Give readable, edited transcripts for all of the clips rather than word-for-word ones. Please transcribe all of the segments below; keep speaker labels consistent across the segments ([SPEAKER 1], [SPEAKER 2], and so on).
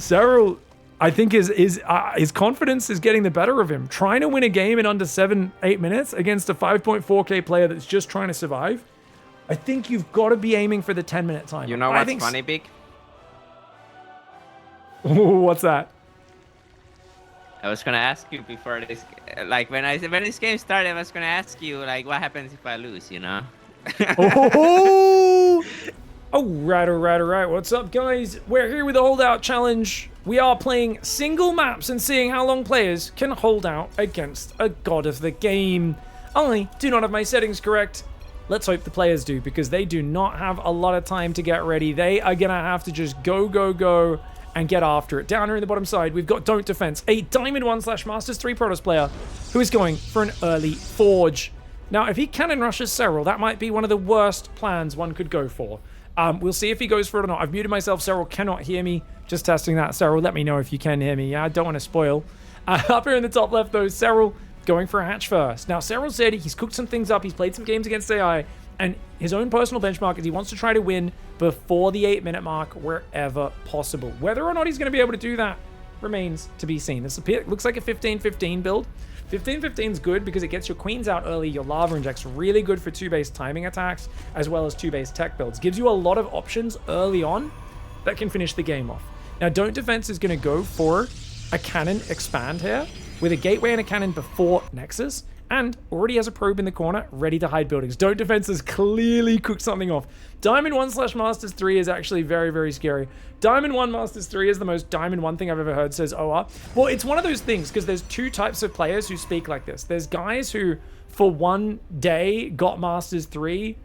[SPEAKER 1] Serral, I think his confidence is getting the better of him. Trying to win a game in under 7-8 minutes against a 5.4k player that's just trying to survive. I think you've got to be aiming for the 10-minute time.
[SPEAKER 2] You know what's funny, Big?
[SPEAKER 1] What's that?
[SPEAKER 2] I was gonna ask you before this, like when this game started, I was gonna ask you like what happens if I lose, you know?
[SPEAKER 1] Oh! All right. What's up, guys? We're here with the Holdout Challenge. We are playing single maps and seeing how long players can hold out against a god of the game. I do not have my settings correct. Let's hope the players do, because they do not have a lot of time to get ready. They are gonna have to just go, and get after it. Down here in the bottom side, we've got Don't Defense, a Diamond 1/Masters 3 Protoss player who is going for an early Forge. Now, if he cannon rushes Serral, that might be one of the worst plans one could go for. We'll see if he goes for it or not. I've muted myself. Serral cannot hear me. Just testing that. Serral, let me know if you can hear me. Yeah, I don't want to spoil. Up here in the top left, though, Serral going for a hatch first. Now, Serral said he's cooked some things up. He's played some games against AI. And his own personal benchmark is he wants to try to win before the 8-minute mark wherever possible. Whether or not he's going to be able to do that remains to be seen. This looks like a 15-15 build. 15-15 is good because it gets your queens out early, your lava injects really good for 2-base timing attacks, as well as 2-base tech builds. Gives you a lot of options early on that can finish the game off. Now, Don't Defense is going to go for a cannon expand here with a gateway and a cannon before Nexus, and already has a probe in the corner, ready to hide buildings. Don't Defense has clearly cooked something off. Diamond 1/Masters 3 is actually very, very scary. Diamond 1 Masters 3 is the most Diamond 1 thing I've ever heard, says OR. Well, it's one of those things, because there's two types of players who speak like this. There's guys who, for one day, got Masters 3,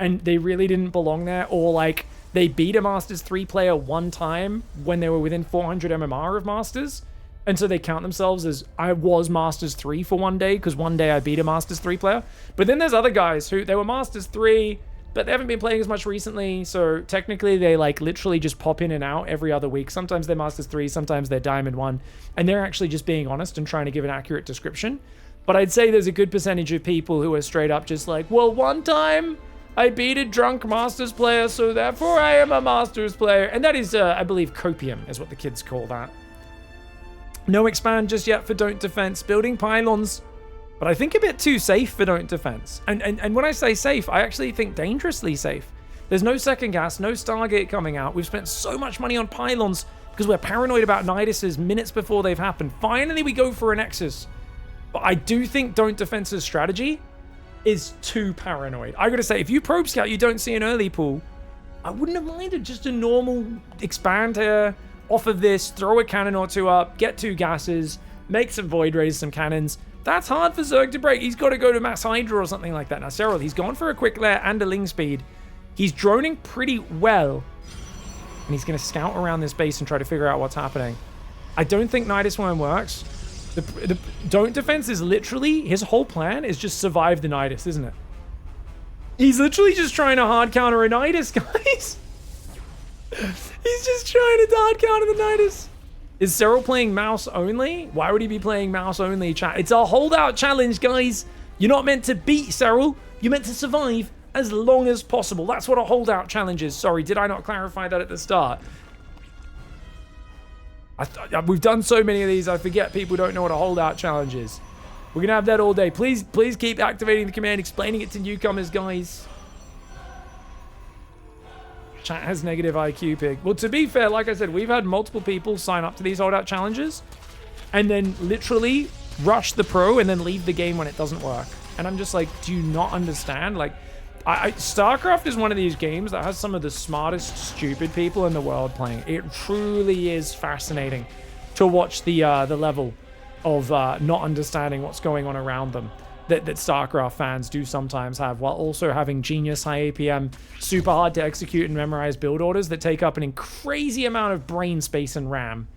[SPEAKER 1] and they really didn't belong there, or like, they beat a Masters 3 player one time when they were within 400 MMR of Masters, and so they count themselves as, I was Masters 3 for one day, because one day I beat a Masters 3 player. But then there's other guys who, they were Masters 3, but they haven't been playing as much recently, so technically they like literally just pop in and out every other week. Sometimes they're Masters 3, sometimes they're Diamond 1, and they're actually just being honest and trying to give an accurate description. But I'd say there's a good percentage of people who are straight up just like, well, one time I beat a drunk Masters player, so therefore I am a Masters player. And that is, I believe, copium is what the kids call that. No expand just yet for Don't Defense. Building pylons, but I think a bit too safe for Don't Defense. And when I say safe, I actually think dangerously safe. There's no second gas, no Stargate coming out. We've spent so much money on pylons because we're paranoid about Nidases minutes before they've happened. Finally, we go for a Nexus. But I do think Don't Defense's strategy is too paranoid. I gotta say, if you probe scout, you don't see an early pool, I wouldn't have minded just a normal expand here. Off of this, throw a cannon or two up, get 2 gases, make some void rays, some cannons. That's hard for Zerg to break. He's got to go to Mass Hydra or something like that. Now, Serral, he's gone for a quick lair and a ling speed. He's droning pretty well. And he's going to scout around this base and try to figure out what's happening. I don't think Nidus Worm works. The Don't Defense is literally, his whole plan is just survive the Nidus, isn't it? He's literally just trying to hard counter a Nidus, guys. He's just trying to hard counter the Nidus. Is Serral playing mouse only? Why would he be playing mouse only? It's a holdout challenge, guys. You're not meant to beat Serral. You're meant to survive as long as possible. That's what a holdout challenge is. Sorry, did I not clarify that at the start? We've done so many of these, I forget people don't know what a holdout challenge is. We're going to have that all day. Please keep activating the command, explaining it to newcomers, guys. Chat has negative IQ, Pig. Well, to be fair, like I said, we've had multiple people sign up to these holdout challenges and then literally rush the pro and then leave the game when it doesn't work. And I'm just like, do you not understand? Like, StarCraft is one of these games that has some of the smartest, stupid people in the world playing. It truly is fascinating to watch the level of not understanding what's going on around them that StarCraft fans do sometimes have, while also having genius high APM, super hard to execute and memorize build orders that take up an crazy amount of brain space and RAM.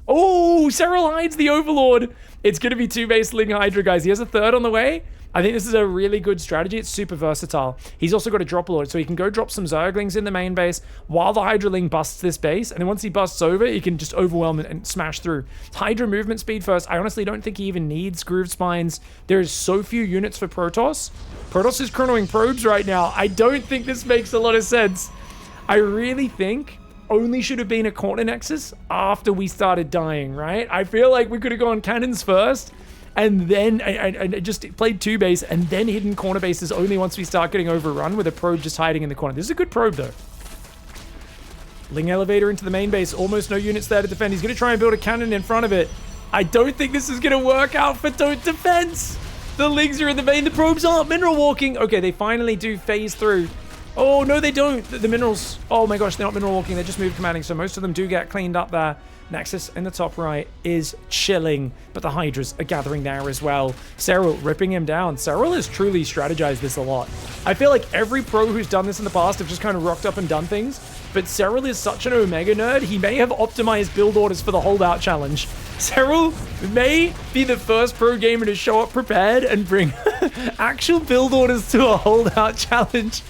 [SPEAKER 1] Oh, Serral hides the Overlord. It's going to be 2-base Ling Hydra, guys. He has a 3rd on the way. I think this is a really good strategy. It's super versatile. He's also got a drop lord, so he can go drop some Zerglings in the main base while the Hydraling busts this base. And then once he busts over, he can just overwhelm it and smash through. Hydra movement speed first. I honestly don't think he even needs Groove Spines. There's so few units for Protoss. Protoss is chronoing probes right now. I don't think this makes a lot of sense. I really think only should have been a corner nexus after we started dying, right? I feel like we could have gone cannons first, and then I just played 2 base, and then hidden corner bases only once we start getting overrun with a probe just hiding in the corner. This is a good probe, though. Ling elevator into the main base. Almost no units there to defend. He's going to try and build a cannon in front of it. I don't think this is going to work out for Don't Defense. The Lings are in the main. The probes aren't mineral walking. Okay, they finally do phase through. Oh, no, they don't. The minerals. Oh, my gosh, they're not mineral walking. They're just move commanding. So most of them do get cleaned up there. Nexus in the top right is chilling, but the Hydras are gathering there as well. Serral ripping him down. Serral has truly strategized this a lot. I feel like every pro who's done this in the past have just kind of rocked up and done things, but Serral is such an Omega nerd, he may have optimized build orders for the Holdout challenge. Serral may be the first pro gamer to show up prepared and bring actual build orders to a Holdout challenge.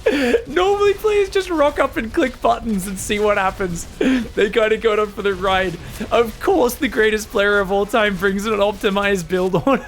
[SPEAKER 1] Normally players just rock up and click buttons and see what happens. They kind of got up for the ride. Of course, the greatest player of all time brings an optimized build order.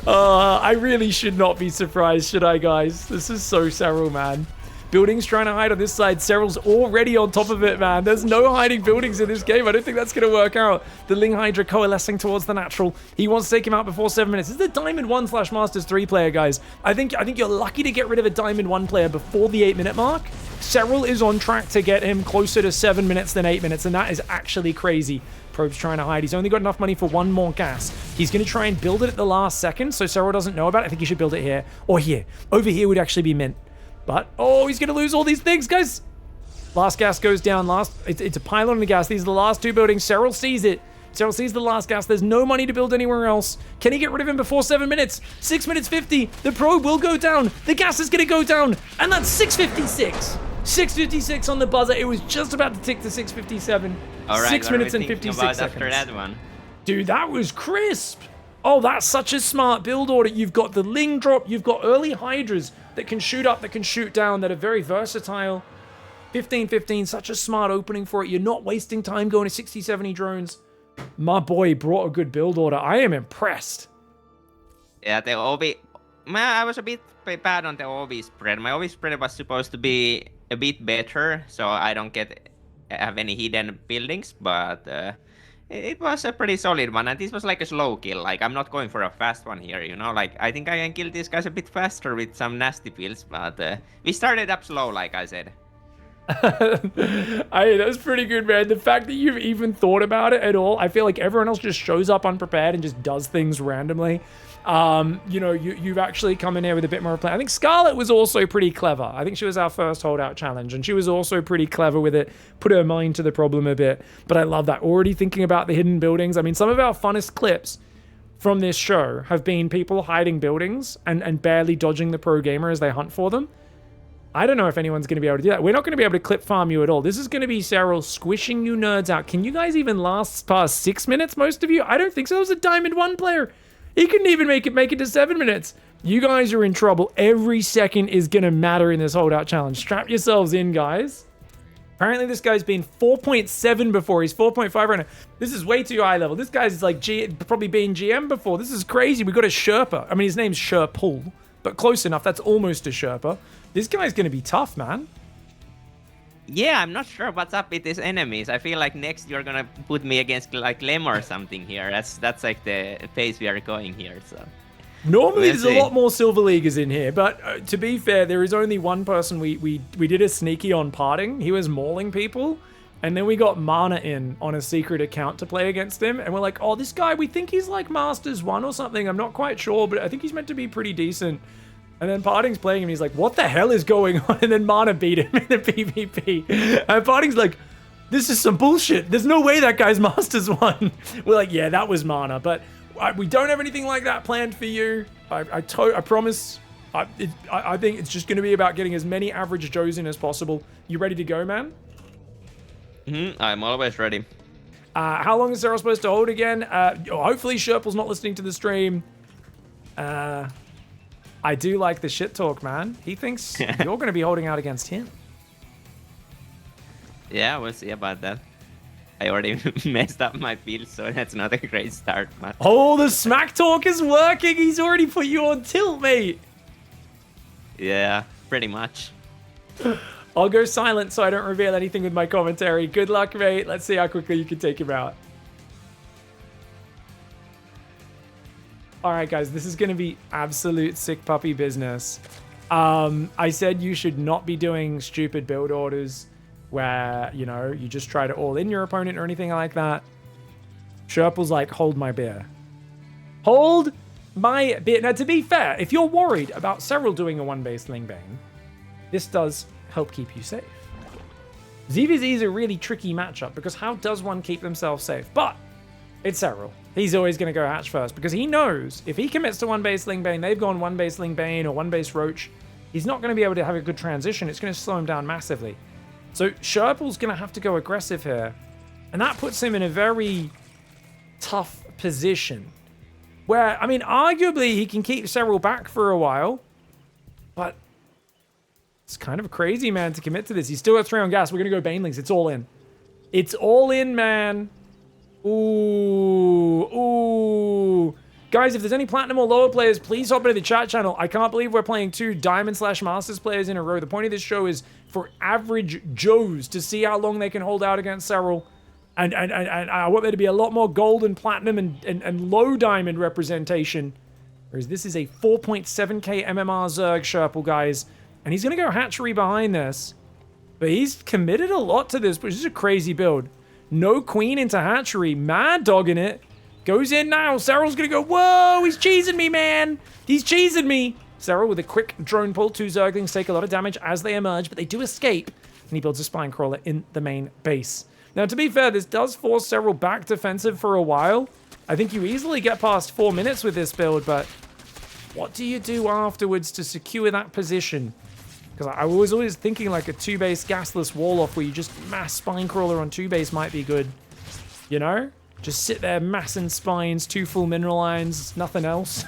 [SPEAKER 1] I really should not be surprised, should I, guys? This is so Serral, man. Buildings trying to hide on this side. Serral's already on top of it, man. There's no hiding buildings in this game. I don't think that's going to work out. The Ling Hydra coalescing towards the natural. He wants to take him out before 7 minutes. This is the Diamond 1/Masters 3 player, guys. I think you're lucky to get rid of a Diamond 1 player before the 8-minute mark. Serral is on track to get him closer to 7 minutes than 8 minutes, and that is actually crazy. Probe's trying to hide. He's only got enough money for 1 more gas. He's going to try and build it at the last second, so Serral doesn't know about it. I think he should build it here. Or here. Over here would actually be mint. But, oh, he's going to lose all these things, guys. Last gas goes down. It's a pylon and a gas. These are the last 2 buildings. Serral sees it. Serral sees the last gas. There's no money to build anywhere else. Can he get rid of him before 7 minutes? 6 minutes 50. The probe will go down. The gas is going to go down. And that's 6:56. 6:56 on the buzzer. It was just about to tick to 6:57.
[SPEAKER 2] All right,
[SPEAKER 1] 6 minutes and 56 seconds.
[SPEAKER 2] After that one?
[SPEAKER 1] Dude, that was crisp. Oh, that's such a smart build order. You've got the Ling drop. You've got early Hydras that can shoot up, that can shoot down, that are very versatile. 15-15, such a smart opening for it. You're not wasting time going to 60-70 drones. My boy brought a good build order. I am impressed.
[SPEAKER 2] Yeah, the OB... Man, I was a bit bad on the OB spread. My OB spread was supposed to be a bit better, so I don't have any hidden buildings, but... it was a pretty solid one, and this was like a slow kill. Like, I'm not going for a fast one here, you know? Like, I think I can kill these guys a bit faster with some nasty builds, but we started up slow, like I said.
[SPEAKER 1] That was pretty good, man. The fact that you've even thought about it at all, I feel like everyone else just shows up unprepared and just does things randomly. You know, you've actually come in here with a bit more plan. I think Scarlet was also pretty clever. I think she was our first Holdout challenge, and she was also pretty clever with it, put her mind to the problem a bit. But I love that. Already thinking about the hidden buildings. I mean, some of our funnest clips from this show have been people hiding buildings and barely dodging the pro gamer as they hunt for them. I don't know if anyone's going to be able to do that. We're not going to be able to clip farm you at all. This is going to be Serral squishing you nerds out. Can you guys even last past 6 minutes, most of you? I don't think so. That was a Diamond 1 player. He couldn't even make it to 7 minutes. You guys are in trouble. Every second is going to matter in this Holdout challenge. Strap yourselves in, guys. Apparently, this guy's been 4.7 before. He's 4.5 right now. This is way too high level. This guy's like probably been GM before. This is crazy. We got a Sherpa. I mean, his name's Sherpool, but close enough. That's almost a Sherpa. This guy's going to be tough, man.
[SPEAKER 2] Yeah, I'm not sure what's up with these enemies. I feel like next you're gonna put me against like Lem or something here. That's like the pace we are going here. So
[SPEAKER 1] normally there's a lot more Silver Leaguers in here, but to be fair, there is only one person we did a sneaky on parting. He was mauling people, and then we got Mana in on a secret account to play against him, and we're like, oh, this guy, we think he's like Masters 1 or something. I'm not quite sure, but I think he's meant to be pretty decent. And then Parting's playing him, and he's like, what the hell is going on? And then Mana beat him in the PvP. And Parting's like, this is some bullshit. There's no way that guy's Masters 1. We're like, yeah, that was Mana. But we don't have anything like that planned for you. I promise. I think it's just going to be about getting as many average Joes in as possible. You ready to go, man?
[SPEAKER 2] I'm always ready.
[SPEAKER 1] How long is Serral supposed to hold again? Hopefully Sherple's not listening to the stream. I do like the shit talk, man. He thinks you're going to be holding out against him.
[SPEAKER 2] Yeah, we'll see about that. I already messed up my build, so that's not a great start, man.
[SPEAKER 1] Oh, the smack talk is working. He's already put you on tilt, mate.
[SPEAKER 2] Yeah, pretty much.
[SPEAKER 1] I'll go silent so I don't reveal anything with my commentary. Good luck, mate. Let's see how quickly you can take him out. All right, guys, this is going to be absolute sick puppy business. I said you should not be doing stupid build orders where, you know, you just try to all in your opponent or anything like that. Sherple's like, hold my beer. Hold my beer. Now, to be fair, if you're worried about Serral doing a one-base Lingbane, this does help keep you safe. ZVZ is a really tricky matchup because how does one keep themselves safe? But it's Serral. He's always going to go hatch first because he knows if he commits to one-base Lingbane, they've gone one-base Lingbane or one-base Roach, he's not going to be able to have a good transition. It's going to slow him down massively. So Sherple's going to have to go aggressive here. And that puts him in a very tough position where, I mean, arguably he can keep Serral back for a while, but it's kind of crazy, man, to commit to this. He's still got 3 on gas. We're going to go Banelings. It's all in. It's all in, man. Ooh. Guys, if there's any Platinum or lower players, please hop into the chat channel. I can't believe we're playing 2 Diamond/Masters players in a row. The point of this show is for average Joes to see how long they can hold out against Serral. And I want there to be a lot more gold and platinum and low diamond representation. Whereas this is a 4.7k MMR Zerg Sherple, guys. And he's going to go hatchery behind this. But he's committed a lot to this, which is a crazy build. No queen into hatchery. Mad dogging it. Goes in now. Serral's going to go, whoa, he's cheesing me, man. He's cheesing me. Serral with a quick drone pull. 2 Zerglings take a lot of damage as they emerge, but they do escape. And he builds a spine crawler in the main base. Now, to be fair, this does force Serral back defensive for a while. I think you easily get past 4 minutes with this build, but what do you do afterwards to secure that position? Because I was always thinking like a 2-base gasless wall-off where you just mass spine crawler on 2-base might be good. You know? Just sit there massing spines, 2 full mineral lines, nothing else.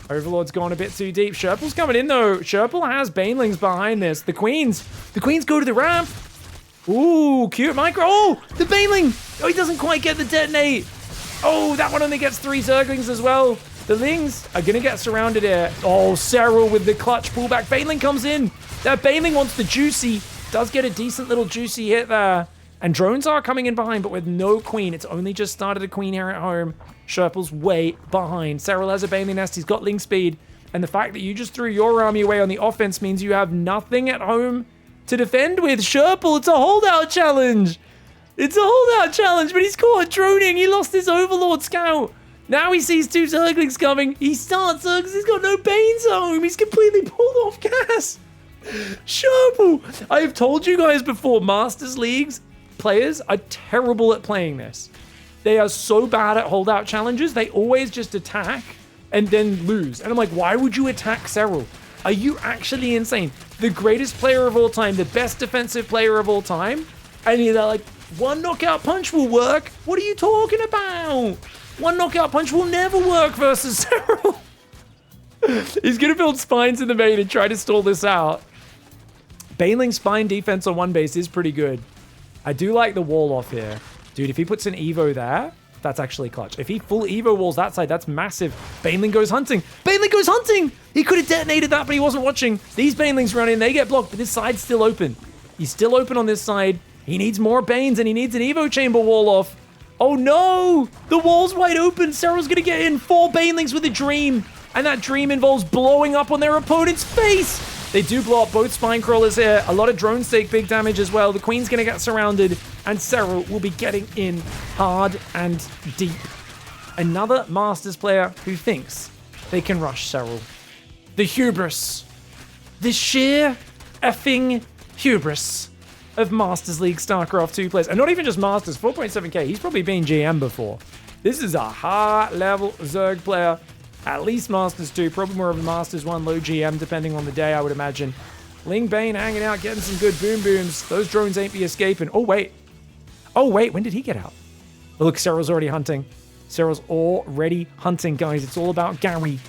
[SPEAKER 1] Overlord's gone a bit too deep. Sherple's coming in though. Sherple has Banelings behind this. The queens go to the ramp. Ooh, cute micro. Oh, the Baneling. Oh, he doesn't quite get the detonate. Oh, that one only gets 3 Zerglings as well. The Lings are going to get surrounded here. Oh, Serral with the clutch pullback. Baneling comes in. That Baneling wants the juicy. Does get a decent little juicy hit there. And drones are coming in behind, but with no queen. It's only just started a queen here at home. Sherple's way behind. Serral has a Baneling nest. He's got Ling speed. And the fact that you just threw your army away on the offense means you have nothing at home to defend with. Sherple, it's a holdout challenge. It's a holdout challenge, but he's caught droning. He lost his Overlord scout. Now he sees 2 Zerglings coming. He starts Zerglings. He's got no Banes home. He's completely pulled off gas. Sherple. I have told you guys before, Masters Leagues players are terrible at playing this. They are so bad at holdout challenges. They always just attack and then lose. And I'm like, why would you attack Serral? Are you actually insane? The greatest player of all time, the best defensive player of all time, and you're like, 1 knockout punch will work? What are you talking about? 1 knockout punch will never work versus Serral. He's going to build spines in the main and try to stall this out. Baneling spine defense on 1 base is pretty good. I do like the wall off here. Dude, if he puts an Evo there, that's actually clutch. If he full Evo walls that side, that's massive. Baneling goes hunting. Baneling goes hunting! He could have detonated that, but he wasn't watching. These Banelings run in, they get blocked, but this side's still open. He's still open on this side. He needs more Banes, and he needs an Evo chamber wall off. Oh no! The wall's wide open. Serral's gonna get in 4 Banelings with a dream. And that dream involves blowing up on their opponent's face. They do blow up both spine crawlers here. A lot of drones take big damage as well. The queen's gonna get surrounded, and Serral will be getting in hard and deep. Another Masters player who thinks they can rush Serral. The hubris. The sheer effing hubris of Masters League StarCraft 2 players. And not even just Masters, 4.7k. He's probably been GM before. This is a high-level Zerg player. At least Masters 2, probably more of a Masters 1, low GM, depending on the day, I would imagine. Ling Bane hanging out, getting some good boom booms. Those drones ain't be escaping. Oh, wait. Oh, wait, when did he get out? Oh, look, Serral's already hunting. Serral's already hunting, guys. It's all about Gary.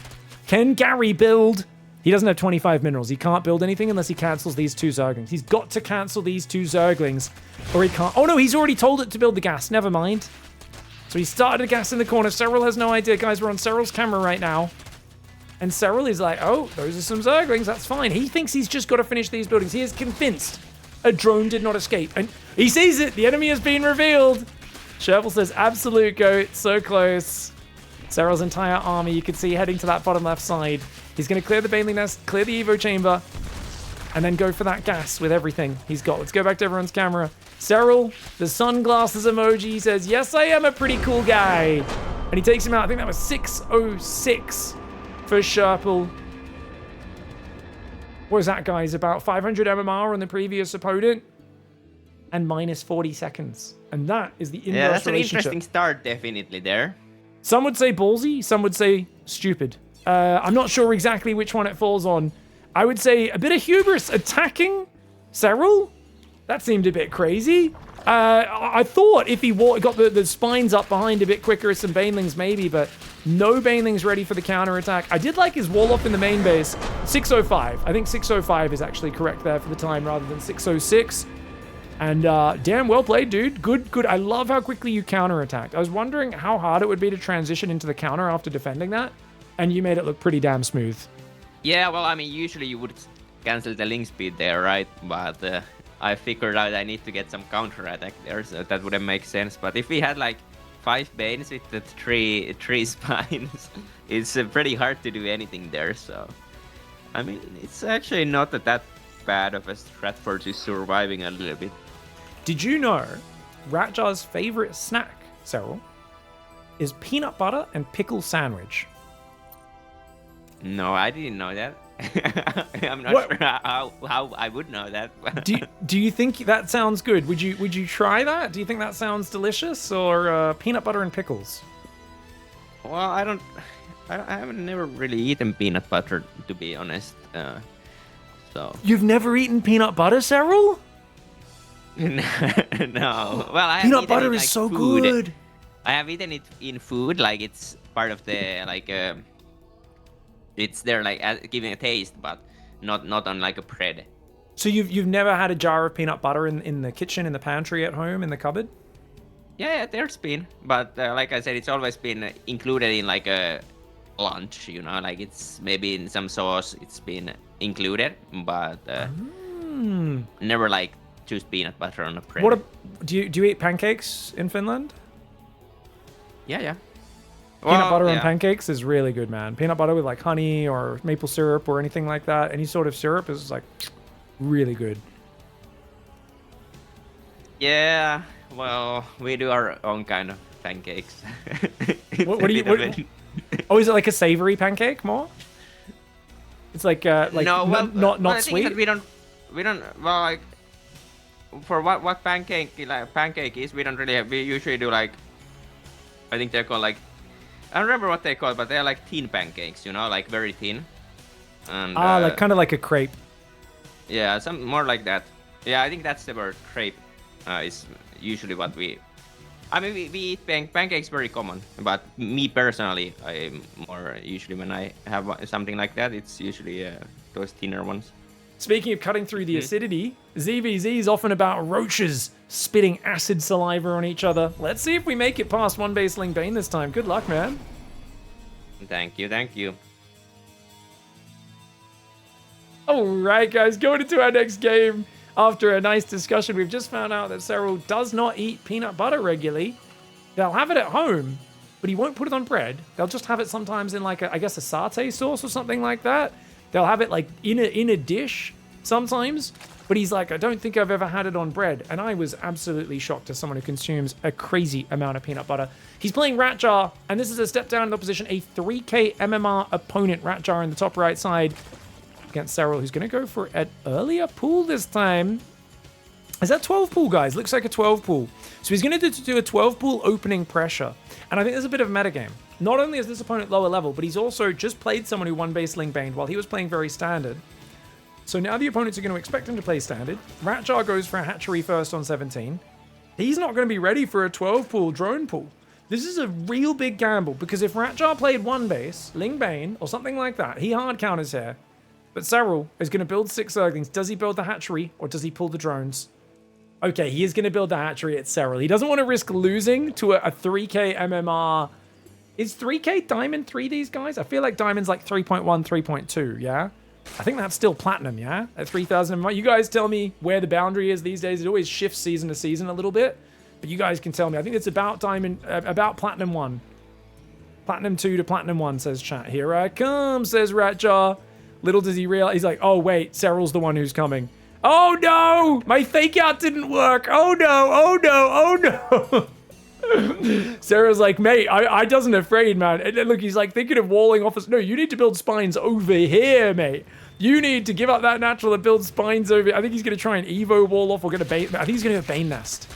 [SPEAKER 1] Can Gary build? He doesn't have 25 minerals. He can't build anything unless he cancels these 2 Zerglings. He's got to cancel these 2 Zerglings, or he can't. Oh, no, he's already told it to build the gas. Never mind. So he started a gas in the corner. Serral has no idea. Guys, we're on Serral's camera right now. And Serral is like, oh, those are some Zerglings, that's fine. He thinks he's just got to finish these buildings. He is convinced a drone did not escape. And he sees it, the enemy has been revealed. Sherville says, absolute goat, so close. Serral's entire army, you can see heading to that bottom left side. He's going to clear the Baneling Nest, clear the Evo Chamber, and then go for that gas with everything he's got. Let's go back to everyone's camera. Serral, the sunglasses emoji, says, yes, I am a pretty cool guy. And he takes him out. I think that was 606 for Sherple. What was that, guys? About 500 MMR on the previous opponent and minus 40 seconds. And that is the inverse
[SPEAKER 2] Yeah, that's an
[SPEAKER 1] relationship.
[SPEAKER 2] interesting start, definitely there.
[SPEAKER 1] Some would say ballsy, some would say stupid. I'm not sure exactly which one it falls on. I would say a bit of hubris attacking Serral. That seemed a bit crazy. I thought if he got the spines up behind a bit quicker, some Banelings maybe, but no Banelings ready for the counterattack. I did like his wall off in the main base. 605. I think 605 is actually correct there for the time rather than 606. And damn, well played, dude. Good. I love how quickly you counterattacked. I was wondering how hard it would be to transition into the counter after defending that, and you made it look pretty damn smooth.
[SPEAKER 2] Yeah, well, I mean, usually you would cancel the link speed there, right? But I figured out I need to get some counter attack there, so that wouldn't make sense. But if we had like 5 Banes with the three spines, it's pretty hard to do anything there. So, I mean, it's actually not that bad of a strat for just surviving a little bit.
[SPEAKER 1] Did you know Ratjar's favorite snack, Serral, is peanut butter and pickle sandwich?
[SPEAKER 2] No, I didn't know that. I'm not sure how I would know that.
[SPEAKER 1] do you think that sounds good? Would you try that? Do you think that sounds delicious, or peanut butter and pickles?
[SPEAKER 2] Well, I haven't never really eaten peanut butter, to be honest. So
[SPEAKER 1] you've never eaten peanut butter, Serral?
[SPEAKER 2] No. Well,
[SPEAKER 1] peanut butter is so
[SPEAKER 2] food.
[SPEAKER 1] good.
[SPEAKER 2] I have eaten it in food, like it's part of the it's there like giving a taste, but not on like a bread.
[SPEAKER 1] So you've never had a jar of peanut butter in the kitchen, in the pantry at home, in the cupboard?
[SPEAKER 2] Yeah, there's been, but like I said, it's always been included in like a lunch, you know, like it's maybe in some sauce it's been included, but never like choose peanut butter on a bread.
[SPEAKER 1] Do you eat pancakes in Finland?
[SPEAKER 2] Yeah.
[SPEAKER 1] Peanut butter on pancakes is really good, man. Peanut butter with like honey or maple syrup or anything like that. Any sort of syrup is like really good.
[SPEAKER 2] Yeah, well, we do our own kind of pancakes.
[SPEAKER 1] What do you? Oh, is it like a savory pancake more? It's like
[SPEAKER 2] no, well,
[SPEAKER 1] not sweet.
[SPEAKER 2] That we don't well, like for what pancake is, we don't really have. We usually do like, I think they're called like, I don't remember what they call, but they're like thin pancakes, you know, like very thin. And
[SPEAKER 1] like kind of like a crepe.
[SPEAKER 2] Yeah, some more like that. Yeah, I think that's the word, crepe. Is usually what we. I mean, we eat pancakes very common, but me personally, I more usually when I have something like that, it's usually those thinner ones.
[SPEAKER 1] Speaking of cutting through the acidity, ZVZ is often about roaches spitting acid saliva on each other. Let's see if we make it past one baseling Bane this time. Good luck, man.
[SPEAKER 2] Thank you.
[SPEAKER 1] All right, guys, going into our next game. After a nice discussion, we've just found out that Serral does not eat peanut butter regularly. They'll have it at home, but he won't put it on bread. They'll just have it sometimes in like I guess a satay sauce or something like that. They'll have it like in a dish sometimes, but he's like, I don't think I've ever had it on bread. And I was absolutely shocked as someone who consumes a crazy amount of peanut butter. He's playing Ratjar, and this is a step down in the opposition, a 3k MMR opponent. Ratjar in the top right side against Serral, who's going to go for an earlier pool this time. Is that 12 pool, guys? Looks like a 12 pool. So he's going to do a 12 pool opening pressure. And I think there's a bit of a metagame. Not only is this opponent lower level, but he's also just played someone who won baseling Bane while he was playing very standard. So now the opponents are going to expect him to play standard. Ratjar goes for a hatchery first on 17. He's not going to be ready for a 12 pool drone pool. This is a real big gamble, because if Ratjar played one base, Ling Bane, or something like that, he hard counters here. But Serral is going to build 6 Zerglings. Does he build the hatchery, or does he pull the drones? Okay, he is going to build the hatchery at Serral. He doesn't want to risk losing to a 3k MMR. Is 3K Diamond 3 these guys? I feel like Diamond's like 3.1, 3.2, yeah? I think that's still Platinum, yeah? At 3,000. You guys tell me where the boundary is these days. It always shifts season to season a little bit. But you guys can tell me. I think it's about Diamond, about Platinum 1. Platinum 2 to Platinum 1, says chat. Here I come, says Ratjaw. Little does he realize, he's like, oh wait, Serral's the one who's coming. Oh no! My fake out didn't work. Oh no, oh no, oh no. Sarah's like, mate, I doesn't afraid, man. And look, he's like thinking of walling off us. No, you need to build spines over here, mate. You need to give up that natural and build spines over here. I think he's going to try and Evo wall off or going to Bane. I think he's going to Bane Nest.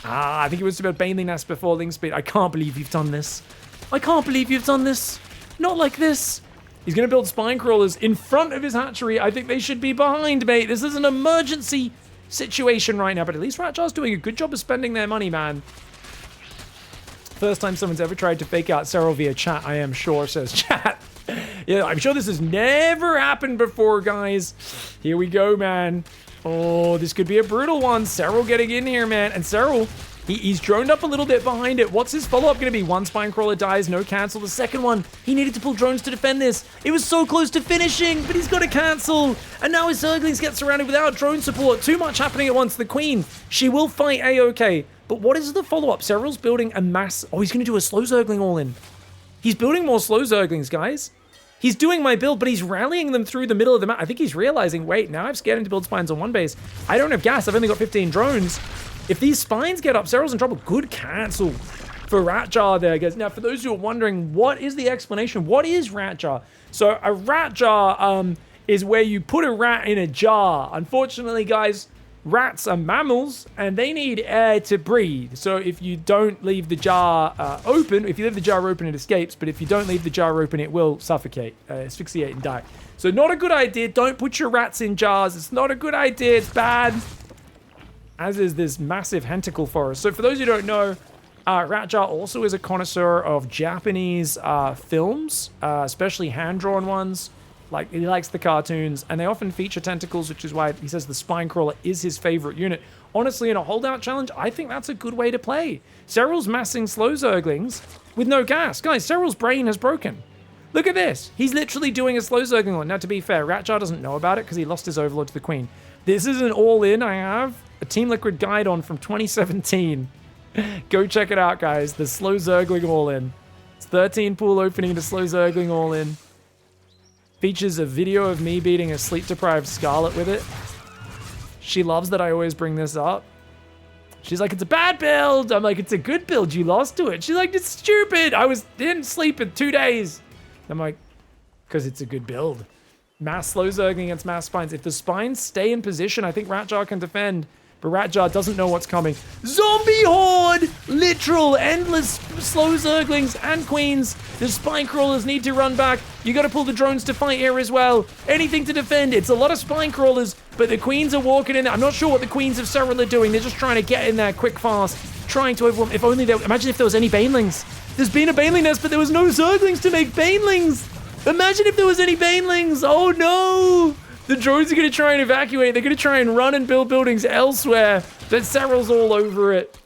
[SPEAKER 1] I think he was to build Baneling Nest before Ling Speed. I can't believe you've done this. I can't believe you've done this. Not like this. He's going to build spine crawlers in front of his hatchery. I think they should be behind, mate. This is an emergency situation right now, but at least Ratjar's doing a good job of spending their money, man. First time someone's ever tried to fake out Serral via chat, I am sure, says chat. Yeah, I'm sure this has never happened before, guys. Here we go, man. Oh, this could be a brutal one. Serral getting in here, man. And Serral, he's droned up a little bit behind it. What's his follow-up going to be? One spine crawler dies, no cancel. The second one, he needed to pull drones to defend this. It was so close to finishing, but he's got to cancel. And now his Zerglings get surrounded without drone support. Too much happening at once. The Queen, she will fight A-OK. But what is the follow-up? Serral's building a mass... Oh, he's going to do a slow Zergling all-in. He's building more slow Zerglings, guys. He's doing my build, but he's rallying them through the middle of the map. I think he's realizing, wait, now I've scared him to build spines on one base. I don't have gas. I've only got 15 drones. If these spines get up, Serral's in trouble. Good cancel for Ratjar there, guys. Now, for those who are wondering, what is the explanation? What is Ratjar? So a Ratjar is where you put a rat in a jar. Unfortunately, guys, rats are mammals and they need air to breathe. So if you don't leave the jar open, if you leave the jar open, it escapes. But if you don't leave the jar open, it will suffocate, asphyxiate and die. So not a good idea. Don't put your rats in jars. It's not a good idea. It's bad. As is this massive hentacle forest. So for those who don't know, Ratjar also is a connoisseur of Japanese films, especially hand-drawn ones. Like, he likes the cartoons, and they often feature tentacles, which is why he says the spine crawler is his favorite unit. Honestly, in a holdout challenge, I think that's a good way to play. Serral's massing slow Zerglings with no gas. Guys, Serral's brain has broken. Look at this. He's literally doing a slow Zergling one. Now, to be fair, Ratjar doesn't know about it because he lost his Overlord to the Queen. This is an all-in I have a Team Liquid guide on from 2017. Go check it out, guys. The slow Zergling all-in. It's 13 pool opening to slow Zergling all-in. Features a video of me beating a sleep-deprived Scarlet with it. She loves that I always bring this up. She's like, it's a bad build. I'm like, it's a good build. You lost to it. She's like, it's stupid. Didn't sleep in 2 days. I'm like, because it's a good build. Mass slow Zergling against mass spines. If the spines stay in position, I think Ratjar can defend. But Ratjar doesn't know what's coming. Zombie horde! Literal, endless slow Zerglings and Queens. The spine crawlers need to run back. You gotta pull the drones to fight here as well. Anything to defend. It's a lot of spine crawlers, but the Queens are walking in there. I'm not sure what the Queens of Serral are doing. They're just trying to get in there quick, fast. Trying to overwhelm. If only imagine if there was any Banelings. There's been a Baneling nest, but there was no Zerglings to make Banelings. Imagine if there was any Banelings. Oh no! The drones are going to try and evacuate. They're going to try and run and build buildings elsewhere. But Serral's all over it.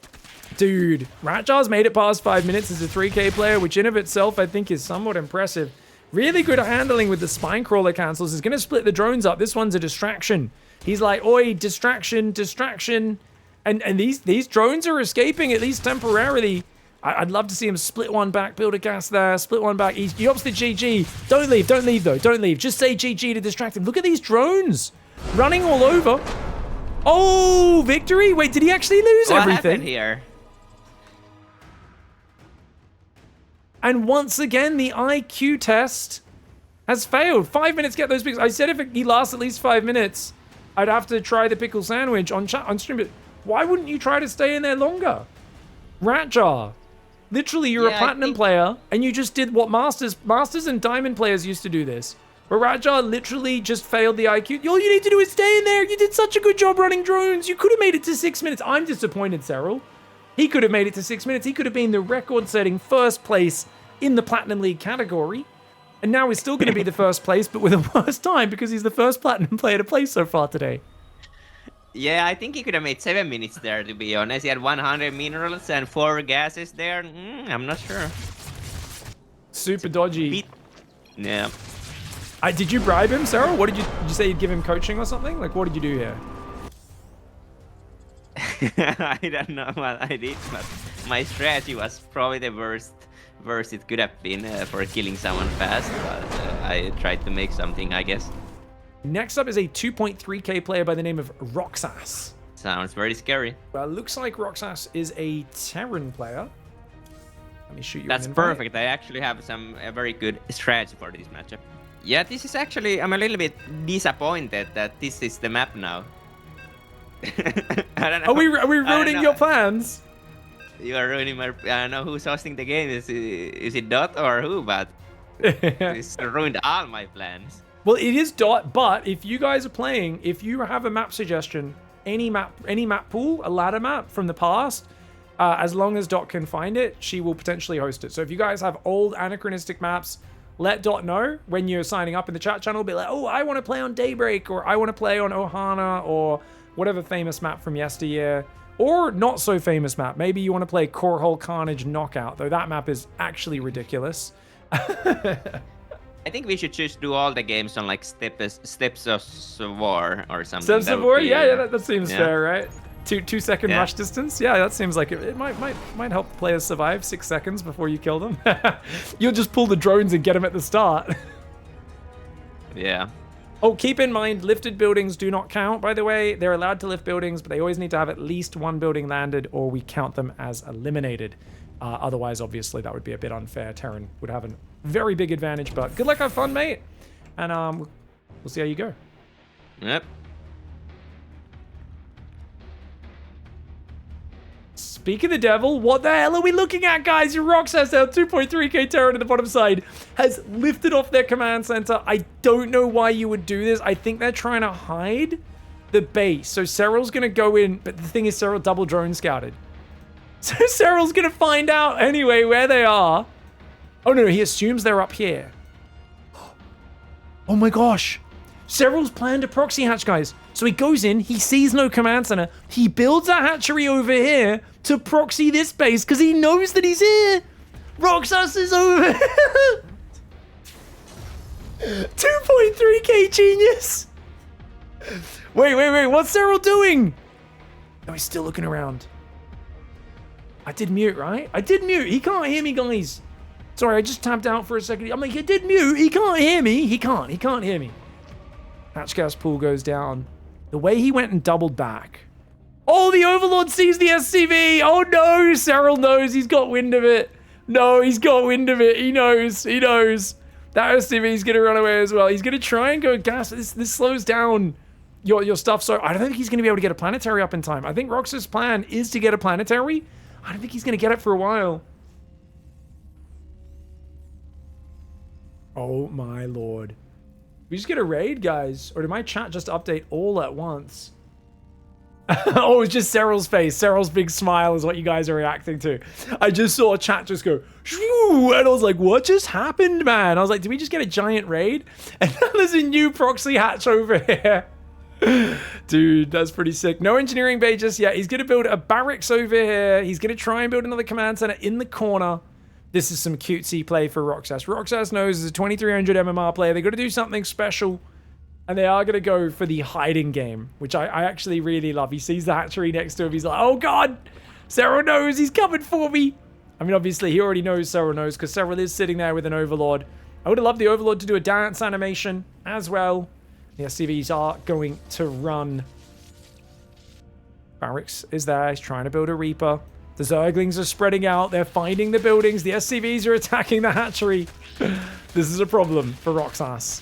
[SPEAKER 1] Dude, Ratjar's made it past 5 minutes as a 3K player, which in of itself I think is somewhat impressive. Really good handling with the spine crawler cancels. He's going to split the drones up. This one's a distraction. He's like, oi, distraction, distraction. And these drones are escaping, at least temporarily. I'd love to see him split one back, build a gas there, split one back. He opts the GG. Don't leave though, don't leave. Just say GG to distract him. Look at these drones running all over. Oh, victory? Wait, did he actually lose everything?
[SPEAKER 2] What happened here?
[SPEAKER 1] And once again, the IQ test has failed. 5 minutes, get those pickles. I said if he lasts at least 5 minutes, I'd have to try the pickle sandwich on stream. But why wouldn't you try to stay in there longer? Ratjar. Literally, you're a platinum player, and you just did what Masters and Diamond players used to do this. But Ratjar literally just failed the IQ. All you need to do is stay in there. You did such a good job running drones. You could have made it to 6 minutes. I'm disappointed, Serral. He could have made it to 6 minutes. He could have been the record-setting first place in the Platinum League category. And now he's still going to be the first place, but with a worse time because he's the first Platinum player to play so far today.
[SPEAKER 2] Yeah, I think he could have made 7 minutes there, to be honest. He had 100 minerals and 4 gases there. I'm not sure.
[SPEAKER 1] Super dodgy.
[SPEAKER 2] Bit... Yeah.
[SPEAKER 1] Did you bribe him, Serral? What did you say you'd give him coaching or something? Like, what did you do here?
[SPEAKER 2] I don't know what I did, but my strategy was probably the worst it could have been for killing someone fast, but I tried to make something, I guess.
[SPEAKER 1] Next up is a 2.3k player by the name of Roxas.
[SPEAKER 2] Sounds very scary.
[SPEAKER 1] Well, looks like Roxas is a Terran player. Let me shoot you.
[SPEAKER 2] That's perfect. I actually have a very good strategy for this matchup. Yeah, this is actually, I'm a little bit disappointed that this is the map now. I don't know.
[SPEAKER 1] Are we ruining your plans?
[SPEAKER 2] You are ruining my... I don't know who's hosting the game. Is it Dot or who? But it's ruined all my plans.
[SPEAKER 1] Well, it is Dot, but if you guys are playing, if you have a map suggestion, any map pool, a ladder map from the past, as long as Dot can find it, she will potentially host it. So if you guys have old anachronistic maps, let Dot know when you're signing up in the chat channel. Be like, oh, I want to play on Daybreak, or I want to play on Ohana, or whatever famous map from yesteryear. Or not so famous map. Maybe you want to play Core Hole Carnage Knockout, though that map is actually ridiculous.
[SPEAKER 2] I think we should just do all the games on like Steps of War or something.
[SPEAKER 1] Steps of War? Yeah, that seems fair, right? 2 second rush distance? Yeah, that seems like it might help players survive 6 seconds before you kill them. You'll just pull the drones and get them at the start.
[SPEAKER 2] Yeah.
[SPEAKER 1] Oh, keep in mind, lifted buildings do not count, by the way. They're allowed to lift buildings, but they always need to have at least one building landed, or we count them as eliminated. Otherwise, obviously, that would be a bit unfair. Terran would have a very big advantage, but good luck, have fun, mate. And we'll see how you go.
[SPEAKER 2] Yep.
[SPEAKER 1] Speak of the devil, what the hell are we looking at, guys? Your Roxas, our 2.3k Terran at the bottom side, has lifted off their command center. I don't know why you would do this. I think they're trying to hide the base. So Serral's going to go in, but the thing is Serral double drone scouted. So Serral's going to find out anyway where they are. Oh, no, he assumes they're up here. Oh my gosh. Serral's planned a proxy hatch, guys. So he goes in, he sees no command center. He builds a hatchery over here to proxy this base because he knows that he's here. Roxas is over. 2.3k genius. Wait. What's Serral doing? No, he's still looking around. I did mute, right? I did mute. He can't hear me, guys. Sorry, I just tapped out for a second. I'm like, I did mute. He can't hear me. He can't hear me. Hatch gas pool goes down. The way he went and doubled back. Oh, the Overlord sees the SCV. Oh no, Serral knows. He's got wind of it. No, he's got wind of it. He knows. That SCV is going to run away as well. He's going to try and go gas. This slows down your stuff. So I don't think he's going to be able to get a planetary up in time. I think Roxas' plan is to get a planetary. I don't think he's going to get it for a while. Oh my lord. We just get a raid, guys? Or did my chat just update all at once? Oh, it's just Serral's face. Serral's big smile is what you guys are reacting to. I just saw a chat just go, shoo, and I was like, what just happened, man? I was like, did we just get a giant raid? And now there's a new proxy hatch over here. Dude, that's pretty sick. No engineering bay just yet. He's going to build a barracks over here. He's going to try and build another command center in the corner. This is some cutesy play for Roxas. Roxas knows as a 2300 MMR player, they've got to do something special. And they are going to go for the hiding game, which I actually really love. He sees the hatchery next to him. He's like, oh God, Serral knows he's coming for me. I mean, obviously, he already knows Serral knows because Serral is sitting there with an Overlord. I would have loved the Overlord to do a dance animation as well. The SCVs are going to run. Barracks is there. He's trying to build a Reaper. The Zerglings are spreading out. They're finding the buildings. The SCVs are attacking the hatchery. This is a problem for Roxas.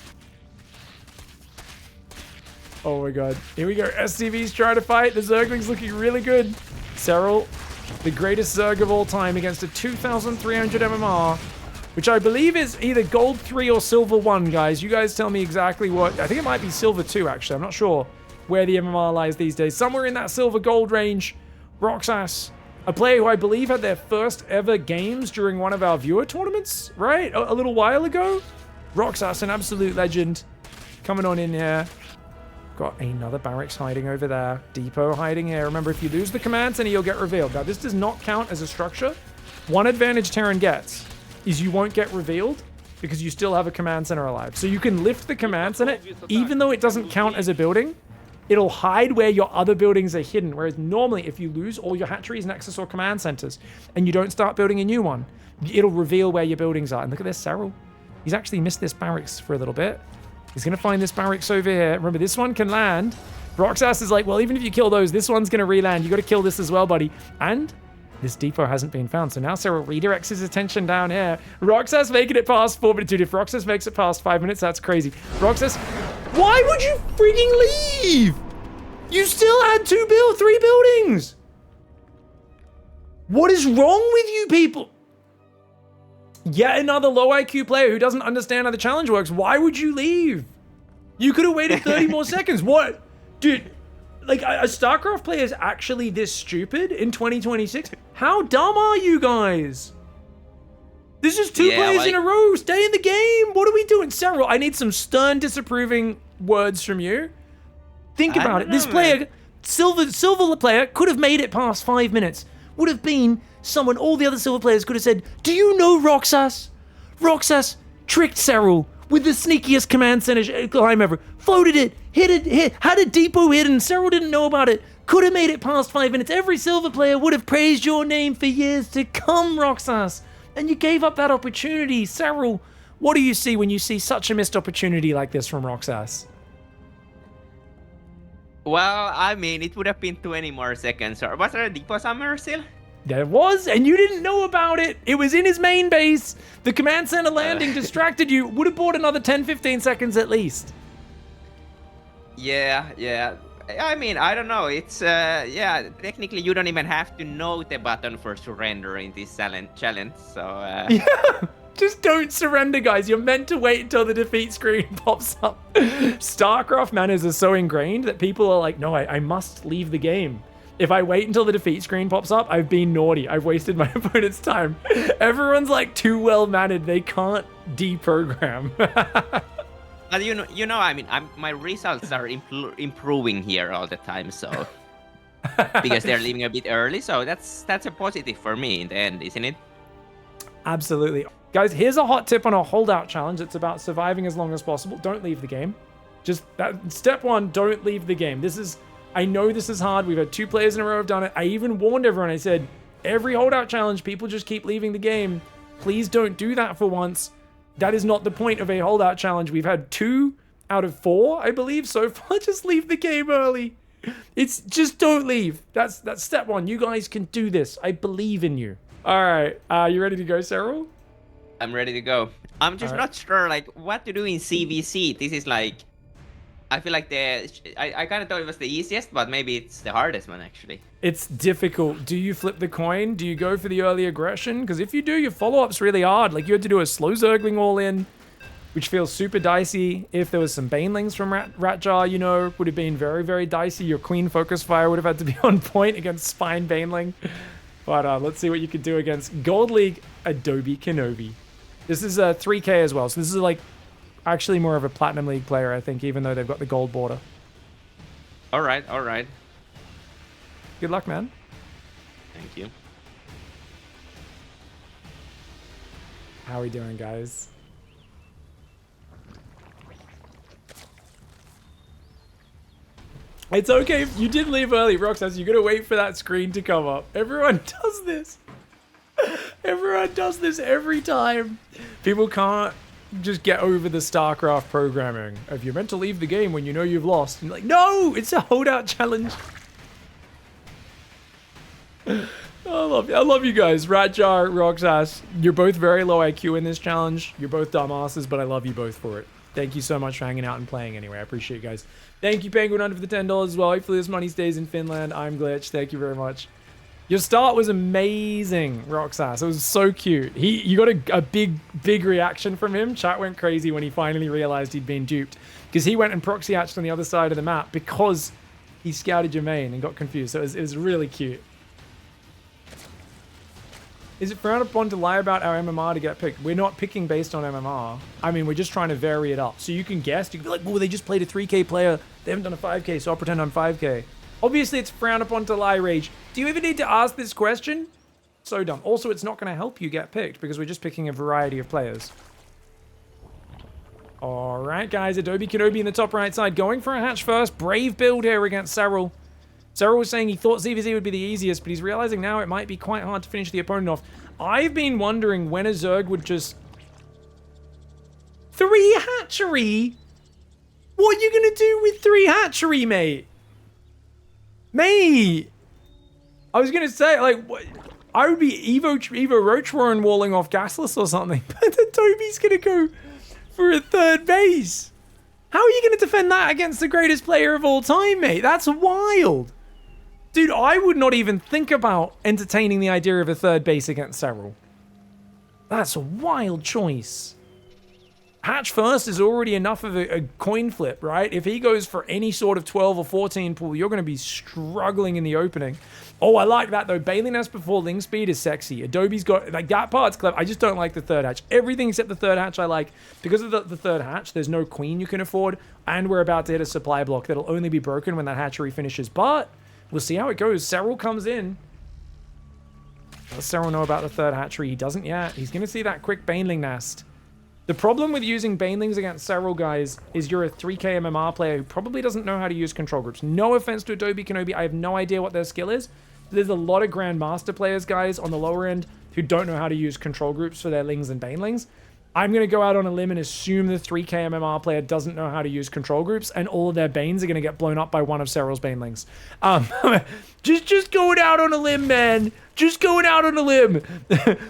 [SPEAKER 1] Oh my god. Here we go. SCVs trying to fight. The Zerglings looking really good. Serral, the greatest Zerg of all time against a 2,300 MMR, which I believe is either gold 3 or silver 1, guys. You guys tell me exactly what. I think it might be silver 2, actually. I'm not sure where the MMR lies these days. Somewhere in that silver gold range. Roxas, a player who I believe had their first ever games during one of our viewer tournaments, right? A little while ago. Roxas, an absolute legend. Coming on in here. Got another barracks hiding over there. Depot hiding here. Remember, if you lose the command center, you'll get revealed. Now, this does not count as a structure. One advantage Terran gets is you won't get revealed because you still have a command center alive. So you can lift the command center, even though it doesn't count as a building, it'll hide where your other buildings are hidden. Whereas normally, if you lose all your hatcheries, nexus, or command centers, and you don't start building a new one, it'll reveal where your buildings are. And look at this, Serral. He's actually missed this barracks for a little bit. He's going to find this barracks over here. Remember, this one can land. Roxas is like, well, even if you kill those, this one's going to re-land. You got to kill this as well, buddy. And this depot hasn't been found. So now Serral redirects his attention down here. Roxas making it past 4 minutes. Dude, if Roxas makes it past 5 minutes, that's crazy. Roxas, why would you freaking leave? You still had 3 buildings. What is wrong with you people? Yet another low IQ player who doesn't understand how the challenge works. Why would you leave? You could have waited 30 more seconds. What? Dude, like a StarCraft player is actually this stupid in 2026? How dumb are you guys? This is 2 players in a row. Stay in the game. What are we doing? Serral, I need some stern disapproving words from you. Think about it. This player, silver player, could have made it past 5 minutes. Would have been someone all the other silver players could have said, do you know Roxas? Roxas tricked Serral with the sneakiest command center climb ever. Floated it, had a depot hidden. Serral didn't know about it. Could have made it past 5 minutes. Every silver player would have praised your name for years to come, Roxas. And you gave up that opportunity. Serral, what do you see when you see such a missed opportunity like this from Roxas?
[SPEAKER 2] Well, I mean, it would have been 20 more seconds. Or was there a depot somewhere still?
[SPEAKER 1] There was, and you didn't know about it. It was in his main base. The command center landing distracted you. Would have bought another 10, 15 seconds at least.
[SPEAKER 2] Yeah. I mean, I don't know. It's, yeah, technically you don't even have to know the button for surrender in this challenge, so...
[SPEAKER 1] Yeah, just don't surrender, guys. You're meant to wait until the defeat screen pops up. StarCraft manners are so ingrained that people are like, no, I must leave the game. If I wait until the defeat screen pops up, I've been naughty. I've wasted my opponent's time. Everyone's like too well-mannered. They can't deprogram.
[SPEAKER 2] But you know, I mean, my results are improving here all the time, so because they're leaving a bit early, so that's a positive for me in the end, isn't it?
[SPEAKER 1] Absolutely. Guys, here's a hot tip on our holdout challenge. It's about surviving as long as possible. Don't leave the game. Just that step 1, don't leave the game. I know this is hard. We've had 2 players in a row have done it. I even warned everyone. I said, every holdout challenge, people just keep leaving the game. Please don't do that for once. That is not the point of a holdout challenge. We've had 2 out of 4, I believe, so far. Just leave the game early. It's just don't leave. That's step 1. You guys can do this. I believe in you. All right. You ready to go, Serral?
[SPEAKER 2] I'm ready to go. I'm just not sure, like, what to do in CVC. This is like... I feel like I kind of thought it was the easiest, but maybe it's the hardest one, actually.
[SPEAKER 1] It's difficult. Do you flip the coin? Do you go for the early aggression? Because if you do, your follow-up's really hard. Like, you had to do a slow zergling all in, which feels super dicey. If there was some banelings from Ratjar, you know, would have been very, very dicey. Your queen focus fire would have had to be on point against Spine Baneling. But let's see what you could do against Gold League Adobe Kenobi. This is a 3K as well, so this is like actually more of a Platinum League player, I think, even though they've got the gold border.
[SPEAKER 2] All right.
[SPEAKER 1] Good luck, man.
[SPEAKER 2] Thank you.
[SPEAKER 1] How are we doing, guys? It's okay if you did leave early, Roxas. You gotta wait for that screen to come up. Everyone does this. Everyone does this every time. People can't just get over the StarCraft programming. If you're meant to leave the game when you know you've lost, and you're like, no, it's a holdout challenge. I love you guys. Ratjar, Roxas, you're both very low IQ in this challenge. You're both dumbasses, but I love you both for it. Thank you so much for hanging out and playing anyway. I appreciate you guys. Thank you, Penguin Under, for the $10 as well. Hopefully this money stays in Finland. I'm Glitch. Thank you very much. Your start was amazing, Roxas. It was so cute. You got a big reaction from him. Chat went crazy when he finally realized he'd been duped, because he went and proxy hatched on the other side of the map because he scouted your main and got confused. So it was really cute. Is it frowned upon to lie about our MMR to get picked? We're not picking based on MMR. I mean, we're just trying to vary it up. So you can guess. You can be like, well, they just played a 3K player. They haven't done a 5K, so I'll pretend I'm 5K. Obviously, it's frowned upon to lie, Rage. Do you even need to ask this question? So dumb. Also, it's not going to help you get picked because we're just picking a variety of players. All right, guys. Adobe Kenobi in the top right side going for a hatch first. Brave build here against Serral. Serral was saying he thought ZVZ would be the easiest, but he's realizing now it might be quite hard to finish the opponent off. I've been wondering when a Zerg would just... 3 hatchery? What are you going to do with 3 hatchery, mate? Mate! I was going to say, like, what? I would be Evo Roach Warren walling off Gasless or something, but Adobe's going to go for a 3rd base. How are you going to defend that against the greatest player of all time, mate? That's wild. Dude, I would not even think about entertaining the idea of a 3rd base against Serral. That's a wild choice. Hatch first is already enough of a coin flip, right? If he goes for any sort of 12 or 14 pool, you're going to be struggling in the opening. Oh, I like that, though. Bailey Nest before Ling Speed is sexy. Adobe's got... Like, that part's clever. I just don't like the 3rd hatch. Everything except the 3rd hatch I like. Because of the 3rd hatch, there's no queen you can afford, and we're about to hit a supply block that'll only be broken when that hatchery finishes. But we'll see how it goes. Serral comes in. Does Serral know about the 3rd hatchery? He doesn't yet. He's going to see that quick Baneling Nest. The problem with using Banelings against Serral, guys, is you're a 3k MMR player who probably doesn't know how to use control groups. No offense to Adobe Kenobi, I have no idea what their skill is. There's a lot of Grandmaster players, guys, on the lower end who don't know how to use control groups for their Lings and Banelings. I'm going to go out on a limb and assume the 3k MMR player doesn't know how to use control groups, and all of their Banes are going to get blown up by one of Serral's Banelings. Just going out on a limb, man. Just going out on a limb.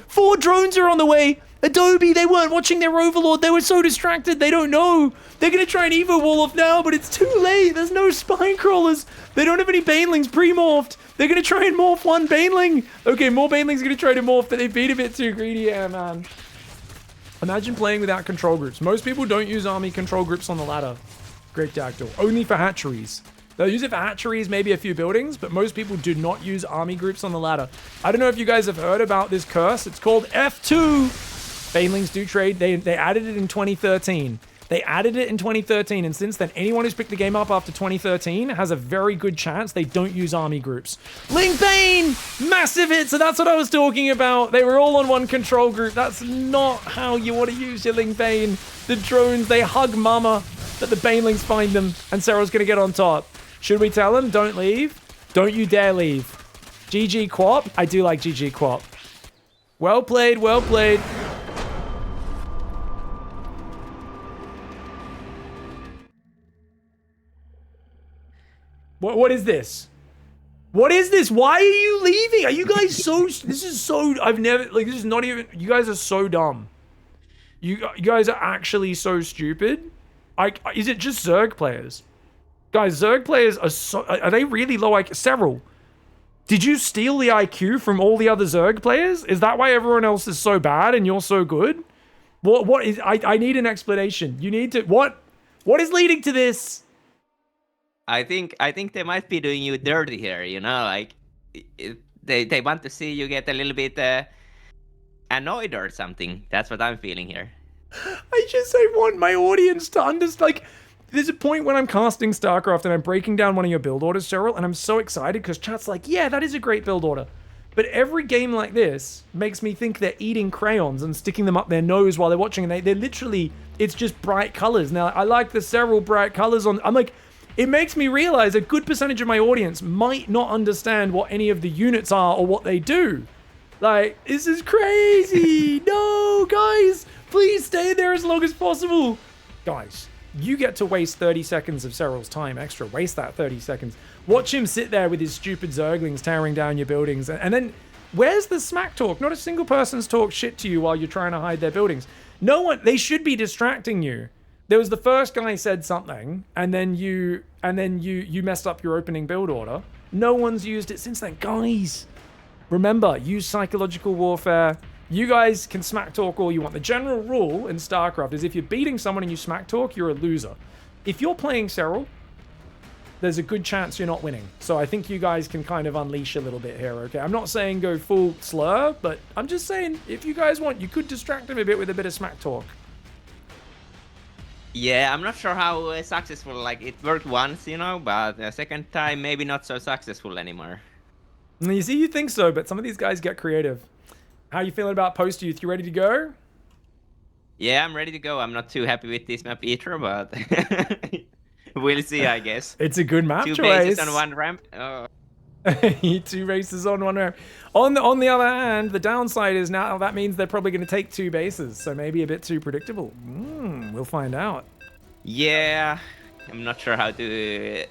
[SPEAKER 1] 4 drones are on the way. Adobe, they weren't watching their Overlord. They were so distracted, they don't know. They're going to try and Evo wall off now, but it's too late. There's no Spine Crawlers. They don't have any Banelings pre-morphed. They're going to try and morph one Baneling. Okay, more Banelings are going to try to morph, but they've been a bit too greedy. Yeah, man. Imagine playing without control groups. Most people don't use army control groups on the ladder. Great Dactyl. Only for hatcheries. They'll use it for hatcheries, maybe a few buildings, but most people do not use army groups on the ladder. I don't know if you guys have heard about this curse. It's called F2. Banelings do trade. They added it in 2013. They added it in 2013, and since then, anyone who's picked the game up after 2013 has a very good chance they don't use army groups. Ling Bane! Massive hit, so that's what I was talking about. They were all on one control group. That's not how you want to use your Ling Bane. The drones, they hug mama, but the Banelings find them, and Serral's going to get on top. Should we tell them, don't leave? Don't you dare leave. GG Quap? I do like GG Quap. Well played, well played. What is this? What is this? Why are you leaving? Are you guys so... This is so... I've never... Like, this is not even... You guys are so dumb. You guys are actually so stupid. Is it just Zerg players? Guys, Zerg players are so... Are they really low IQ? Serral, did you steal the IQ from all the other Zerg players? Is that why everyone else is so bad and you're so good? What is... I need an explanation. You need to... What is leading to this?
[SPEAKER 2] I think they might be doing you dirty here, you know, like they want to see you get a little bit annoyed or something. That's what I'm feeling here.
[SPEAKER 1] I want my audience to understand. Like, there's a point when I'm casting StarCraft and I'm breaking down one of your build orders, Serral, and I'm so excited because chat's like, yeah, that is a great build order. But every game like this makes me think they're eating crayons and sticking them up their nose while they're watching, and they're literally, it's just bright colors. Now, I like the Serral bright colors on. I'm like, it makes me realize a good percentage of my audience might not understand what any of the units are or what they do. Like, this is crazy. No, guys, please stay there as long as possible. Guys, you get to waste 30 seconds of Serral's time extra. Waste that 30 seconds. Watch him sit there with his stupid Zerglings tearing down your buildings. And then, where's the smack talk? Not a single person's talked shit to you while you're trying to hide their buildings. No one, they should be distracting you. There was the first guy said something, and then you messed up your opening build order. No one's used it since then. Guys, remember, use psychological warfare. You guys can smack talk all you want. The general rule in StarCraft is if you're beating someone and you smack talk, you're a loser. If you're playing Serral, there's a good chance you're not winning. So I think you guys can kind of unleash a little bit here, okay? I'm not saying go full slur, but I'm just saying if you guys want, you could distract him a bit with a bit of smack talk.
[SPEAKER 2] Yeah, I'm not sure how successful, like, it worked once, you know, but the second time maybe not so successful anymore.
[SPEAKER 1] You see, you think so, but some of these guys get creative. How you feeling about post-youth? You ready to go?
[SPEAKER 2] Yeah, I'm ready to go. I'm not too happy with this map either, but we'll see, I guess.
[SPEAKER 1] It's a good map
[SPEAKER 2] Two bases on
[SPEAKER 1] choice.
[SPEAKER 2] one ramp. Oh.
[SPEAKER 1] 2 races on 1 ramp. On the other hand, the downside is now that means they're probably going to take 2 bases, so maybe a bit too predictable. We'll find out.
[SPEAKER 2] Yeah, I'm not sure how to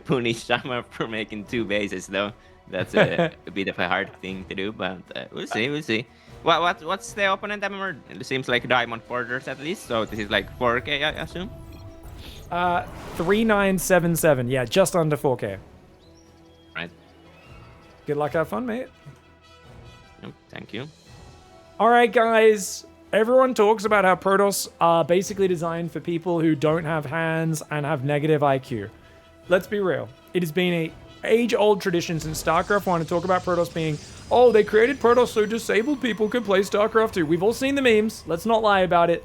[SPEAKER 2] punish Summer for making 2 bases though. That's a bit of a hard thing to do, but we'll see. We'll see. What's the opponent MMR? It seems like Diamond Borders at least, so this is like 4K, I assume.
[SPEAKER 1] 3977. Yeah, just under 4K.
[SPEAKER 2] Right.
[SPEAKER 1] Good luck, have fun, mate.
[SPEAKER 2] Yep, thank you.
[SPEAKER 1] All right, guys. Everyone talks about how Protoss are basically designed for people who don't have hands and have negative IQ. Let's be real. It has been a age-old tradition since StarCraft 1 to talk about Protoss being, oh, they created Protoss so disabled people could play StarCraft 2. We've all seen the memes. Let's not lie about it.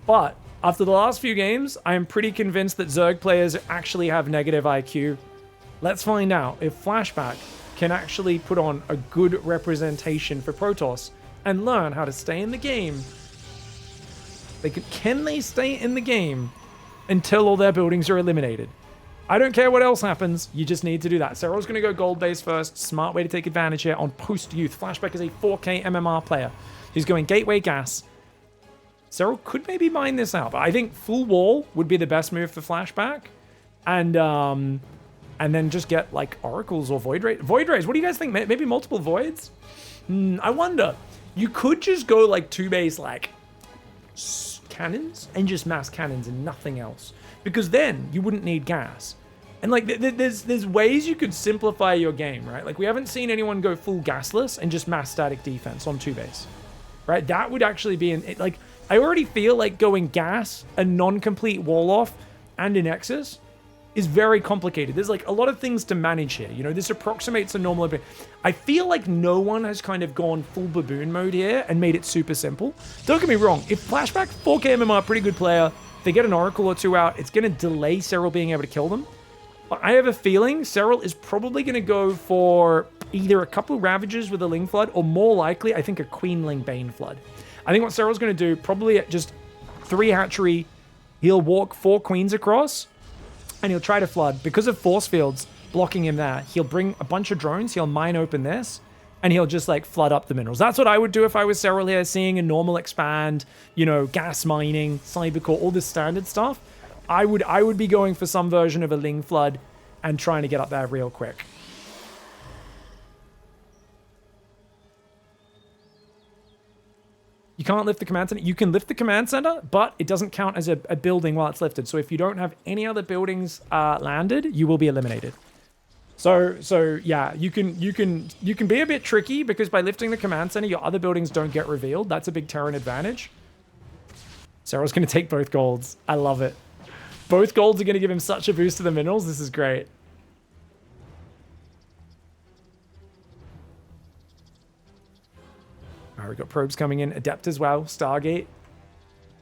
[SPEAKER 1] But after the last few games, I am pretty convinced that Zerg players actually have negative IQ. Let's find out if Flashback can actually put on a good representation for Protoss and learn how to stay in the game. Can they stay in the game until all their buildings are eliminated? I don't care what else happens. You just need to do that. Serral's going to go gold base first. Smart way to take advantage here on post-youth. Flashback is a 4K MMR player. He's going gateway gas. Serral could maybe mine this out, but I think full wall would be the best move for Flashback. And then just get like oracles or void rays. Void rays, what do you guys think? Maybe multiple voids? I wonder. You could just go like 2 base like cannons and just mass cannons and nothing else, because then you wouldn't need gas. And like there's ways you could simplify your game, right? Like we haven't seen anyone go full gasless and just mass static defense on 2 base, right? That would actually be like I already feel like going gas, a non-complete wall off, and a nexus is very complicated. There's like a lot of things to manage here. You know, this approximates a normal opening. I feel like no one has kind of gone full baboon mode here and made it super simple. Don't get me wrong. If Flashback 4K MMR, pretty good player, they get an Oracle or 2 out, it's going to delay Serral being able to kill them. But I have a feeling Serral is probably going to go for either a couple Ravagers with a Ling Flood, or more likely, I think a Queenling Bane Flood. I think what Serral's going to do, probably just 3 hatchery, he'll walk 4 Queens across, and he'll try to flood. Because of force fields blocking him there, he'll bring a bunch of drones, he'll mine open this, and he'll just like flood up the minerals. That's what I would do if I was Serral here, seeing a normal expand, you know, gas mining, cybercore, all this standard stuff. I would be going for some version of a Ling Flood and trying to get up there real quick. You can't lift the command center. You can lift the command center, but it doesn't count as a building while it's lifted. So if you don't have any other buildings landed, you will be eliminated. So yeah, you can be a bit tricky, because by lifting the command center, your other buildings don't get revealed. That's a big Terran advantage. Serral's going to take both golds. I love it. Both golds are going to give him such a boost to the minerals. This is great. All right, we've got probes coming in. Adept as well. Stargate.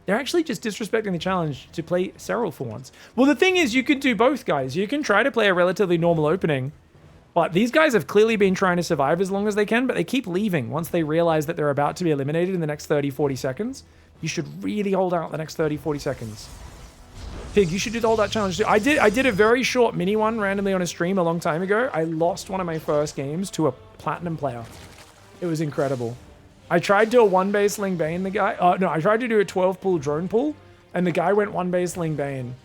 [SPEAKER 1] They're actually just disrespecting the challenge to play Serral for once. Well, the thing is, you can do both, guys. You can try to play a relatively normal opening, but these guys have clearly been trying to survive as long as they can, but they keep leaving once they realize that they're about to be eliminated in the next 30, 40 seconds. You should really hold out the next 30, 40 seconds. Pig, you should do the holdout challenge too. I did a very short mini one randomly on a stream a long time ago. I lost one of my first games to a platinum player. It was incredible. I tried to do a 1-base Ling Bane, the guy. No, I tried to do a 12-pull drone pull, and the guy went 1-base Ling Bane.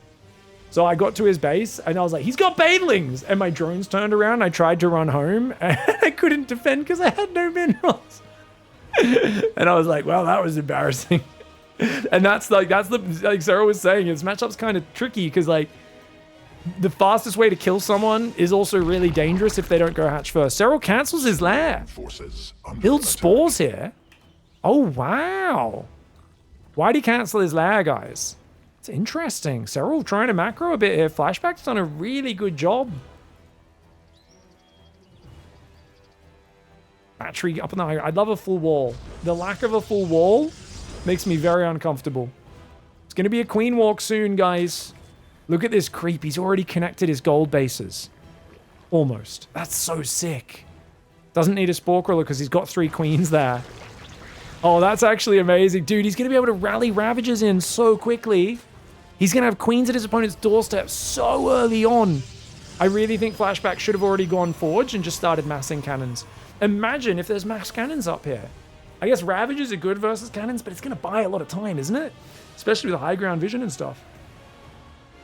[SPEAKER 1] So I got to his base, and I was like, he's got Banelings! And my drones turned around, I tried to run home, and I couldn't defend because I had no minerals. And I was like, well, that was embarrassing. And that's the, like Serral was saying, his matchup's kind of tricky, because like, the fastest way to kill someone is also really dangerous if they don't go hatch first. Serral cancels his lair. Builds spores here. Oh, wow. Why'd he cancel his lair, guys? It's interesting. Serral trying to macro a bit here. Flashback's done a really good job. Battery up in the high. I'd love a full wall. The lack of a full wall makes me very uncomfortable. It's going to be a queen walk soon, guys. Look at this creep. He's already connected his gold bases. Almost. That's so sick. Doesn't need a Spore Crawler because he's got 3 queens there. Oh, that's actually amazing. Dude, he's going to be able to rally Ravagers in so quickly. He's going to have queens at his opponent's doorstep so early on. I really think Flashback should have already gone Forge and just started massing cannons. Imagine if there's mass cannons up here. I guess Ravagers are good versus cannons, but it's going to buy a lot of time, isn't it? Especially with high ground vision and stuff.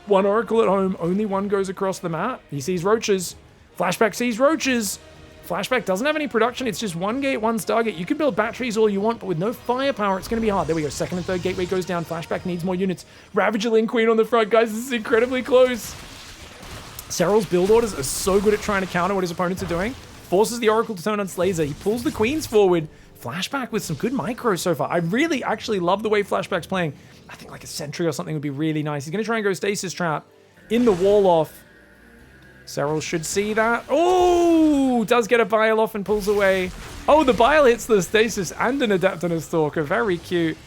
[SPEAKER 1] 1 Oracle at home, only 1 goes across the map. He sees roaches. Flashback sees roaches. Flashback doesn't have any production. It's just 1 gate, 1 Stargate. You can build batteries all you want, but with no firepower, it's going to be hard. There we go. 2nd and 3rd gateway goes down. Flashback needs more units. Ravager Link Queen on the front. Guys, this is incredibly close. Serral's build orders are so good at trying to counter what his opponents are doing. Forces the Oracle to turn on Slazer. He pulls the queens forward. Flashback with some good micros so far. I really actually love the way Flashback's playing. I think like a Sentry or something would be really nice. He's going to try and go Stasis Trap in the wall off. Serral should see that. Oh, does get a Bile off and pulls away. Oh, the Bile hits the Stasis and an Adept and a Stalker. Very cute.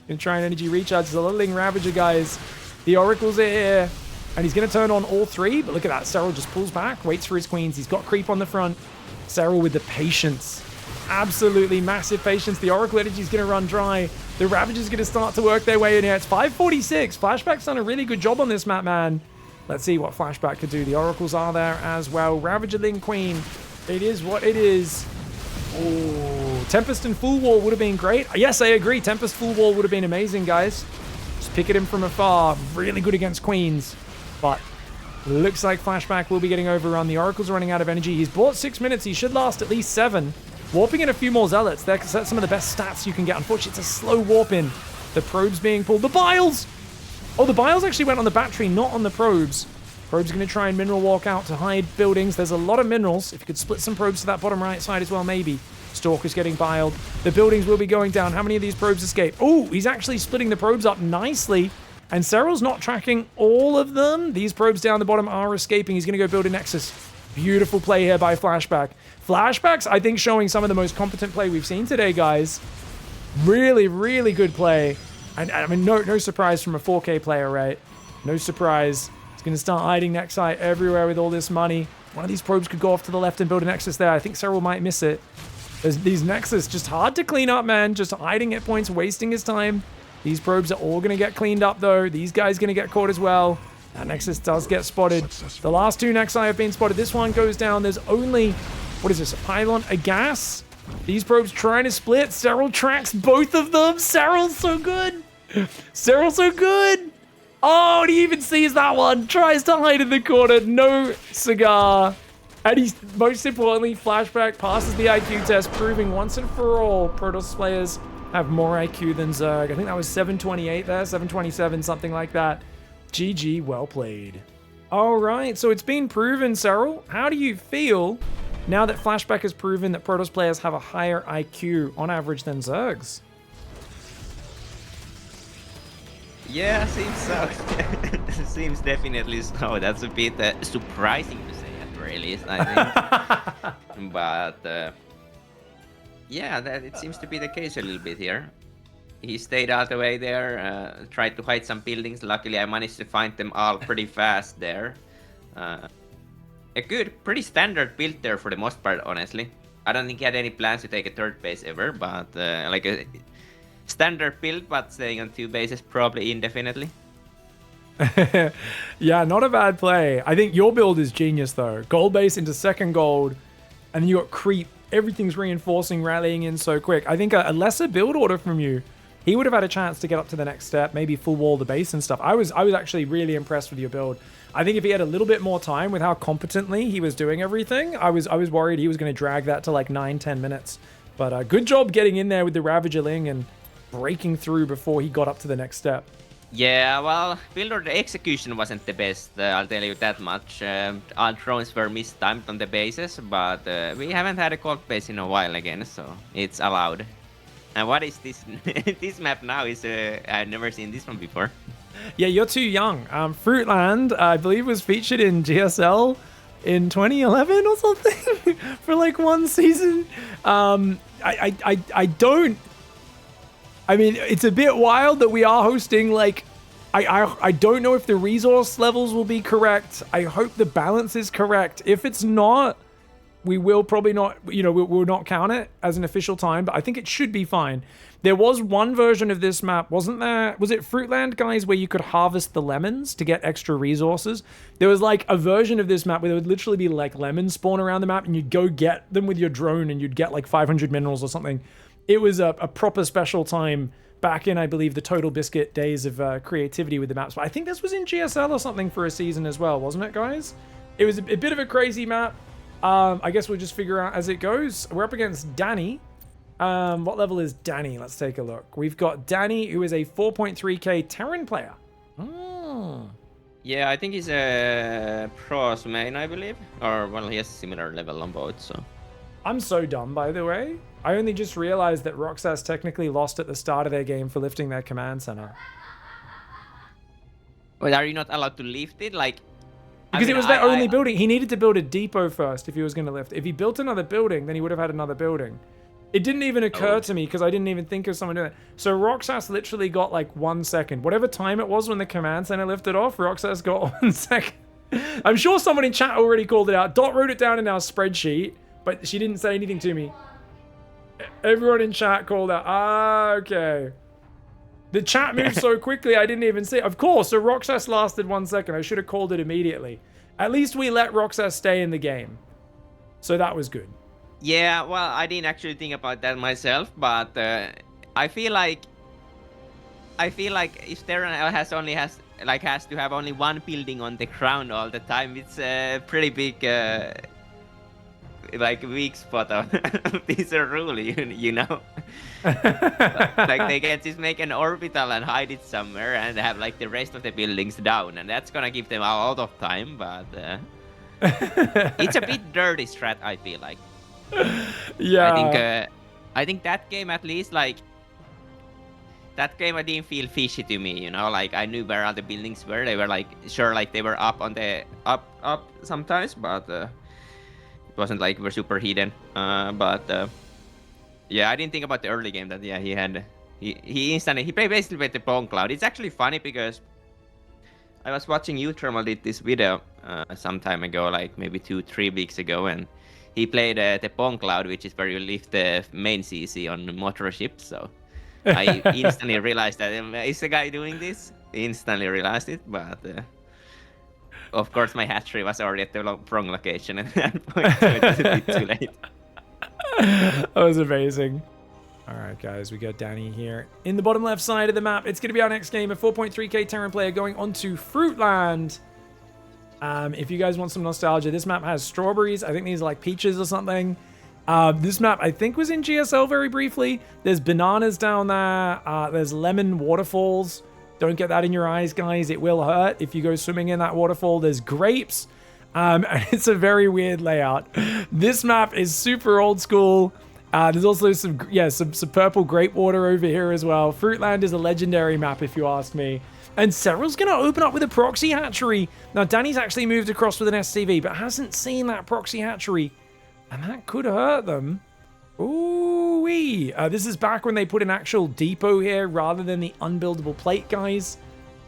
[SPEAKER 1] Gonna try and energy recharge. The Littling Ravager, guys. The Oracles are here. And he's going to turn on all 3. But look at that. Serral just pulls back, waits for his queens. He's got creep on the front. Serral with the patience. Absolutely massive patience. The Oracle energy is going to run dry. The Ravager's going to start to work their way in here. It's 546. Flashback's done a really good job on this map, man. Let's see what Flashback could do. The Oracles are there as well. Ravager Link Queen. It is what it is. Oh, Tempest and Full Wall would have been great. Yes, I agree. Tempest Full Wall would have been amazing, guys. Just pick at him from afar. Really good against queens. But looks like Flashback will be getting overrun. The Oracle's running out of energy. He's bought 6 minutes. He should last at least 7. Warping in a few more Zealots there, because that's some of the best stats you can get. Unfortunately, it's a slow warp in. The probes being pulled. The Biles! Oh, the Biles actually went on the battery, not on the probes. Probes going to try and mineral walk out to hide buildings. There's a lot of minerals. If you could split some probes to that bottom right side as well, maybe. Stalker's getting biled. The buildings will be going down. How many of these probes escape? Oh, he's actually splitting the probes up nicely. And Serral's not tracking all of them. These probes down the bottom are escaping. He's going to go build a Nexus. Beautiful play here by Flashback. Flashback's, I think, showing some of the most competent play we've seen today, guys. Really, really good play. And I mean, no surprise from a 4K player, right? No surprise. He's going to start hiding Nexi everywhere with all this money. One of these probes could go off to the left and build a Nexus there. I think Serral might miss it. There's these Nexus just hard to clean up, man. Just hiding hit points, wasting his time. These probes are all going to get cleaned up, though. These guys going to get caught as well. That Nexus does get spotted. The last 2 Nexi have been spotted. This one goes down. There's only, what is this, a pylon, a gas? These probes trying to split. Serral tracks both of them. Serral's so good. Serral's so good. Oh, and he even sees that one. Tries to hide in the corner. No cigar. And he's, most importantly, Flashback passes the IQ test, proving once and for all Protoss players have more IQ than Zerg. I think that was 728 there, 727, something like that. GG, well played. All right, so it's been proven, Serral. How do you feel now that Flashback has proven that Protoss players have a higher IQ on average than Zergs?
[SPEAKER 2] Yeah, seems so. Seems definitely so. That's a bit surprising to say at the very least, I think. But yeah, it seems to be the case a little bit here. He stayed out of the way there, tried to hide some buildings. Luckily, I managed to find them all pretty fast there. A good, pretty standard build there for the most part, honestly. I don't think he had any plans to take a 3rd base ever, but like a standard build, but staying on 2 bases probably indefinitely.
[SPEAKER 1] Yeah, not a bad play. I think your build is genius, though. Gold base into 2nd gold, and then you got creep. Everything's reinforcing, rallying in so quick. I think a lesser build order from you, he would have had a chance to get up to the next step, maybe full wall the base and stuff. I was actually really impressed with your build. I think if he had a little bit more time with how competently he was doing everything, I was worried he was going to drag that to like 9-10 minutes. But good job getting in there with the Ravager Ling and breaking through before he got up to the next step.
[SPEAKER 2] Yeah, well, build order execution wasn't the best, I'll tell you that much. All drones were mistimed on the bases, but we haven't had a cold base in a while again, so it's allowed. And what is this? This map now is, I've never seen this one before.
[SPEAKER 1] Yeah, you're too young. Fruitland, I believe, was featured in GSL in 2011 or something for like 1 season. I mean, it's a bit wild that we are hosting, like, I don't know if the resource levels will be correct. I hope the balance is correct. If it's not, We will probably not, we'll not count it as an official time, but I think it should be fine. There was one version of this map, wasn't there? Was it Fruitland, guys, where you could harvest the lemons to get extra resources? There was like a version of this map where there would literally be like lemons spawn around the map and you'd go get them with your drone and you'd get like 500 minerals or something. It was a proper special time back in, I believe, the Total Biscuit days of creativity with the maps. But I think this was in GSL or something for a season as well, wasn't it, guys? It was a bit of a crazy map. I guess we'll just figure out as it goes. We're up against Danny. What level is Danny? Let's take a look. We've got Danny, who is a 4.3k Terran player. Oh.
[SPEAKER 2] Yeah, I think he's a pros main, I believe. Or, well, he has a similar level on both, so.
[SPEAKER 1] I'm so dumb, by the way. I only just realized that Roxas technically lost at the start of their game for lifting their command center.
[SPEAKER 2] But are you not allowed to lift it? Like,
[SPEAKER 1] because it was their only building. He needed to build a depot first if he was going to lift. If he built another building, then he would have had another building. It didn't even occur to me because I didn't even think of someone doing it. So Roxas literally got like 1 second. Whatever time it was when the command center lifted off, Roxas got 1 second. I'm sure someone in chat already called it out. Dot wrote it down in our spreadsheet, but she didn't say anything to me. Everyone in chat called out. Ah, okay. The chat moved so quickly, I didn't even see it. Of course, so Roxas lasted 1 second. I should have called it immediately. At least we let Roxas stay in the game. So that was good.
[SPEAKER 2] Yeah, well, I didn't actually think about that myself, but I feel like if Terran has to have only one building on the ground all the time, it's a pretty big like weak spot of this rule, you know. Like they can just make an orbital and hide it somewhere and have like the rest of the buildings down, and that's gonna give them a lot of time, but it's a bit dirty strat, I feel like.
[SPEAKER 1] Yeah.
[SPEAKER 2] I think that game, at least, like that game, I didn't feel fishy to me, you know. Like I knew where all the buildings were. They were like sure, like they were up on the up sometimes, but it wasn't like we're super hidden. But yeah, I didn't think about the early game that he instantly played basically with the Bone Cloud. It's actually funny because I was watching Uthermal did this video some time ago, like maybe 2-3 weeks ago, and he played the Bone Cloud, which is where you lift the main CC on motor ships. So I instantly realized that is the guy doing this. Instantly realized it, but of course my hatchery was already at the wrong location at that point, so it was a bit too late.
[SPEAKER 1] That was amazing. All right, guys, we got Danny here in the bottom left side of the map. It's going to be our next game, a 4.3k Terran player going on to Fruitland. If you guys want some nostalgia, this map has strawberries. I think these are like peaches or something. This map, I think, was in GSL very briefly. There's bananas down there. There's lemon waterfalls. Don't get that in your eyes, guys. It will hurt if you go swimming in that waterfall. There's grapes. And it's a very weird layout. This map is super old school. There's also some purple grape water over here as well. Fruitland is a legendary map, if you ask me. And Serral's going to open up with a proxy hatchery. Now, Danny's actually moved across with an SCV, but hasn't seen that proxy hatchery. And that could hurt them. Ooh-wee. This is back when they put an actual depot here rather than the unbuildable plate, guys.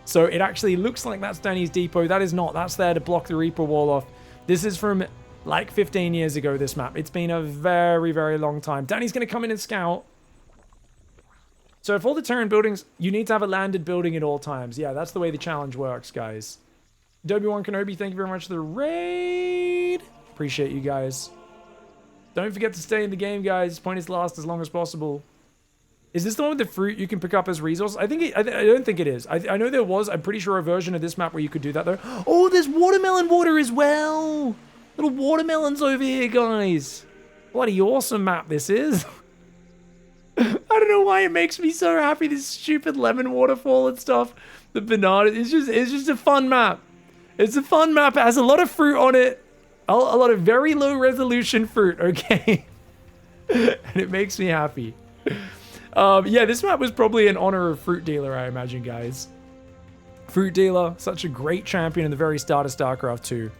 [SPEAKER 1] So it actually looks like that's Danny's depot. That is not. That's there to block the Reaper wall off. This is from like 15 years ago, this map. It's been a very, very long time. Danny's going to come in and scout. So if all the Terran buildings, you need to have a landed building at all times. Yeah, that's the way the challenge works, guys. Doby1 Kenobi, thank you very much for the raid. Appreciate you guys. Don't forget to stay in the game, guys. Point is last as long as possible. Is this the one with the fruit you can pick up as resources? I don't think it is. I know there was, I'm pretty sure, a version of this map where you could do that, though. Oh, there's watermelon water as well. Little watermelons over here, guys. Bloody awesome map this is. I don't know why it makes me so happy, this stupid lemon waterfall and stuff. The banana, it's just a fun map. It's a fun map. It has a lot of fruit on it. A lot of very low resolution fruit, okay? And it makes me happy. Yeah, this map was probably in honor of Fruit Dealer, I imagine, guys. Fruit Dealer, such a great champion in the very start of StarCraft 2.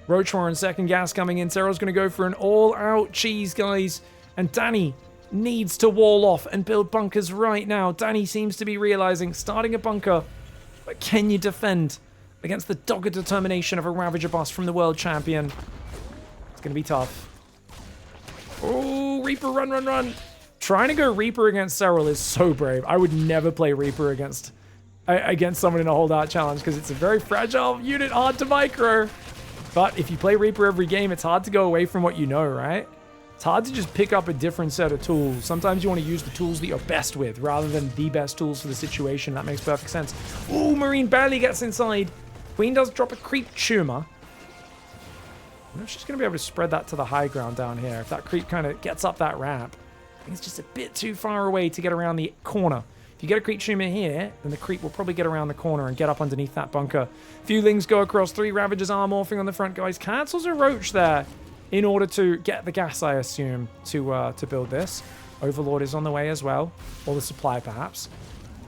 [SPEAKER 1] Roachmore and second gas coming in. Serral's going to go for an all-out cheese, guys. And Danny needs to wall off and build bunkers right now. Danny seems to be realizing starting a bunker. But can you defend against the dogged determination of a Ravager boss from the world champion? It's going to be tough. Reaper, run, run, run. Trying to go Reaper against Serral is so brave. I would never play Reaper against someone in a holdout challenge because it's a very fragile unit, hard to micro. But if you play Reaper every game, it's hard to go away from what you know, right? It's hard to just pick up a different set of tools. Sometimes you want to use the tools that you're best with rather than the best tools for the situation. That makes perfect sense. Ooh, Marine barely gets inside. Queen does drop a creep tumor. I don't know if she's going to be able to spread that to the high ground down here. If that creep kind of gets up that ramp. I think it's just a bit too far away to get around the corner. If you get a creep tumor here, then the creep will probably get around the corner and get up underneath that bunker. Few Lings go across, 3 Ravagers are morphing on the front, guys. Cancels a Roach there in order to get the gas, I assume, to build this. Overlord is on the way as well. Or the supply, perhaps.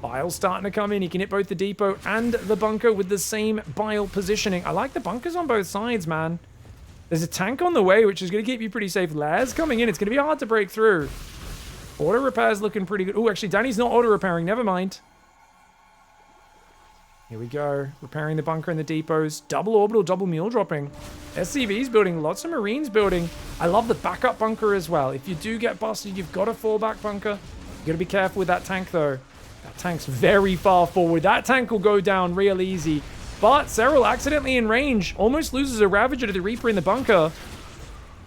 [SPEAKER 1] Bile's starting to come in. He can hit both the depot and the bunker with the same Bile positioning. I like the bunkers on both sides, man. There's a tank on the way, which is going to keep you pretty safe. Lairs coming in. It's going to be hard to break through. Auto repair's looking pretty good. Oh, actually, Danny's not auto repairing. Never mind. Here we go. Repairing the bunker and the depots. Double orbital, double mule dropping. SCV's building. Lots of Marines building. I love the backup bunker as well. If you do get busted, you've got a fallback bunker. You got to be careful with that tank, though. That tank's very far forward. That tank will go down real easy. But Serral accidentally in range. Almost loses a Ravager to the Reaper in the bunker.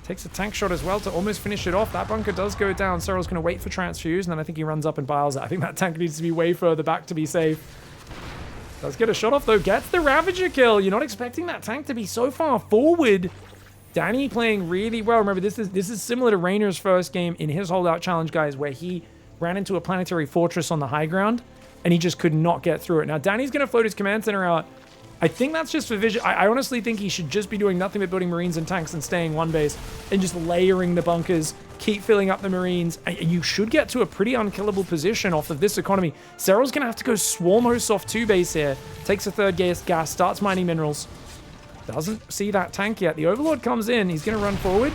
[SPEAKER 1] Takes a tank shot as well to almost finish it off. That bunker does go down. Serral's going to wait for transfuse, and then I think he runs up and biles it. I think that tank needs to be way further back to be safe. Does get a shot off, though. Gets the Ravager kill. You're not expecting that tank to be so far forward. Danny playing really well. Remember, this is similar to Rainer's first game in his holdout challenge, guys, where he ran into a planetary fortress on the high ground, and he just could not get through it. Now, Danny's going to float his command center out. I think that's just for vision. I honestly think he should just be doing nothing but building Marines and tanks and staying one base and just layering the bunkers, keep filling up the Marines. And you should get to a pretty unkillable position off of this economy. Serral's going to have to go swarm hosts off 2 base here. Takes a 3rd gas, starts mining minerals. Doesn't see that tank yet. The Overlord comes in. He's going to run forward.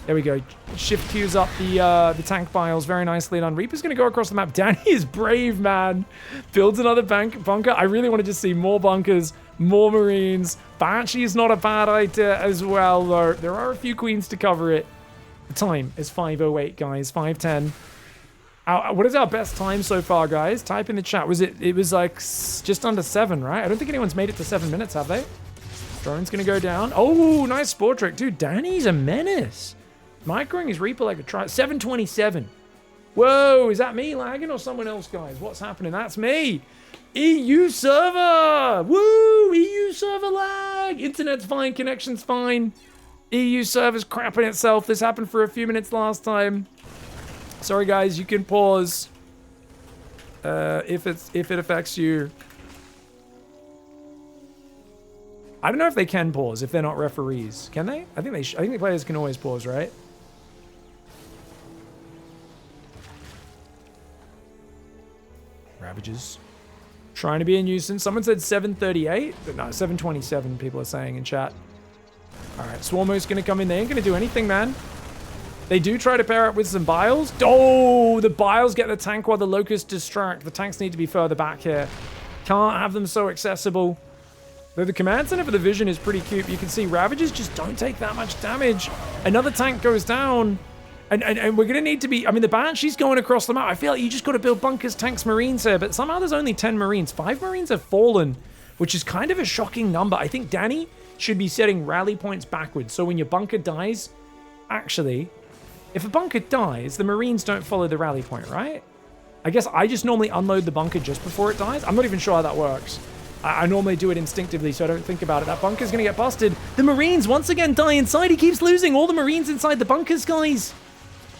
[SPEAKER 1] There we go. Shift queues up the tank biles very nicely done. Reaper's going to go across the map. Danny is brave, man. Builds another bunker. I really want to just see more bunkers, more Marines. Banshee is not a bad idea as well, though. There are a few queens to cover it. The time is 5:08, guys. 5:10. What is our best time so far, guys? Type in the chat. It was like just under 7, right? I don't think anyone's made it to 7 minutes, have they? Drone's going to go down. Oh, nice sport trick. Dude, Danny's a menace. Microing his Reaper like a try. 727. Whoa, is that me lagging or someone else, guys? What's happening? That's me. EU server. Woo, EU server lag. Internet's fine, connection's fine. EU server's crapping itself. This happened for a few minutes last time. Sorry, guys, you can pause if it affects you. I don't know if they can pause if they're not referees. Can they? I think the players can always pause, right? Ravages. Trying to be a nuisance. Someone said 738. But no, 727 people are saying in chat. Alright, Swarmo's going to come in. They ain't going to do anything, man. They do try to pair up with some Biles. Oh, the Biles get the tank while the Locusts distract. The tanks need to be further back here. Can't have them so accessible. Though the command center for the Vision is pretty cute. You can see Ravagers just don't take that much damage. Another tank goes down. And we're going to need to be... I mean, the Banshee's going across the map. I feel like you just got to build bunkers, tanks, Marines here. But somehow there's only 10 Marines. 5 Marines have fallen, which is kind of a shocking number. I think Danny should be setting rally points backwards. So when your bunker dies... Actually, if a bunker dies, the Marines don't follow the rally point, right? I guess I just normally unload the bunker just before it dies. I'm not even sure how that works. I normally do it instinctively, so I don't think about it. That bunker's going to get busted. The Marines once again die inside. He keeps losing all the Marines inside the bunkers, guys.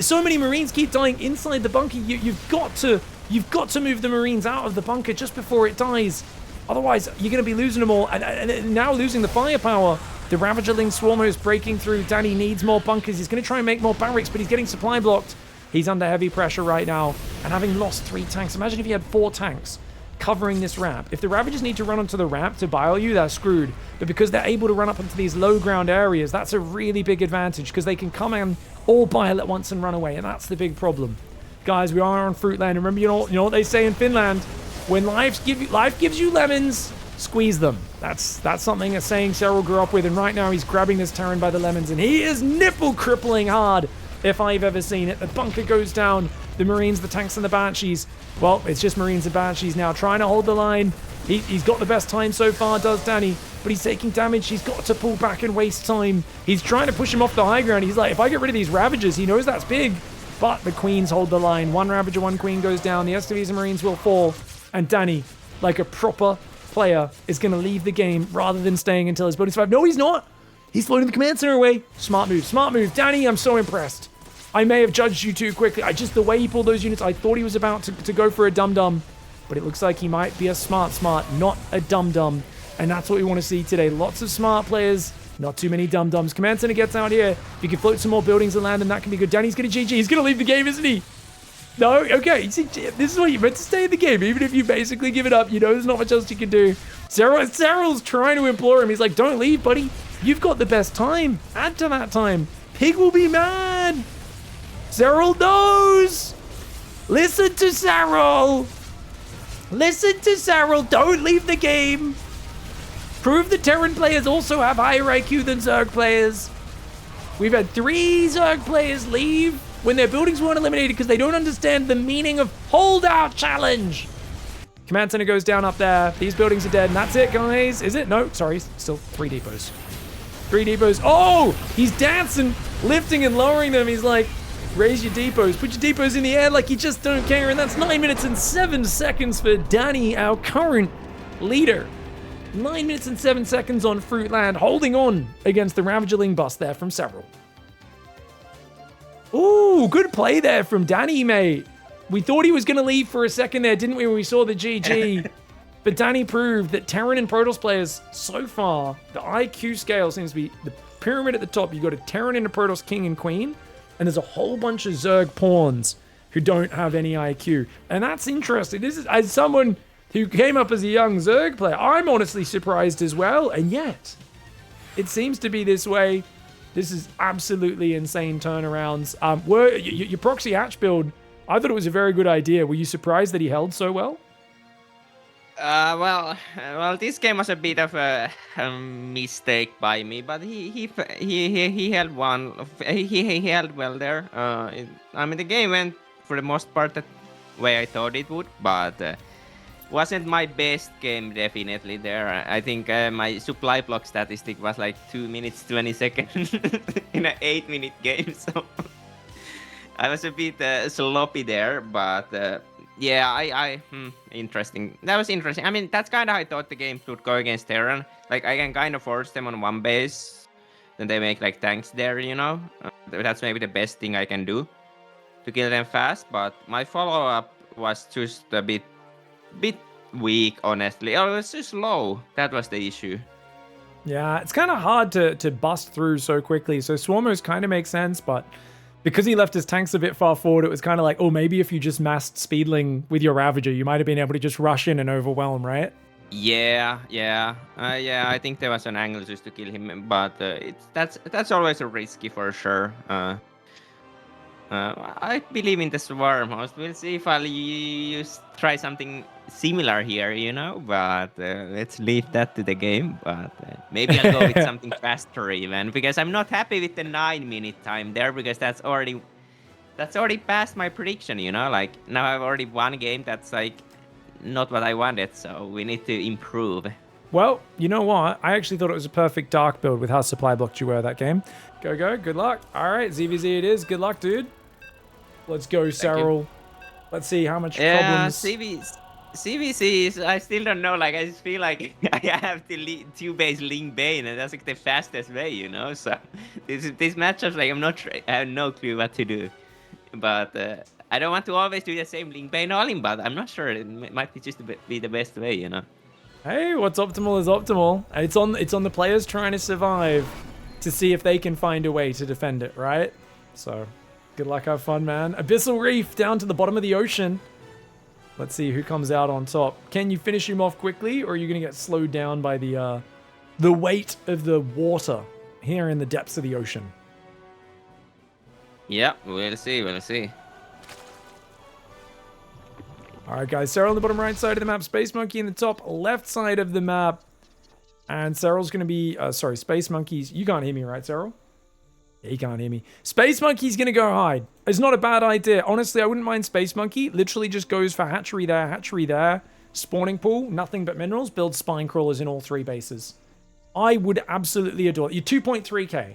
[SPEAKER 1] So many Marines keep dying inside the bunker. You've got to move the Marines out of the bunker just before it dies. Otherwise, you're going to be losing them all. And now losing the firepower. The Ravagerling Swarmo is breaking through. Danny needs more bunkers. He's going to try and make more barracks, but he's getting supply blocked. He's under heavy pressure right now. And having lost 3 tanks, imagine if he had 4 tanks covering this ramp. If the Ravagers need to run onto the ramp to bile you, they're screwed. But because they're able to run up into these low ground areas, that's a really big advantage because they can come in all bile at once and run away, and that's the big problem. Guys, we are on Fruitland. Remember, you know what they say in Finland? When life gives you lemons, squeeze them. That's something a saying Serral grew up with, and right now he's grabbing this Terran by the lemons, and he is nipple crippling hard if I've ever seen it. The bunker goes down. The Marines, the tanks, and the Banshees. Well, it's just Marines and Banshees now trying to hold the line. He's got the best time so far, does Danny, but he's taking damage. He's got to pull back and waste time. He's trying to push him off the high ground. He's like, if I get rid of these Ravagers, he knows that's big. But the Queens hold the line. One Ravager, one Queen goes down. The STVs and Marines will fall. And Danny, like a proper player, is going to leave the game rather than staying until his building survive. No, he's not. He's floating the command center away. Smart move, smart move. Danny, I'm so impressed. I may have judged you too quickly. The way he pulled those units, I thought he was about to go for a dum-dum. But it looks like he might be a smart, not a dum-dum. And that's what we want to see today. Lots of smart players, not too many dum-dums. Command center gets out here. If you can float some more buildings and land, then that can be good. Danny's going to GG. He's going to leave the game, isn't he? No? Okay. See, this is what you meant to stay in the game. Even if you basically give it up, you know there's not much else you can do. Serral's trying to implore him. He's like, don't leave, buddy. You've got the best time. Add to that time. Pig will be mad. Serral knows. Listen to Serral. Listen to Serral. Don't leave the game. Prove the Terran players also have higher IQ than Zerg players. We've had 3 Zerg players leave when their buildings weren't eliminated because they don't understand the meaning of Holdout challenge. Command center goes down up there. These buildings are dead, and that's it, guys. Is it? No, sorry. Still 3 depots. 3 depots. Oh, he's dancing, lifting and lowering them. He's like, raise your depots. Put your depots in the air like you just don't care. And that's 9 minutes and 7 seconds for Danny, our current leader. 9 minutes and 7 seconds on Fruitland, holding on against the Ravagerling bust there from Serral. Ooh, good play there from Danny, mate. We thought he was going to leave for a second there, didn't we, when we saw the GG? But Danny proved that Terran and Protoss players, so far, the IQ scale seems to be the pyramid at the top. You've got a Terran and a Protoss king and queen, and there's a whole bunch of Zerg pawns who don't have any IQ. And that's interesting. This is, as someone who came up as a young Zerg player, I'm honestly surprised as well. And yet, it seems to be this way. This is absolutely insane turnarounds. Your proxy hatch build, I thought it was a very good idea. Were you surprised that he held so well?
[SPEAKER 2] Well, this game was a bit of a mistake by me, but he held one. He held well there. I mean, the game went for the most part the way I thought it would, but wasn't my best game definitely there. I think my supply block statistic was like 2 minutes 20 seconds in an 8-minute game, so I was a bit sloppy there, but. Yeah, interesting. That was interesting. I mean, that's kind of how I thought the game would go against Terran. Like, I can kind of force them on one base, then they make, like, tanks there, you know? That's maybe the best thing I can do to kill them fast, but my follow-up was just a bit weak, honestly. Oh, it was too slow. That was the issue.
[SPEAKER 1] Yeah, it's kind of hard to bust through so quickly, so Swarmers kind of makes sense, but because he left his tanks a bit far forward, it was kind of like, oh, maybe if you just massed Speedling with your Ravager, you might have been able to just rush in and overwhelm, right?
[SPEAKER 2] Yeah. I think there was an angle just to kill him, but that's always a risky for sure. I believe in the Swarm host. We'll see if I'll try something similar here, you know. But let's leave that to the game. But maybe I'll go with something faster even, because I'm not happy with the 9-minute time there, because that's already past my prediction, you know. Like, now I've already won a game that's like not what I wanted, so we need to improve.
[SPEAKER 1] Well, you know what? I actually thought it was a perfect dark build with how supply blocked you were that game. Go. Good luck. All right, ZVZ it is. Good luck, dude. Let's go, Serral. Let's see how much problems.
[SPEAKER 2] CVCs, I still don't know. Like, I just feel like I have to 2-base Ling Bane, and that's like the fastest way, you know. So this matchup, like, I have no clue what to do. But I don't want to always do the same Ling Bane all in, but I'm not sure. It might be just be the best way, you know.
[SPEAKER 1] Hey, what's optimal is optimal. It's on the players trying to survive to see if they can find a way to defend it, right? So. Good luck, have fun, man. Abyssal Reef down to the bottom of the ocean. Let's see who comes out on top. Can you finish him off quickly, or are you going to get slowed down by the weight of the water here in the depths of the ocean?
[SPEAKER 2] Yeah, we'll see.
[SPEAKER 1] All right, guys. Serral on the bottom right side of the map. Space Monkey in the top left side of the map. And Serral's going to be... Space Monkeys. You can't hear me, right, Serral? He can't hear me. Space Monkey's gonna go hide. It's not a bad idea. Honestly, I wouldn't mind Space Monkey. Literally just goes for hatchery there, spawning pool, nothing but minerals, build spine crawlers in all 3 bases. I would absolutely adore it. You're 2.3k.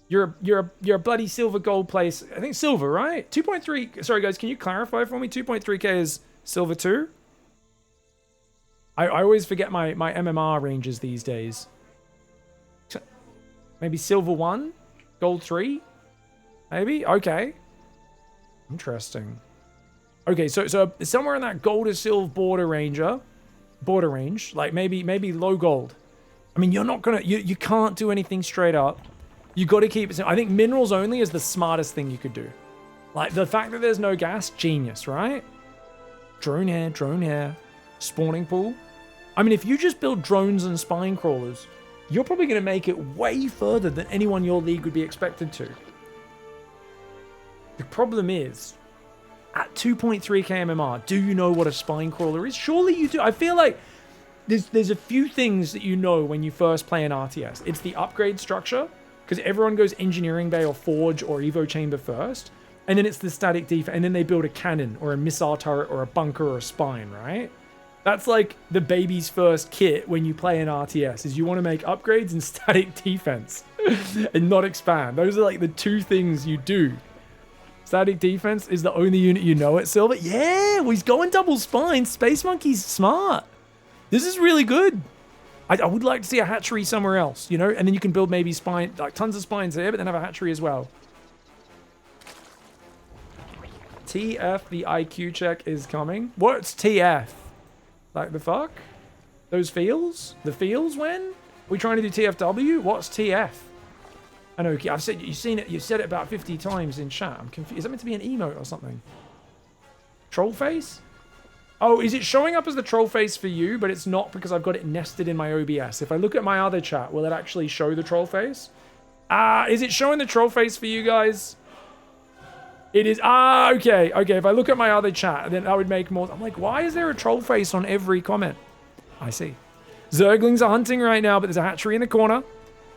[SPEAKER 1] You're a bloody silver gold place. I think silver, right? 2.3. Sorry guys, can you clarify for me? 2.3k is silver 2? I always forget my MMR ranges these days. Maybe silver 1? Gold 3? Maybe? Okay. Interesting. Okay, so somewhere in that gold to silver border range, like maybe low gold. I mean, you're not gonna, you can't do anything straight up. You got to keep it. I think minerals only is the smartest thing you could do. Like the fact that there's no gas, genius, right? Drone here, spawning pool. I mean, if you just build drones and spine crawlers, you're probably going to make it way further than anyone your league would be expected to. The problem is, at 2.3k MMR, do you know what a spine crawler is? Surely you do. I feel like there's a few things that you know when you first play an RTS. It's the upgrade structure, because everyone goes engineering bay or forge or evo chamber first, and then it's the static defense, and then they build a cannon or a missile turret or a bunker or a spine, right? That's like the baby's first kit when you play an RTS, is you want to make upgrades and static defense and not expand. Those are like the 2 things you do. Static defense is the only unit you know at silver. Yeah, well, he's going double spine. Space Monkey's smart. This is really good. I would like to see a hatchery somewhere else, you know? And then you can build maybe spine, like tons of spines there, but then have a hatchery as well. TF, the IQ check is coming. What's TF? Like the fuck? Those feels? The feels when? We trying to do TFW? What's TF? I know, I've said, you've seen it, you've said it about 50 times in chat. I'm confused. Is that meant to be an emote or something? Troll face? Oh, is it showing up as the troll face for you, but it's not because I've got it nested in my OBS? If I look at my other chat, will it actually show the troll face? Is it showing the troll face for you guys? It is. Okay. Okay, if I look at my other chat, then that would make more. I'm like, why is there a troll face on every comment? I see. Zerglings are hunting right now, but there's a hatchery in the corner.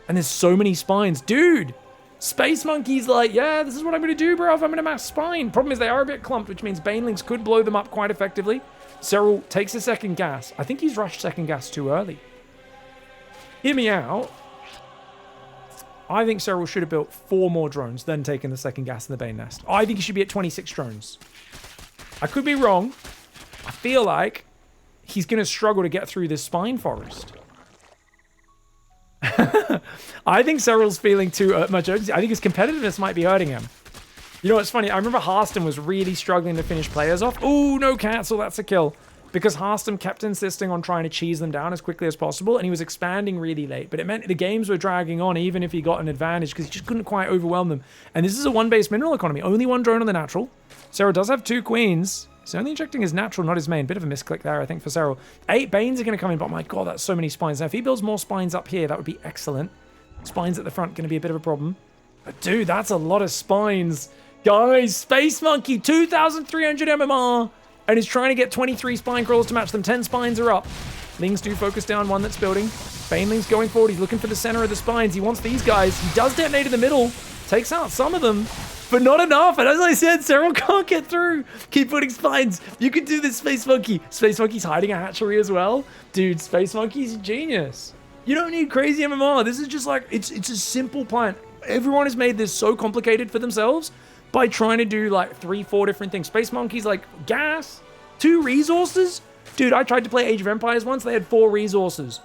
[SPEAKER 1] And there's so many spines. Dude, Space Monkey's like, yeah, this is what I'm going to do, bro. If I'm going to mass spine. Problem is they are a bit clumped, which means Banelings could blow them up quite effectively. Serral takes a second gas. I think he's rushed second gas too early. Hear me out. I think Serral should have built 4 more drones, then taken the second gas in the Bane Nest. I think he should be at 26 drones. I could be wrong. I feel like he's going to struggle to get through this spine forest. I think Serral's feeling too much urgency. I think his competitiveness might be hurting him. You know what's funny? I remember Harston was really struggling to finish players off. Oh, no cancel. That's a kill. Because Harston kept insisting on trying to cheese them down as quickly as possible, and he was expanding really late. But it meant the games were dragging on even if he got an advantage because he just couldn't quite overwhelm them. And this is a 1-base mineral economy. Only 1 drone on the natural. Serral does have 2 queens. He's only injecting his natural, not his main. Bit of a misclick there, I think, for Serral. 8 Banes are going to come in, but my god, that's so many spines. Now, if he builds more spines up here, that would be excellent. Spines at the front going to be a bit of a problem. But dude, that's a lot of spines. Guys, Space Monkey, 2,300 MMR. And he's trying to get 23 spine crawls to match them. 10 spines are up. Lings do focus down one that's building. Baneling's going forward. He's looking for the center of the spines. He wants these guys. He does detonate in the middle. Takes out some of them, but not enough. And as I said, Serral can't get through. Keep putting spines. You can do this, Space Monkey. Space Monkey's hiding a hatchery as well. Dude, Space Monkey's a genius. You don't need crazy MMR. This is just like, it's a simple plan. Everyone has made this so complicated for themselves by trying to do like 3-4 different things. Space Monkey's like gas, 2 resources. Dude, I tried to play Age of Empires once. They had 4 resources.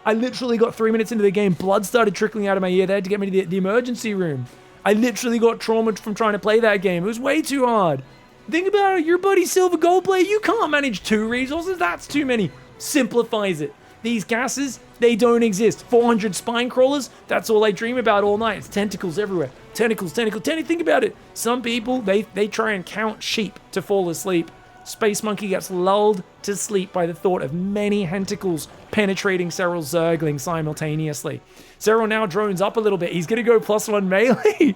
[SPEAKER 1] I literally got 3 minutes into the game. Blood started trickling out of my ear. They had to get me to the emergency room. I literally got traumatized from trying to play that game. It was way too hard. Think about it. Your buddy Silver Gold player, you can't manage 2 resources. That's too many. Simplifies it. These gases, they don't exist. 400 spine crawlers, that's all I dream about all night. It's tentacles everywhere. Tentacles, tentacle, tentacle. Think about it. Some people, they try and count sheep to fall asleep. Space Monkey gets lulled to sleep by the thought of many tentacles penetrating Serral's Zergling simultaneously. Serral now drones up a little bit. He's going to go +1 melee.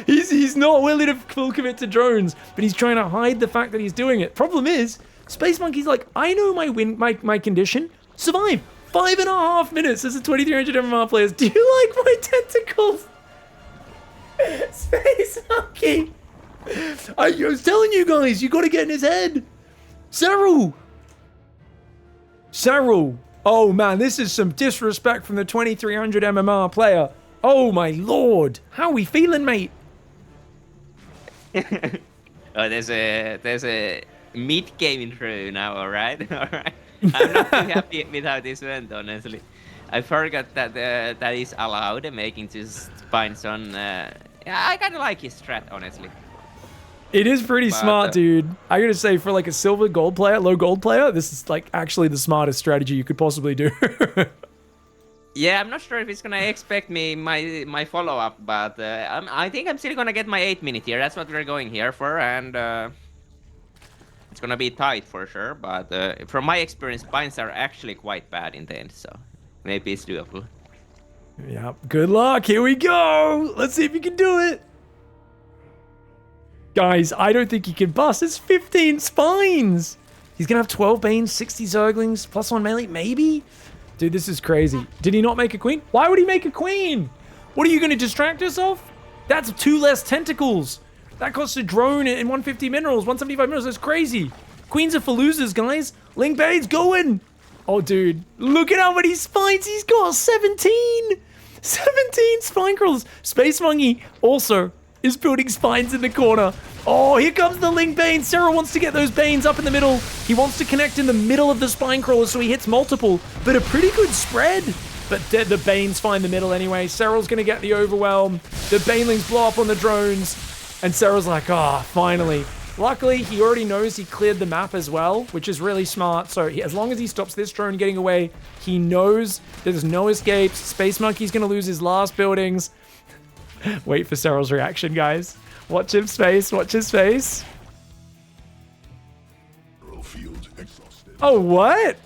[SPEAKER 1] he's not willing to full commit to drones, but he's trying to hide the fact that he's doing it. Problem is, Space Monkey's like, I know my condition. Survive 5.5 minutes as a 2300 MMR players. Do you like my tentacles? Space Monkey! I was telling you guys, you gotta get in his head! Serral! Serral! Oh man, this is some disrespect from the 2300 MMR player. Oh my lord! How are we feeling, mate?
[SPEAKER 2] Oh, there's a mid-game intro now, alright? Alright. I'm not too happy with how this went, honestly. I forgot that that is allowed, making just spines on... yeah, I kinda like his strat, honestly.
[SPEAKER 1] It is pretty smart, dude. I gotta say, for like a silver gold player, low gold player, this is like actually the smartest strategy you could possibly do.
[SPEAKER 2] Yeah, I'm not sure if it's gonna expect me my follow-up, but I think I'm still gonna get my 8-minute here. That's what we're going here for, and it's gonna be tight for sure. But from my experience, spines are actually quite bad in the end, so maybe it's doable.
[SPEAKER 1] Yeah, good luck. Here we go. Let's see if you can do it. Guys, I don't think he can bust. It's 15 spines. He's gonna have 12 Banes, 60 Zerglings, +1 melee, maybe? Dude, this is crazy. Did he not make a queen? Why would he make a queen? What, are you gonna distract yourself? That's 2 less tentacles. That costs a drone in 150 minerals, 175 minerals. That's crazy. Queens are for losers, guys. Ling Bane's going. Oh, dude, look at how many spines he's got. 17. 17 spine crawlers. Space Monkey also is building spines in the corner. Oh, here comes the Ling Bane. Serral wants to get those Banes up in the middle. He wants to connect in the middle of the spine crawlers so he hits multiple, but a pretty good spread. But the Banes find the middle anyway. Serral's going to get the overwhelm. The Banelings blow up on the drones, and Serral's like, ah, oh, finally. Luckily, he already knows he cleared the map as well, which is really smart. So as long as he stops this drone getting away, he knows there's no escapes. Space Monkey's going to lose his last buildings. Wait for Serral's reaction, guys. Watch his face. Watch his face. Oh, what?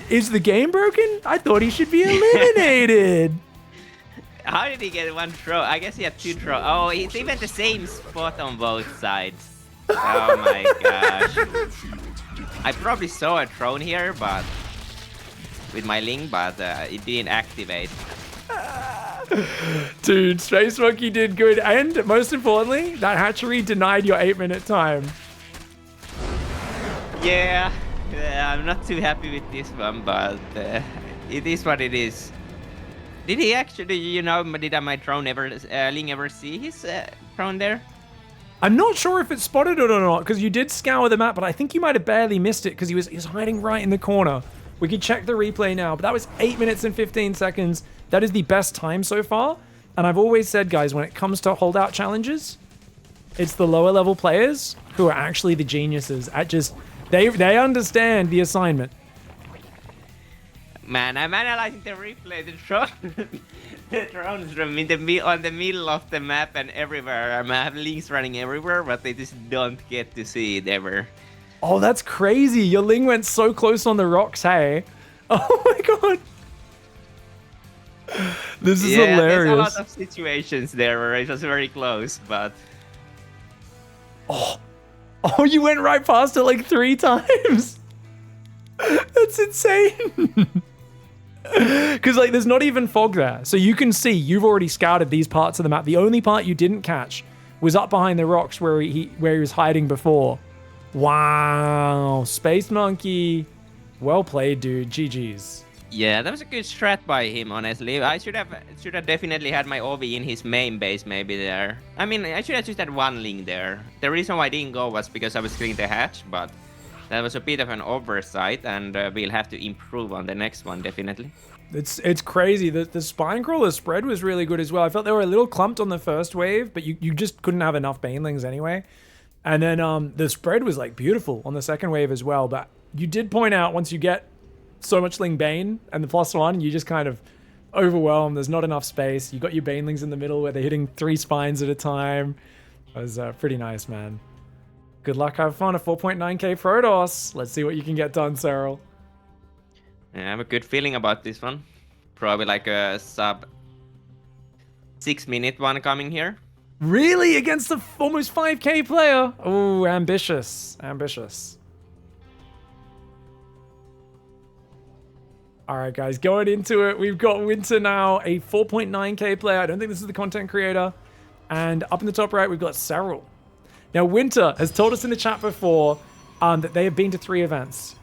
[SPEAKER 1] Is the game broken? I thought he should be eliminated.
[SPEAKER 2] How did he get 1 throw? I guess he had 2 throw. Oh, it's even the same spot on both sides. Oh my gosh. I probably saw a drone here, but with my Ling, but it didn't activate.
[SPEAKER 1] Dude, Space Monkey did good, and most importantly, that hatchery denied your 8-minute time.
[SPEAKER 2] Yeah, I'm not too happy with this one, but it is what it is. Did he actually, you know, did my drone ever, Ling ever see his drone there?
[SPEAKER 1] I'm not sure if it spotted it or not, because you did scour the map, but I think you might have barely missed it, because he was hiding right in the corner. We can check the replay now, but that was 8 minutes and 15 seconds. That is the best time so far. And I've always said, guys, when it comes to holdout challenges, it's the lower level players who are actually the geniuses at just, they understand the assignment.
[SPEAKER 2] Man, I'm analyzing the replay. The drone, the drones from on the middle of the map and everywhere. I have Lings running everywhere, but they just don't get to see it ever.
[SPEAKER 1] Oh, that's crazy. Your Ling went so close on the rocks, hey? Oh my god. This is hilarious.
[SPEAKER 2] There's a lot of situations there where it was very close, but...
[SPEAKER 1] Oh, you went right past it like 3 times. That's insane. Because like there's not even fog there. So you can see you've already scouted these parts of the map. The only part you didn't catch was up behind the rocks where he was hiding before. Wow. Space Monkey. Well played, dude. GG's.
[SPEAKER 2] Yeah, that was a good strat by him, honestly. I should have definitely had my OV in his main base maybe there. I mean, I should have just had 1 Ling there. The reason why I didn't go was because I was cleaning the hatch, but that was a bit of an oversight, and we'll have to improve on the next one, definitely.
[SPEAKER 1] It's crazy. The spine crawler spread was really good as well. I felt they were a little clumped on the first wave, but you just couldn't have enough Banelings anyway. And then the spread was like beautiful on the second wave as well. But you did point out once you get so much Ling Bane and the +1, you just kind of overwhelmed. There's not enough space. You got your Banelings in the middle where they're hitting 3 spines at a time. It was pretty nice, man. Good luck, have fun. A 4.9k Protoss. Let's see what you can get done, Serral.
[SPEAKER 2] Yeah, I have a good feeling about this one. Probably like a sub 6-minute one coming here.
[SPEAKER 1] Really? Against a almost 5k player? Oh, ambitious. Ambitious. All right, guys, going into it. We've got Winter now, a 4.9k player. I don't think this is the content creator. And up in the top right, we've got Serral. Now, Winter has told us in the chat before that they have been to 3 events.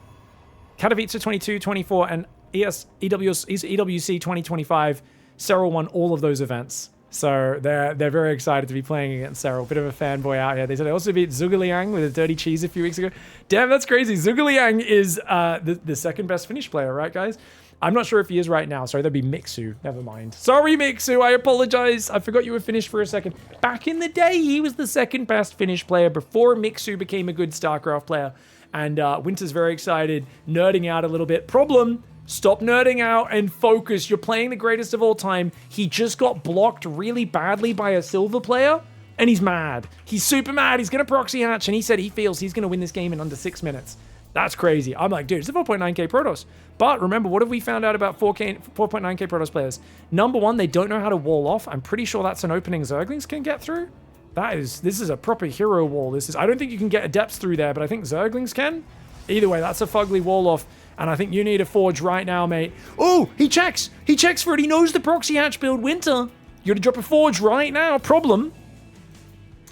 [SPEAKER 1] Katowice 22, 24, and EWC 2025. Serral won all of those events. So they're very excited to be playing against Serral. Bit of a fanboy out here. They said they also beat Zhuge with a dirty cheese a few weeks ago. Damn, that's crazy. Zhuge is the second best Finnish player, right, guys? I'm not sure if he is right now. Sorry, that'd be Mixu. Never mind. Sorry, Mixu. I apologize. I forgot you were Finnish for a second. Back in the day, he was the second best Finnish player before Mixu became a good StarCraft player. And Winter's very excited, nerding out a little bit. Problem, stop nerding out and focus. You're playing the greatest of all time. He just got blocked really badly by a silver player, and he's mad. He's super mad. He's going to proxy hatch, and he said he feels he's going to win this game in under 6 minutes. That's crazy. I'm like, dude, it's a 4.9k Protoss. But remember, what have we found out about 4.9k Protoss players? Number one, they don't know how to wall off. I'm pretty sure that's an opening Zerglings can get through. This is a proper hero wall. I don't think you can get adepts through there, but I think Zerglings can. Either way, that's a fugly wall off. And I think you need a forge right now, mate. Oh, he checks. He checks for it. He knows the proxy hatch build, Winter. You're going to drop a forge right now. Problem.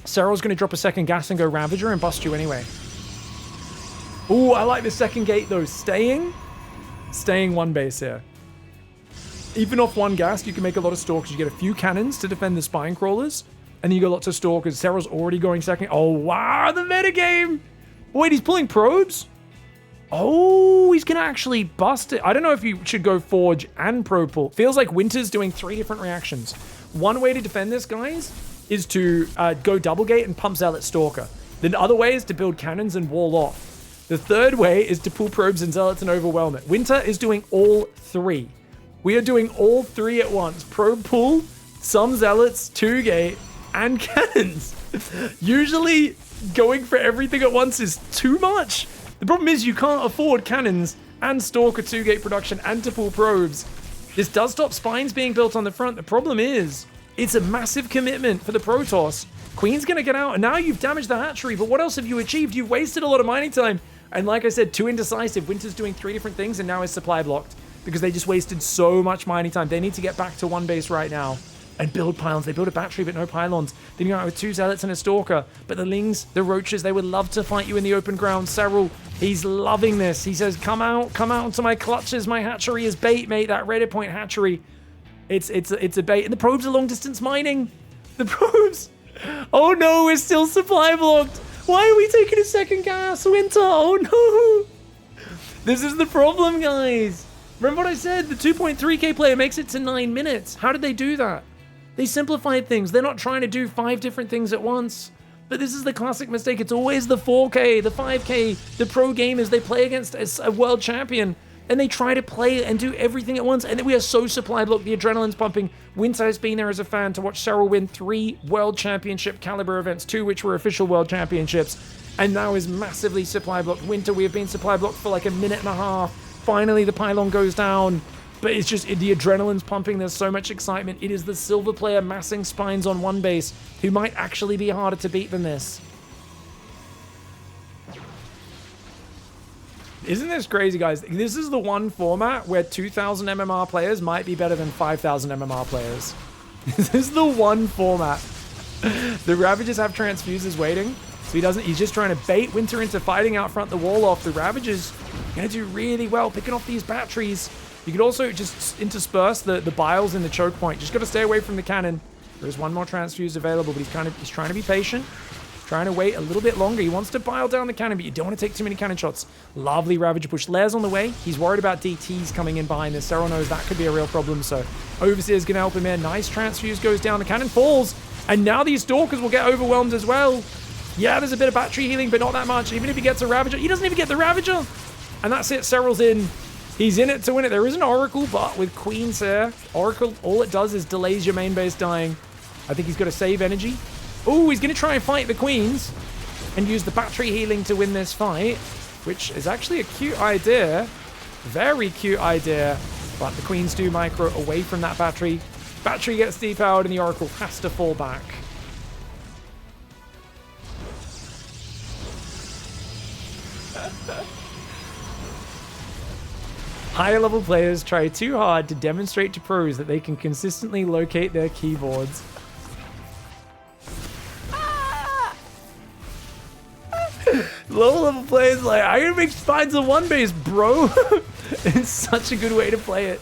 [SPEAKER 1] Serral's going to drop a second gas and go Ravager and bust you anyway. Oh, I like the second gate, though. Staying one base here. Even off one gas, you can make a lot of stalkers. You get a few cannons to defend the spine crawlers. And then you got lots of stalkers. Serral's already going second. Oh, wow, the metagame. Wait, he's pulling probes? Oh, he's going to actually bust it. I don't know if you should go Forge and Probe Pull. Feels like Winter's doing 3 different reactions. One way to defend this, guys, is to go Double Gate and pump Zealot Stalker. The other way is to build cannons and wall off. The third way is to pull probes and zealots and overwhelm it. Winter is doing all 3. We are doing all 3 at once. Probe pull, some zealots, 2 gate, and cannons. Usually going for everything at once is too much. The problem is you can't afford cannons and stalker 2 gate production and to pull probes. This does stop spines being built on the front. The problem is it's a massive commitment for the Protoss. Queen's going to get out, and now you've damaged the hatchery, but what else have you achieved? You've wasted a lot of mining time. And like I said, 2 indecisive. Winter's doing 3 different things, and now his supply blocked because they just wasted so much mining time. They need to get back to one base right now and build pylons. They build a battery, but no pylons. Then you go out with 2 zealots and a stalker. But the lings, the roaches, they would love to fight you in the open ground. Serral, he's loving this. He says, come out into my clutches. My hatchery is bait, mate. That Reddit point hatchery. It's a bait. And the probes are long distance mining. The probes. Oh no, we're still supply blocked. Why are we taking a second gas, Winter? Oh no. This is the problem, guys. Remember what I said? The 2.3k player makes it to 9 minutes. How did they do that? They simplified things. They're not trying to do 5 different things at once. But this is the classic mistake. It's always the 4k, the 5k, the pro gamers. They play against a world champion. And they try to play and do everything at once. And then we are so supply blocked. The adrenaline's pumping. Winter has been there as a fan to watch Serral win 3 world championship caliber events, 2 which were official world championships. And now is massively supply blocked. Winter, we have been supply blocked for like a minute and a half. Finally, the pylon goes down. But it's just, the adrenaline's pumping. There's so much excitement. It is the silver player massing spines on one base who might actually be harder to beat than this. Isn't this crazy, guys? This is the one format where 2,000 MMR players might be better than 5,000 MMR players. This is the one format. The Ravagers have transfuses waiting, so he's just trying to bait Winter into fighting out front the wall off. The Ravagers are going to do really well picking off these batteries. You could also just intersperse the biles in the choke point. Just got to stay away from the cannon. There's one more transfuse available, but he's trying to be patient. Trying to wait a little bit longer. He wants to bile down the cannon, but you don't want to take too many cannon shots. Lovely Ravager push. Lair's on the way. He's worried about DTs coming in behind this. Serral knows that could be a real problem, so Overseer's going to help him in. Nice transfuse goes down. The cannon falls, and now these Stalkers will get overwhelmed as well. Yeah, there's a bit of battery healing, but not that much. Even if he gets a Ravager, he doesn't even get the Ravager. And that's it. Serral's in. He's in it to win it. There is an Oracle, but with Queens here, Oracle, all it does is delays your main base dying. I think he's got to save energy. Oh, he's going to try and fight the Queens and use the battery healing to win this fight, which is actually a cute idea. Very cute idea. But the Queens do micro away from that battery. Battery gets depowered and the Oracle has to fall back. Higher level players try too hard to demonstrate to pros that they can consistently locate their keyboards. Lower level players like, I'm gonna make spines on one base, bro. It's such a good way to play it.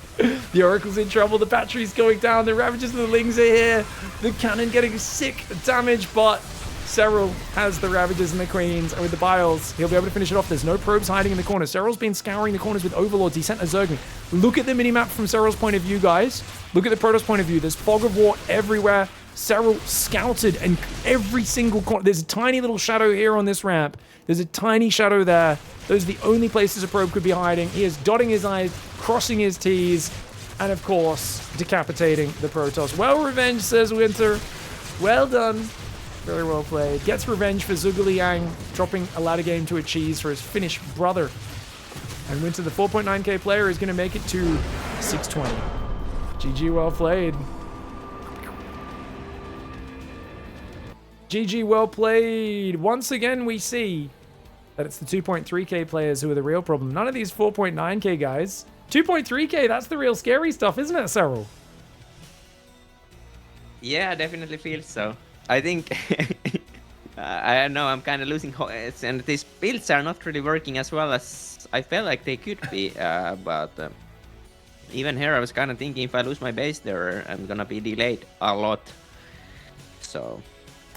[SPEAKER 1] The Oracle's in trouble, the battery's going down, the Ravagers and the Lings are here. The cannon getting sick damage, but Serral has the Ravagers and the Queens, and with the Biles, he'll be able to finish it off. There's no probes hiding in the corner. Serral's been scouring the corners with Overlords. He sent a Zergling. Look at the minimap from Serral's point of view, guys. Look at the Protoss point of view. There's Fog of War everywhere. Serral scouted, and every single corner. There's a tiny little shadow here on this ramp. There's a tiny shadow there. Those are the only places a probe could be hiding. He is dotting his I's, crossing his T's, and of course, decapitating the Protoss. Well revenged, says Winter. Well done. Very well played. Gets revenge for Zhuge Liang, dropping a ladder game to a cheese for his Finnish brother. And Winter, the 4.9k player, is going to make it to 620. GG, well played. GG, well played. Once again, we see that it's the 2.3k players who are the real problem. None of these 4.9k guys. 2.3k, that's the real scary stuff, isn't it, Serral?
[SPEAKER 2] Yeah, definitely feels so. I think I don't know, I'm kind of losing hope, and these builds are not really working as well as I felt like they could be. But even here, I was kind of thinking if I lose my base there, I'm gonna be delayed a lot. So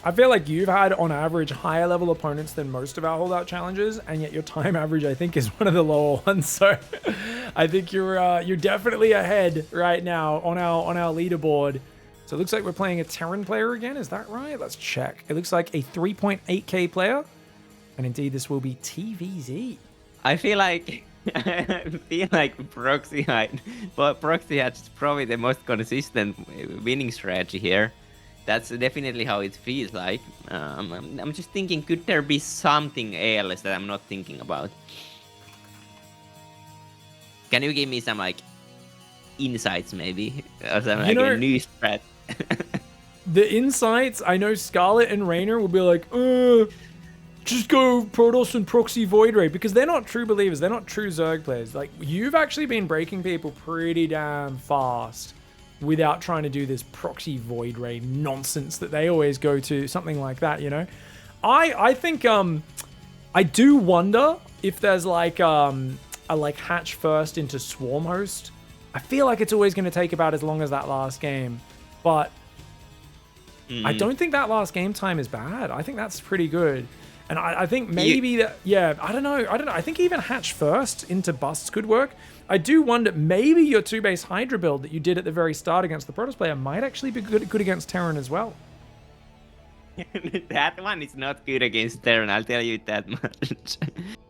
[SPEAKER 1] I feel like you've had, on average, higher level opponents than most of our holdout challenges, and yet your time average, I think, is one of the lower ones. So I think you're definitely ahead right now on our leaderboard. So it looks like we're playing a Terran player again. Is that right? Let's check. It looks like a 3.8k player, and indeed this will be TVZ.
[SPEAKER 2] I feel like proxy hide, but proxy hide is probably the most consistent winning strategy here. That's definitely how it feels like. I'm just thinking, could there be something else that I'm not thinking about? Can you give me some like insights maybe, or something like a new strat?
[SPEAKER 1] The insights, I know Scarlet and Raynor will be like, just go Protoss and Proxy Void Ray, because they're not true believers. They're not true Zerg players. Like, you've actually been breaking people pretty damn fast without trying to do this Proxy Void Ray nonsense that they always go to, something like that, you know? I think, I do wonder if there's like, a like hatch first into Swarm Host. I feel like it's always going to take about as long as that last game, but I don't think that last game time is bad. I think that's pretty good. And I think maybe that, yeah, I don't know. I think even hatch first into busts could work. I do wonder, maybe your 2-base Hydra build that you did at the very start against the Protoss player might actually be good against Terran as well.
[SPEAKER 2] That one is not good against Terran, I'll tell you that much.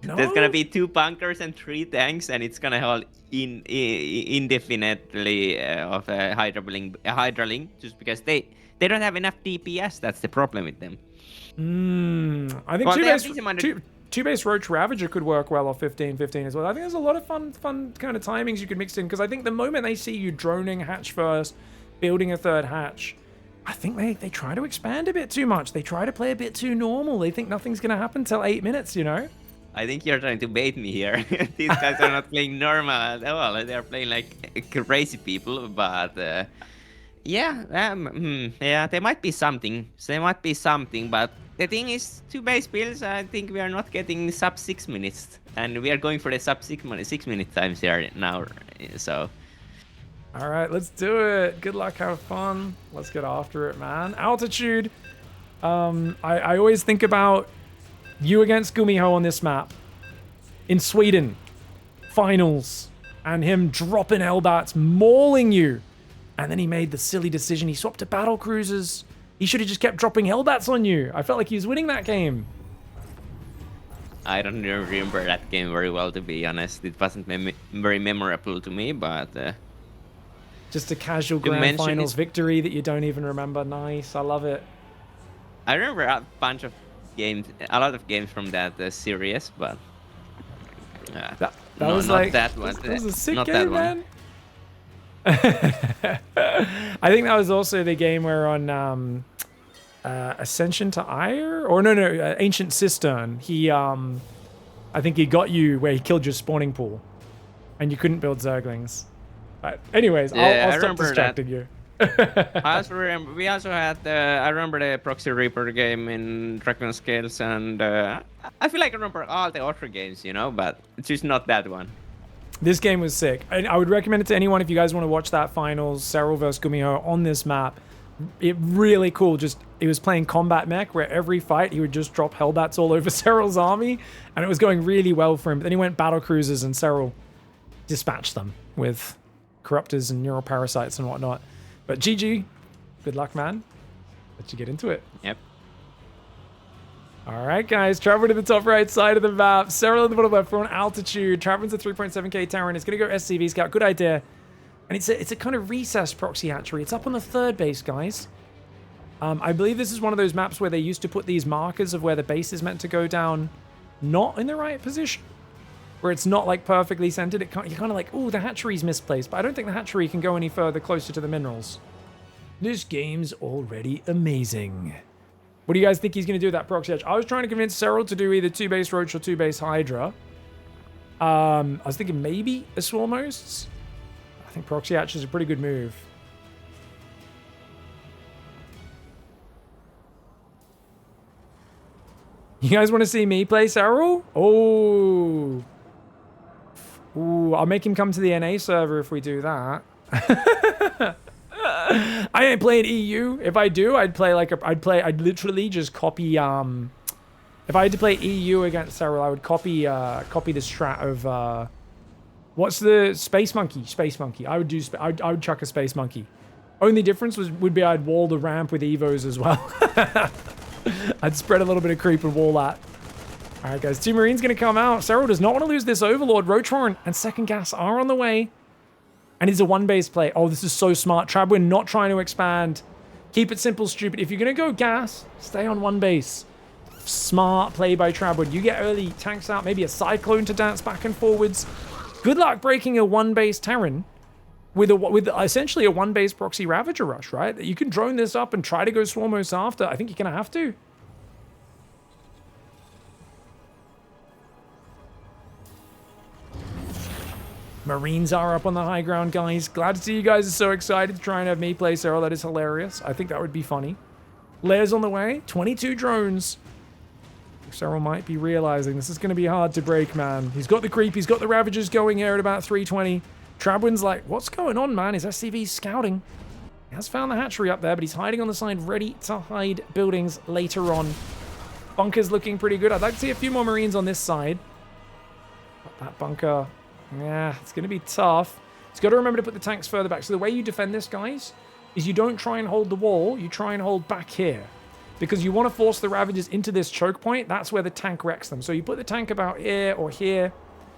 [SPEAKER 1] No?
[SPEAKER 2] There's gonna be 2 bunkers and 3 tanks, and it's gonna hold indefinitely of a Hydra Link, just because they don't have enough DPS. That's the problem with them.
[SPEAKER 1] I think two-base Roach Ravager could work well off 15-15 as well. I think there's a lot of fun kind of timings you could mix in, because I think the moment they see you droning hatch first, building a 3rd hatch, I think they try to expand a bit too much. They try to play a bit too normal. They think nothing's going to happen till 8 minutes, you know?
[SPEAKER 2] I think you're trying to bait me here. These guys are not playing normal at all. They're playing like crazy people, but yeah, there might be something. But the thing is, 2-base builds, I think we are not getting sub 6 minutes, and we are going for the sub 6 minute times here now. So,
[SPEAKER 1] all right, let's do it. Good luck, have fun. Let's get after it, man. Altitude. I always think about you against Gumiho on this map in Sweden, finals, and him dropping Hellbats, mauling you, and then he made the silly decision. He swapped to battle cruisers. He should have just kept dropping Hellbats on you. I felt like he was winning that game.
[SPEAKER 2] I don't remember that game very well, to be honest. It wasn't very memorable to me, but
[SPEAKER 1] just a casual grand finals victory that you don't even remember. Nice, I love it.
[SPEAKER 2] I remember a lot of games from that series, but
[SPEAKER 1] that was like
[SPEAKER 2] that one.
[SPEAKER 1] That was a sick
[SPEAKER 2] not
[SPEAKER 1] game, man. I think that was also the game where on Ascension to Ire, or no, Ancient Cistern, he I think he got you where he killed your spawning pool and you couldn't build Zerglings. But anyways, I'll stop distracting you.
[SPEAKER 2] I also remember we also had I remember the Proxy Reaper game in Dragon Scales, and I feel like I remember all the other games, but it's just not that one.
[SPEAKER 1] This game was sick. I would recommend it to anyone if you guys want to watch that finals, Serral vs. Gumiho on this map. It really cool. Just he was playing combat mech where every fight he would just drop hellbats all over Serral's army, and it was going really well for him. But then he went battle cruisers and Serral dispatched them with corruptors and neural parasites and whatnot. But GG, good luck, man. Let you get into it.
[SPEAKER 2] Yep.
[SPEAKER 1] All right, guys, travel to the top right side of the map. Serral in the bottom left, we're on altitude. Traveling to 3.7k Terran. It's going to go SCV Scout. Good idea. And it's a kind of recessed proxy hatchery. It's up on the third base, guys. I believe this is one of those maps where they used to put these markers of where the base is meant to go down not in the right position. Where it's not, like, perfectly centered. You're kind of like, ooh, the hatchery's misplaced. But I don't think the hatchery can go any further closer to the minerals. This game's already amazing. What do you guys think he's going to do with that proxy hatch? I was trying to convince Serral to do either 2-base Roach or 2-base Hydra. I was thinking maybe a Swarm Hosts. I think proxy hatch is a pretty good move. You guys want to see me play Serral? Oh. Ooh, I'll make him come to the NA server if we do that. I ain't playing EU. If I do, I'd literally just copy, if I had to play EU against Serral, I would copy the strat of, what's the Space Monkey? Space Monkey. I would chuck a Space Monkey. Only difference would be I'd wall the ramp with Evos as well. I'd spread a little bit of creep and wall that. All right, guys, 2 Marines going to come out. Serral does not want to lose this Overlord. Roachhorn and Second Gas are on the way. And it's a 1-base play. Oh, this is so smart. Trabwin not trying to expand. Keep it simple, stupid. If you're going to go gas, stay on 1 base. Smart play by Trabwin. You get early tanks out, maybe a Cyclone to dance back and forwards. Good luck breaking a 1-base Terran with essentially a 1-base proxy Ravager rush, right? You can drone this up and try to go Swarmos after. I think you're going to have to. Marines are up on the high ground, guys. Glad to see you guys are so excited to try and have me play Serral. That is hilarious. I think that would be funny. Lairs on the way. 22 drones. Serral might be realizing this is going to be hard to break, man. He's got the creep. He's got the Ravagers going here at about 320. Trabwin's like, what's going on, man? His SCV's scouting. He has found the hatchery up there, but he's hiding on the side, ready to hide buildings later on. Bunker's looking pretty good. I'd like to see a few more Marines on this side. But that bunker... yeah, it's going to be tough. It's got to remember to put the tanks further back. So the way you defend this, guys, is you don't try and hold the wall. You try and hold back here. Because you want to force the Ravagers into this choke point. That's where the tank wrecks them. So you put the tank about here or here.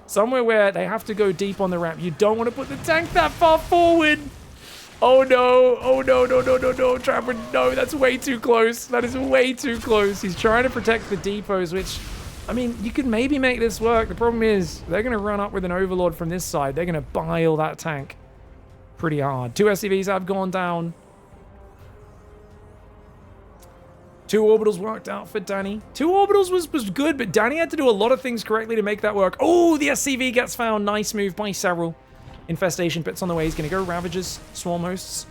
[SPEAKER 1] Somewhere where they have to go deep on the ramp. You don't want to put the tank that far forward. Oh, no. Oh, no, no, no, no, no. Trapper, no, that's way too close. That is way too close. He's trying to protect the depots, which... I mean, you could maybe make this work. The problem is they're going to run up with an Overlord from this side. They're going to bile that tank pretty hard. 2 SCVs have gone down. 2 orbitals worked out for Danny. 2 orbitals was good, but Danny had to do a lot of things correctly to make that work. Oh, the SCV gets found. Nice move by Serral. Infestation pits on the way. He's going to go Ravagers, Swarm Hosts.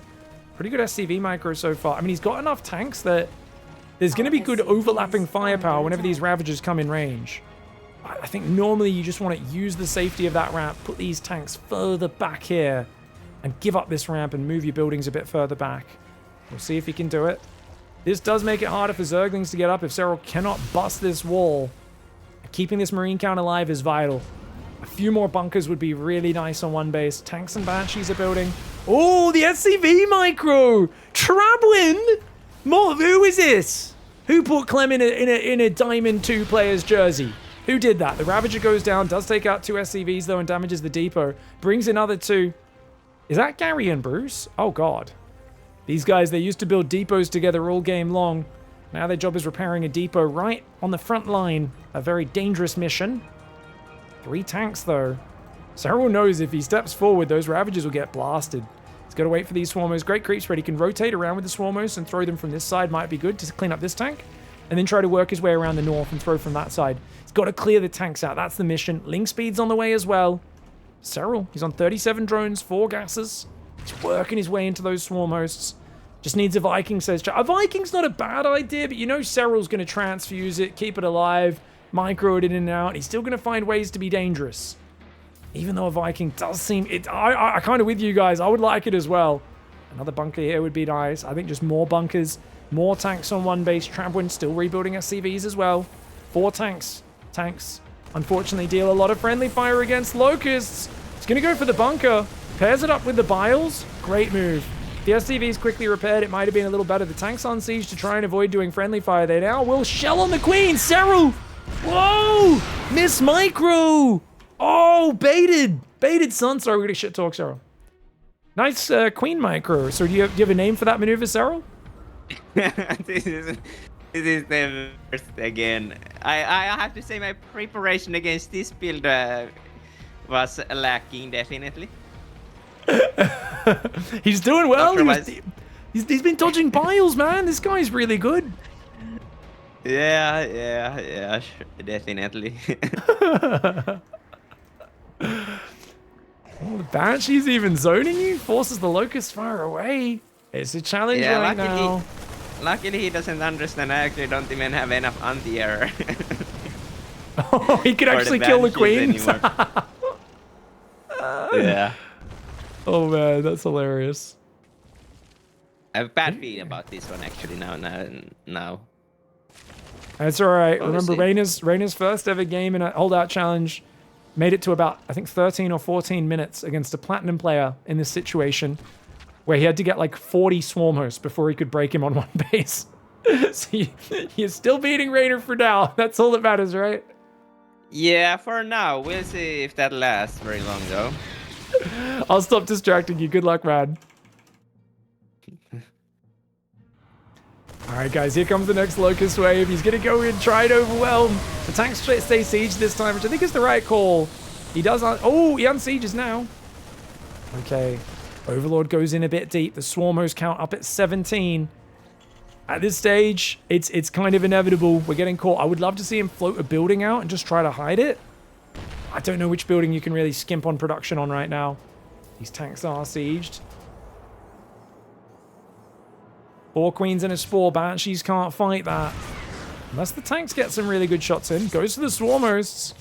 [SPEAKER 1] Pretty good SCV micro so far. I mean, he's got enough tanks that... there's going to be good overlapping firepower whenever these Ravagers come in range. I think normally you just want to use the safety of that ramp, put these tanks further back here, and give up this ramp and move your buildings a bit further back. We'll see if he can do it. This does make it harder for Zerglings to get up if Serral cannot bust this wall. Keeping this Marine count alive is vital. A few more bunkers would be really nice on 1 base. Tanks and Banshees are building. Oh, the SCV micro! Trabwin! Who is this? Who put Clem in a Diamond 2 player's jersey? Who did that? The Ravager goes down, does take out 2 SCVs though and damages the depot. Brings another 2. Is that Gary and Bruce? Oh god. These guys, they used to build depots together all game long. Now their job is repairing a depot right on the front line. A very dangerous mission. 3 tanks though. Serral knows if he steps forward, those Ravagers will get blasted. Got to wait for these Swarmos. Great creep spread. He can rotate around with the Swarmos and throw them from this side. Might be good to clean up this tank. And then try to work his way around the north and throw from that side. He's got to clear the tanks out. That's the mission. Link speed's on the way as well. Serral, he's on 37 drones, 4 gases. He's working his way into those swarm hosts. Just needs a Viking, says chat. A Viking's not a bad idea, but you know Serral's going to transfuse it, keep it alive, micro it in and out. He's still going to find ways to be dangerous. Even though a Viking does seem... I kind of with you guys. I would like it as well. Another bunker here would be nice. I think just more bunkers, more tanks on one base. Trabwin still rebuilding SCVs as well. 4 tanks. Tanks, unfortunately, deal a lot of friendly fire against Locusts. It's going to go for the bunker. Pairs it up with the Biles. Great move. The SCV's quickly repaired. It might have been a little better. The tank's on siege to try and avoid doing friendly fire. They now will shell on the Queen. Serral! Whoa! Miss Micro! Oh, baited. Baited, son. Sorry, we're going to shit talk, Serral. Nice Queen Micro. So do you have a name for that maneuver, Serral?
[SPEAKER 2] This is the worst again. I have to say my preparation against this build was lacking, definitely.
[SPEAKER 1] He's doing well. He's been dodging Biles, man. This guy's really good.
[SPEAKER 2] Yeah, definitely.
[SPEAKER 1] Oh, the Banshee's even zoning you? Forces the Locust far away. It's a challenge right now.
[SPEAKER 2] Luckily he doesn't understand. I actually don't even have enough anti-air.
[SPEAKER 1] Oh, he could actually kill the Queen.
[SPEAKER 2] Yeah.
[SPEAKER 1] Oh man, that's hilarious.
[SPEAKER 2] I have a bad feeling about this one actually now.
[SPEAKER 1] That's alright.
[SPEAKER 2] Obviously.
[SPEAKER 1] Remember Rayna's first ever game in a holdout challenge made it to about, I think, 13 or 14 minutes against a platinum player in this situation where he had to get like 40 swarm hosts before he could break him on one base. So you're still beating Rayna for now. That's all that matters, right?
[SPEAKER 2] Yeah, for now. We'll see if that lasts very long though.
[SPEAKER 1] I'll stop distracting you. Good luck, man. Alright guys, here comes the next Locust wave. He's going to go in, try and overwhelm. The tanks stay siege this time, which I think is the right call. He does... Oh, he unsieges now. Okay. Overlord goes in a bit deep. The swarm host count up at 17. At this stage, it's kind of inevitable. We're getting caught. I would love to see him float a building out and just try to hide it. I don't know which building you can really skimp on production on right now. These tanks are sieged. 4 queens and a spore. Banshees can't fight that. Unless the tanks get some really good shots in. Goes to the swarm hosts.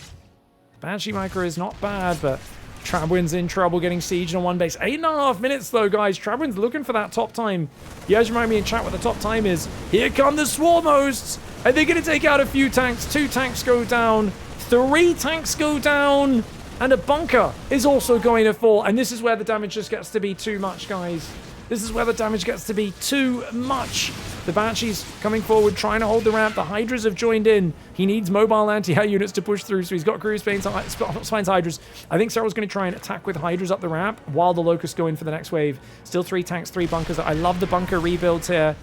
[SPEAKER 1] Banshee Micro is not bad, but Trabwin's in trouble getting sieged on one base. 8.5 minutes though, guys. Trabwin's looking for that top time. You guys remind me in chat what the top time is. Here come the swarm hosts. Are they going to take out a few tanks? 2 tanks go down. 3 tanks go down. And a bunker is also going to fall. And this is where the damage just gets to be too much, guys. This is where the damage gets to be too much. The Banshees coming forward, trying to hold the ramp. The Hydras have joined in. He needs mobile anti-air units to push through, so he's got Crew Spine's Hydras. I think Serral's going to try and attack with Hydras up the ramp while the Locusts go in for the next wave. Still 3 tanks, 3 bunkers. I love the bunker rebuilds here.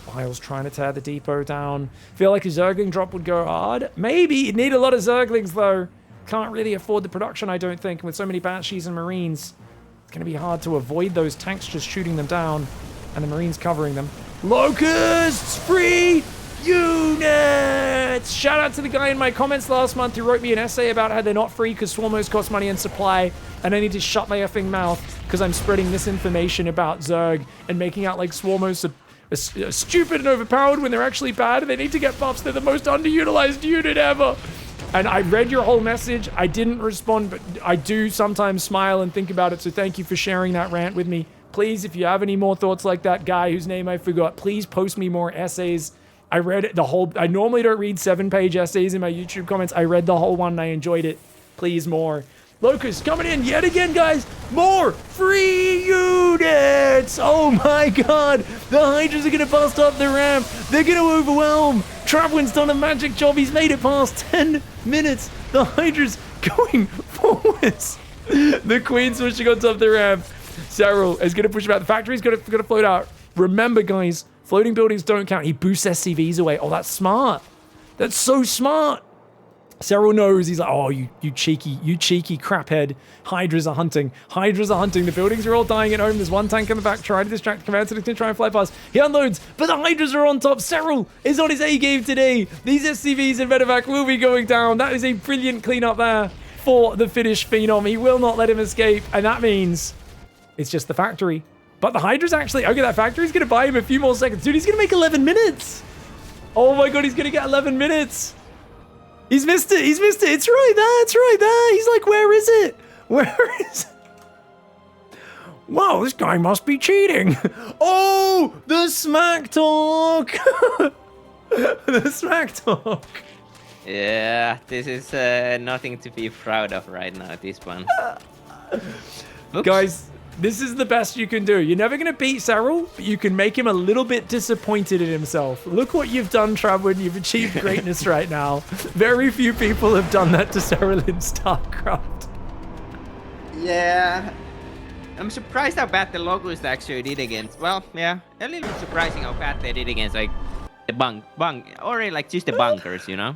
[SPEAKER 1] Biles trying to tear the depot down. Feel like a Zergling drop would go hard. Maybe. You'd need a lot of Zerglings, though. Can't really afford the production, I don't think. With so many Banshees and Marines, it's going to be hard to avoid those tanks just shooting them down and the Marines covering them. Locusts! Free units! Shout out to the guy in my comments last month who wrote me an essay about how they're not free because swarmos cost money and supply, and I need to shut my effing mouth because I'm spreading misinformation about Zerg and making out like swarmos are stupid and overpowered when they're actually bad and they need to get buffs. They're the most underutilized unit ever. And I read your whole message. I didn't respond, but I do sometimes smile and think about it, so thank you for sharing that rant with me. Please, if you have any more thoughts like that guy whose name I forgot, please post me more essays. I read it, the whole... I normally don't read 7-page essays in my YouTube comments. I read the whole one and I enjoyed it. Please, more. Locust coming in yet again, guys. More free units. Oh my god. The Hydras are going to bust up the ramp. They're going to overwhelm. Trabwin's done a magic job. He's made it past 10 minutes. The Hydras going forwards. The Queen's pushing on top of the ramp. Serral is going to push him out. The factory's going to float out. Remember, guys, floating buildings don't count. He boosts SCVs away. Oh, that's smart. That's so smart. Serral knows. He's like, oh, you cheeky craphead. Hydras are hunting. Hydras are hunting. The buildings are all dying at home. There's one tank in the back trying to distract the command center to try and fly past. He unloads, but the Hydras are on top. Serral is on his A game today. These SCVs in Medevac will be going down. That is a brilliant cleanup there for the Finnish Phenom. He will not let him escape, and that means It's just the factory. But the Hydra's actually, okay, that factory's gonna buy him a few more seconds. Dude, he's gonna make 11 minutes. Oh my God, he's gonna get 11 minutes. He's missed it, he's missed it. It's right there, it's right there. He's like, where is it? Where is it? Wow, this guy must be cheating. Oh, the smack talk. The smack talk.
[SPEAKER 2] Yeah, this is nothing to be proud of right now, this one.
[SPEAKER 1] Guys, this is the best you can do. You're never going to beat Serral, but you can make him a little bit disappointed in himself. Look what you've done, Travwin. You've achieved greatness right now. Very few people have done that to Serral in StarCraft.
[SPEAKER 2] Yeah. I'm surprised how bad the Locusts actually did against. Well, yeah, a little bit surprising how bad they did against like the bunk, or like just the bunkers, you know?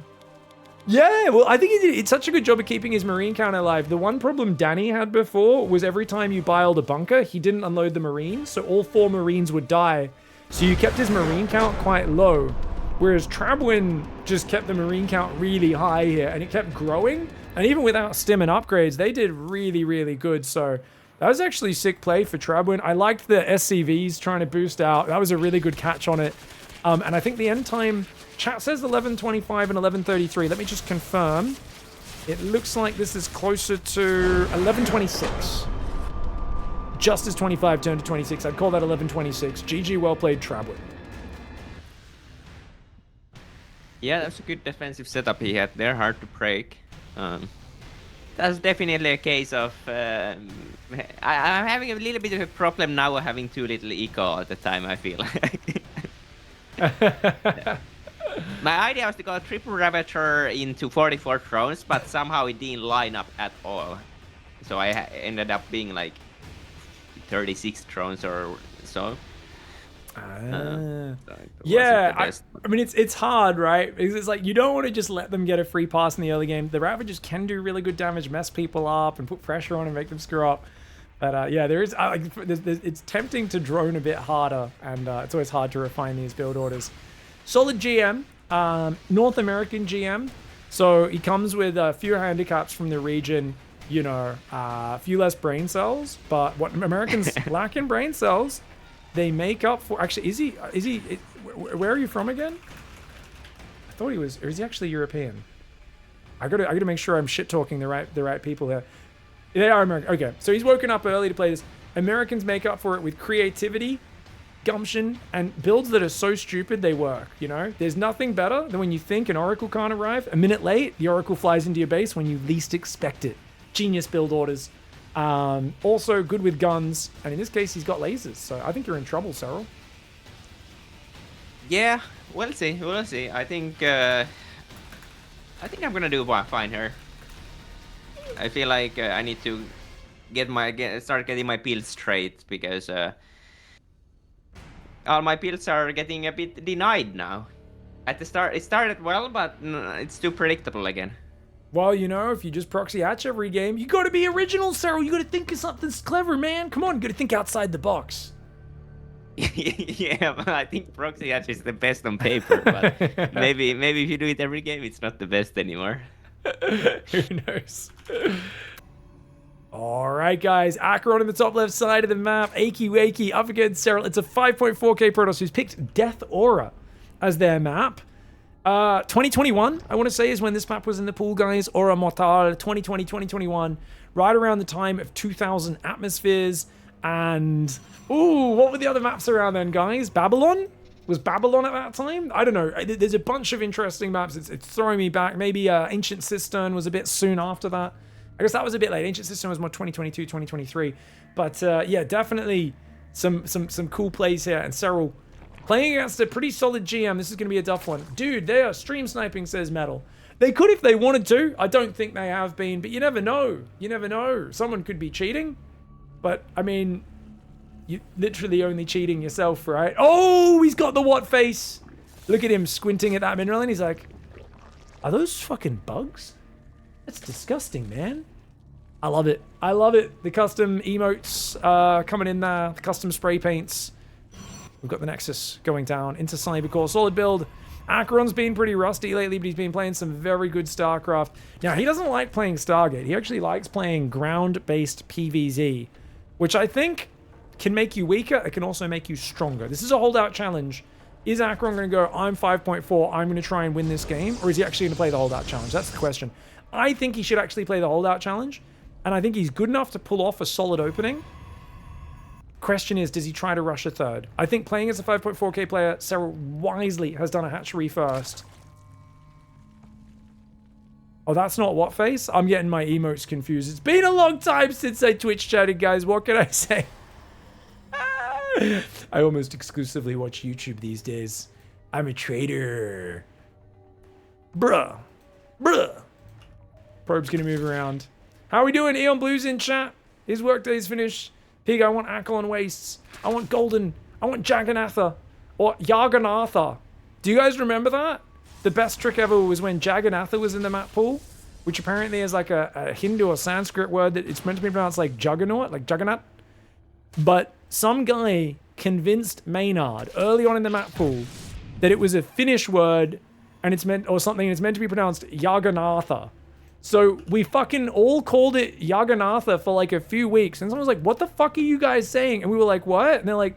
[SPEAKER 1] Yeah, well, I think he did such a good job of keeping his marine count alive. The one problem Danny had before was every time you biled a bunker, he didn't unload the marines, so all 4 marines would die. So you kept his marine count quite low. Whereas Travwin just kept the marine count really high here, and it kept growing. And even without stim and upgrades, they did really, really good. So that was actually sick play for Travwin. I liked the SCVs trying to boost out. That was a really good catch on it. And I think the end time, chat says 11:25 and 11:33. Let me just confirm. It looks like this is closer to 11:26. Just as 25 turned to 26. I'd call that 11:26. GG, well played, Travwin.
[SPEAKER 2] Yeah, that's a good defensive setup he had there. Hard to break. That's definitely a case of... I'm having a little bit of a problem now having too little eco at the time, I feel like. My idea was to go triple Ravager into 44 drones, but somehow it didn't line up at all. So I ended up being like 36 drones or so.
[SPEAKER 1] Yeah, I mean, it's hard, right? Because it's like, you don't want to just let them get a free pass in the early game. The Ravagers can do really good damage, mess people up, and put pressure on and make them screw up. But yeah, there is, it's tempting to drone a bit harder, and it's always hard to refine these build orders. Solid GM, North American GM. So he comes with a few handicaps from the region, you know, a few less brain cells, but what Americans lack in brain cells, they make up for. Actually, is he, where are you from again? I thought he was, or is he actually European? I gotta make sure I'm shit talking the right people here. They are American. Okay, so he's woken up early to play this. Americans make up for it with creativity, gumption, and builds that are so stupid they work, you know? There's nothing better than when you think an Oracle can't arrive. A minute late, the Oracle flies into your base when you least expect it. Genius build orders. Also good with guns, and in this case, he's got lasers, so I think you're in trouble, Serral.
[SPEAKER 2] Yeah, we'll see. We'll see. I think I'm gonna do fine here. I feel like I need to start getting my build straight, because all my builds are getting a bit denied now. At the start, it started well, but it's too predictable again.
[SPEAKER 1] Well, you know, if you just proxy hatch every game, you gotta be original, Serral. You gotta think of something clever, man. Come on, you gotta think outside the box.
[SPEAKER 2] Yeah, but I think proxy hatch is the best on paper, but maybe if you do it every game, it's not the best anymore.
[SPEAKER 1] Who knows? All right, guys. Acheron on the top left side of the map. Akey Wakey up against Serral. It's a 5.4k Protoss who's picked Death Aura as their map. 2021, I want to say, is when this map was in the pool, guys. Aura Mortal, 2020, 2021. Right around the time of 2000 Atmospheres. And, ooh, what were the other maps around then, guys? Babylon? Was Babylon at that time? I don't know. There's a bunch of interesting maps. It's throwing me back. Maybe Ancient Cistern was a bit soon after that. I guess that was a bit late. Ancient Cistern was more 2022, 2023. But yeah, definitely some cool plays here. And Serral playing against a pretty solid GM. This is going to be a tough one. Dude, they are stream sniping, says Metal. They could if they wanted to. I don't think they have been, but you never know. You never know. Someone could be cheating. But, I mean, you're literally only cheating yourself, right? Oh, he's got the what face. Look at him squinting at that mineral, and he's like, are those fucking bugs? That's disgusting, man. I love it. I love it. The custom emotes coming in there. The custom spray paints. We've got the Nexus going down into Cybercore. Solid build. Acheron's been pretty rusty lately, but he's been playing some very good StarCraft. Now, he doesn't like playing Stargate. He actually likes playing ground-based PvZ, which I think can make you weaker. It can also make you stronger. This is a holdout challenge. Is Acheron going to go, I'm 5.4, I'm going to try and win this game? Or is he actually going to play the holdout challenge? That's the question. I think he should actually play the holdout challenge. And I think he's good enough to pull off a solid opening. Question is, does he try to rush a third? I think playing as a 5.4k player, Serral wisely has done a hatchery first. Oh, that's not what face? I'm getting my emotes confused. It's been a long time since I Twitch chatted, guys. What can I say? I almost exclusively watch YouTube these days. I'm a traitor. Bruh. Probe's gonna move around. How are we doing? Eon Blue's in chat. His workday's finished. Pig, I want Acheron Wastes. I want Golden. I want Jagannatha. Or Yaganatha. Do you guys remember that? The best trick ever was when Jagannatha was in the map pool, which apparently is like a Hindu or Sanskrit word that it's meant to be pronounced like Juggernaut, like Juggernaut. But some guy convinced Maynard early on in the map pool that it was a Finnish word and it's meant, or something, and it's meant to be pronounced Yaganatha. So we fucking all called it Yaganatha for like a few weeks. And someone was like, what the fuck are you guys saying? And we were like, what? And they're like,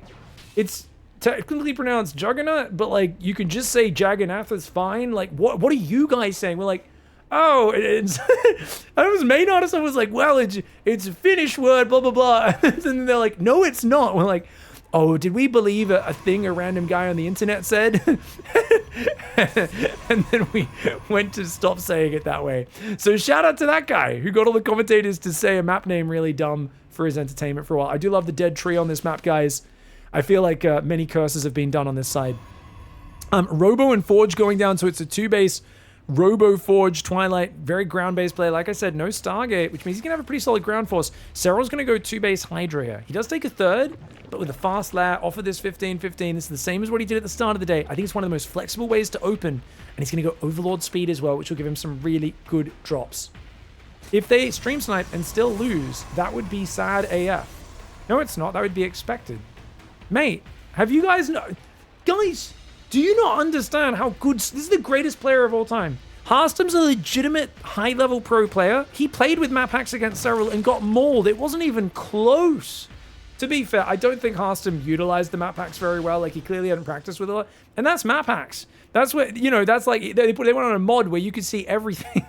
[SPEAKER 1] it's technically pronounced Juggernaut, but like you can just say Jagannatha's fine. Like, what are you guys saying? We're like, oh, it's I was Maynard or someone was like, well, it's a Finnish word, blah, blah, blah. And then they're like, no, it's not. We're like, oh, did we believe a thing a random guy on the internet said? And then we went to stop saying it that way. So shout out to that guy who got all the commentators to say a map name really dumb for his entertainment for a while. I do love the dead tree on this map, guys. I feel like many curses have been done on this side. Robo and Forge going down, so it's a 2-base Robo Forge Twilight, very ground-based play. Like I said, no Stargate, which means he's gonna have a pretty solid ground force. Serral's gonna go 2-base Hydra here. He does take a third, but with a fast lair, offer this 15-15. This is the same as what he did at the start of the day. I think it's one of the most flexible ways to open, and he's gonna go Overlord speed as well, which will give him some really good drops. If they stream snipe and still lose, that would be sad AF. No, it's not. That would be expected. Mate, have you guys guys, do you not understand how good... This is the greatest player of all time. Harstom's a legitimate high-level pro player. He played with map hacks against Serral and got mauled. It wasn't even close. To be fair, I don't think Harstom utilized the map hacks very well. Like, he clearly hadn't practiced with a lot. And that's map hacks. That's what, you know, that's like... They went on a mod where you could see everything.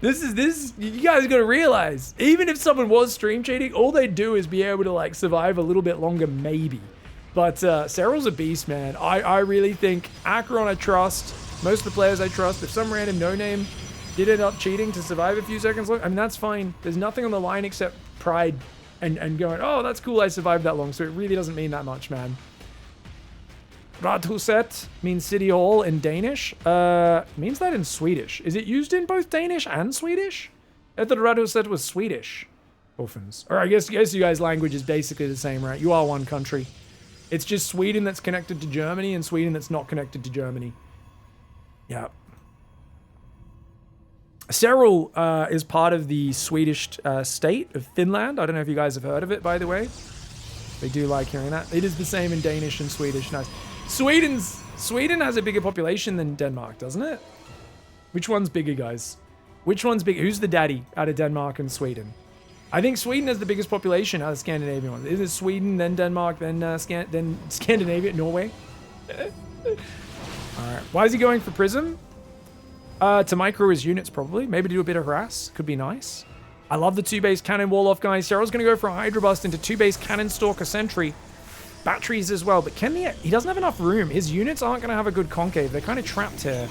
[SPEAKER 1] This you guys gotta realize, even if someone was stream cheating, all they'd do is be able to like survive a little bit longer, maybe. But Serral's a beast, man. I really think Acheron I trust, most of the players I trust. If some random no-name did end up cheating to survive a few seconds long, I mean, that's fine. There's nothing on the line except pride and going, oh, that's cool, I survived that long. So it really doesn't mean that much, man. Radhuset means city hall in Danish. Means that in Swedish. Is it used in both Danish and Swedish? I thought Radhuset was Swedish. Orphans. Or I guess you guys' language is basically the same, right? You are one country. It's just Sweden that's connected to Germany and Sweden that's not connected to Germany. Yeah. Serral is part of the Swedish state of Finland. I don't know if you guys have heard of it, by the way. They do like hearing that. It is the same in Danish and Swedish. Nice. Sweden has a bigger population than Denmark, doesn't it? Which one's bigger, guys? Which one's bigger? Who's the daddy out of Denmark and Sweden? I think Sweden has the biggest population out of Scandinavian ones. Is it Sweden, then Denmark, then Scandinavia, Norway? Alright. Why is he going for Prism? To micro his units, probably. Maybe to do a bit of harass. Could be nice. I love the 2-base cannon wall off, guys. Serral's going to go for a Hydra Bust into 2-base cannon stalker sentry. Batteries as well, but he doesn't have enough room. His units aren't going to have a good concave. They're kind of trapped here.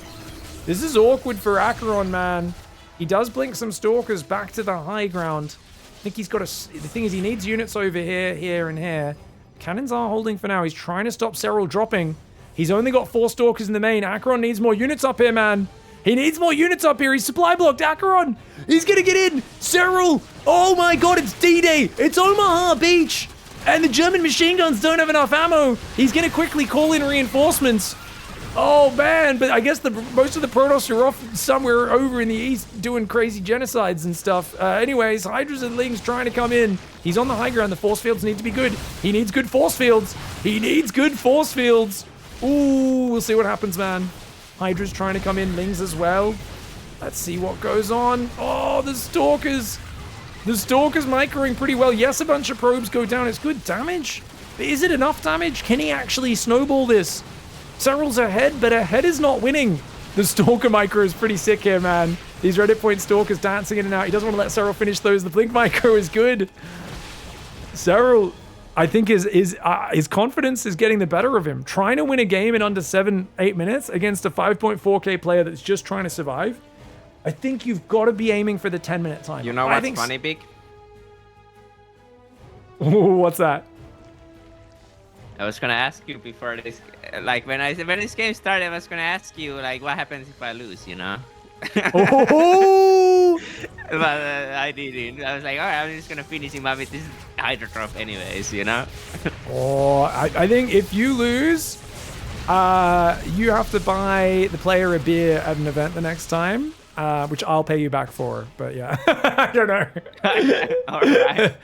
[SPEAKER 1] This is awkward for Acheron, man. He does blink some stalkers back to the high ground. I think he's got the thing is he needs units over here, here, and here. Cannons are holding for now. He's trying to stop Serral dropping. He's only got 4 stalkers in the main. Acheron needs more units up here, man. He needs more units up here. He's supply blocked. Acheron, he's going to get in. Serral, oh my god, it's D-Day. It's Omaha Beach. And the German machine guns don't have enough ammo. He's going to quickly call in reinforcements. Oh, man. But I guess most of the Protoss are off somewhere over in the east doing crazy genocides and stuff. Anyways, Hydras and Lings trying to come in. He's on the high ground. The force fields need to be good. He needs good force fields. He needs good force fields. Ooh, we'll see what happens, man. Hydra's trying to come in. Lings as well. Let's see what goes on. Oh, the Stalkers. The Stalker's microing pretty well. Yes, a bunch of probes go down. It's good damage. But is it enough damage? Can he actually snowball this? Serral's ahead, but ahead is not winning. The Stalker micro is pretty sick here, man. These Reddit point Stalkers dancing in and out. He doesn't want to let Serral finish those. The Blink micro is good. Serral, I think his confidence is getting the better of him. Trying to win a game in under 7-8 minutes against a 5.4k player that's just trying to survive. I think you've got to be aiming for the 10-minute time.
[SPEAKER 2] You know what's funny, Big?
[SPEAKER 1] What's that?
[SPEAKER 2] I was gonna ask you before this, like when this game started, I was gonna ask you like what happens if I lose, you know?
[SPEAKER 1] Oh!
[SPEAKER 2] But I didn't. I was like, all right, I'm just gonna finish him up with this Hydrotroph anyways, you know?
[SPEAKER 1] Oh, I think if you lose, you have to buy the player a beer at an event the next time. Which I'll pay you back for, but yeah, I don't know.
[SPEAKER 2] All right.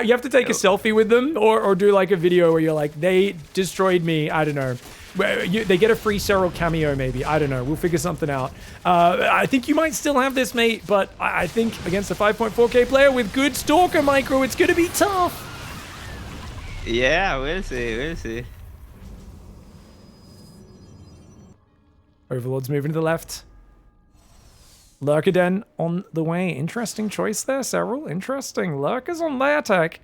[SPEAKER 1] You have to take a selfie with them or do like a video where you're like, they destroyed me. I don't know. They get a free Serral cameo maybe. I don't know. We'll figure something out. I think you might still have this, mate, but I think against a 5.4k player with good Stalker micro, it's going to be tough.
[SPEAKER 2] Yeah, we'll see. We'll see.
[SPEAKER 1] Overlord's moving to the left. Lurker on the way. Interesting choice there, Serral. Interesting. Lurker's on layer tech.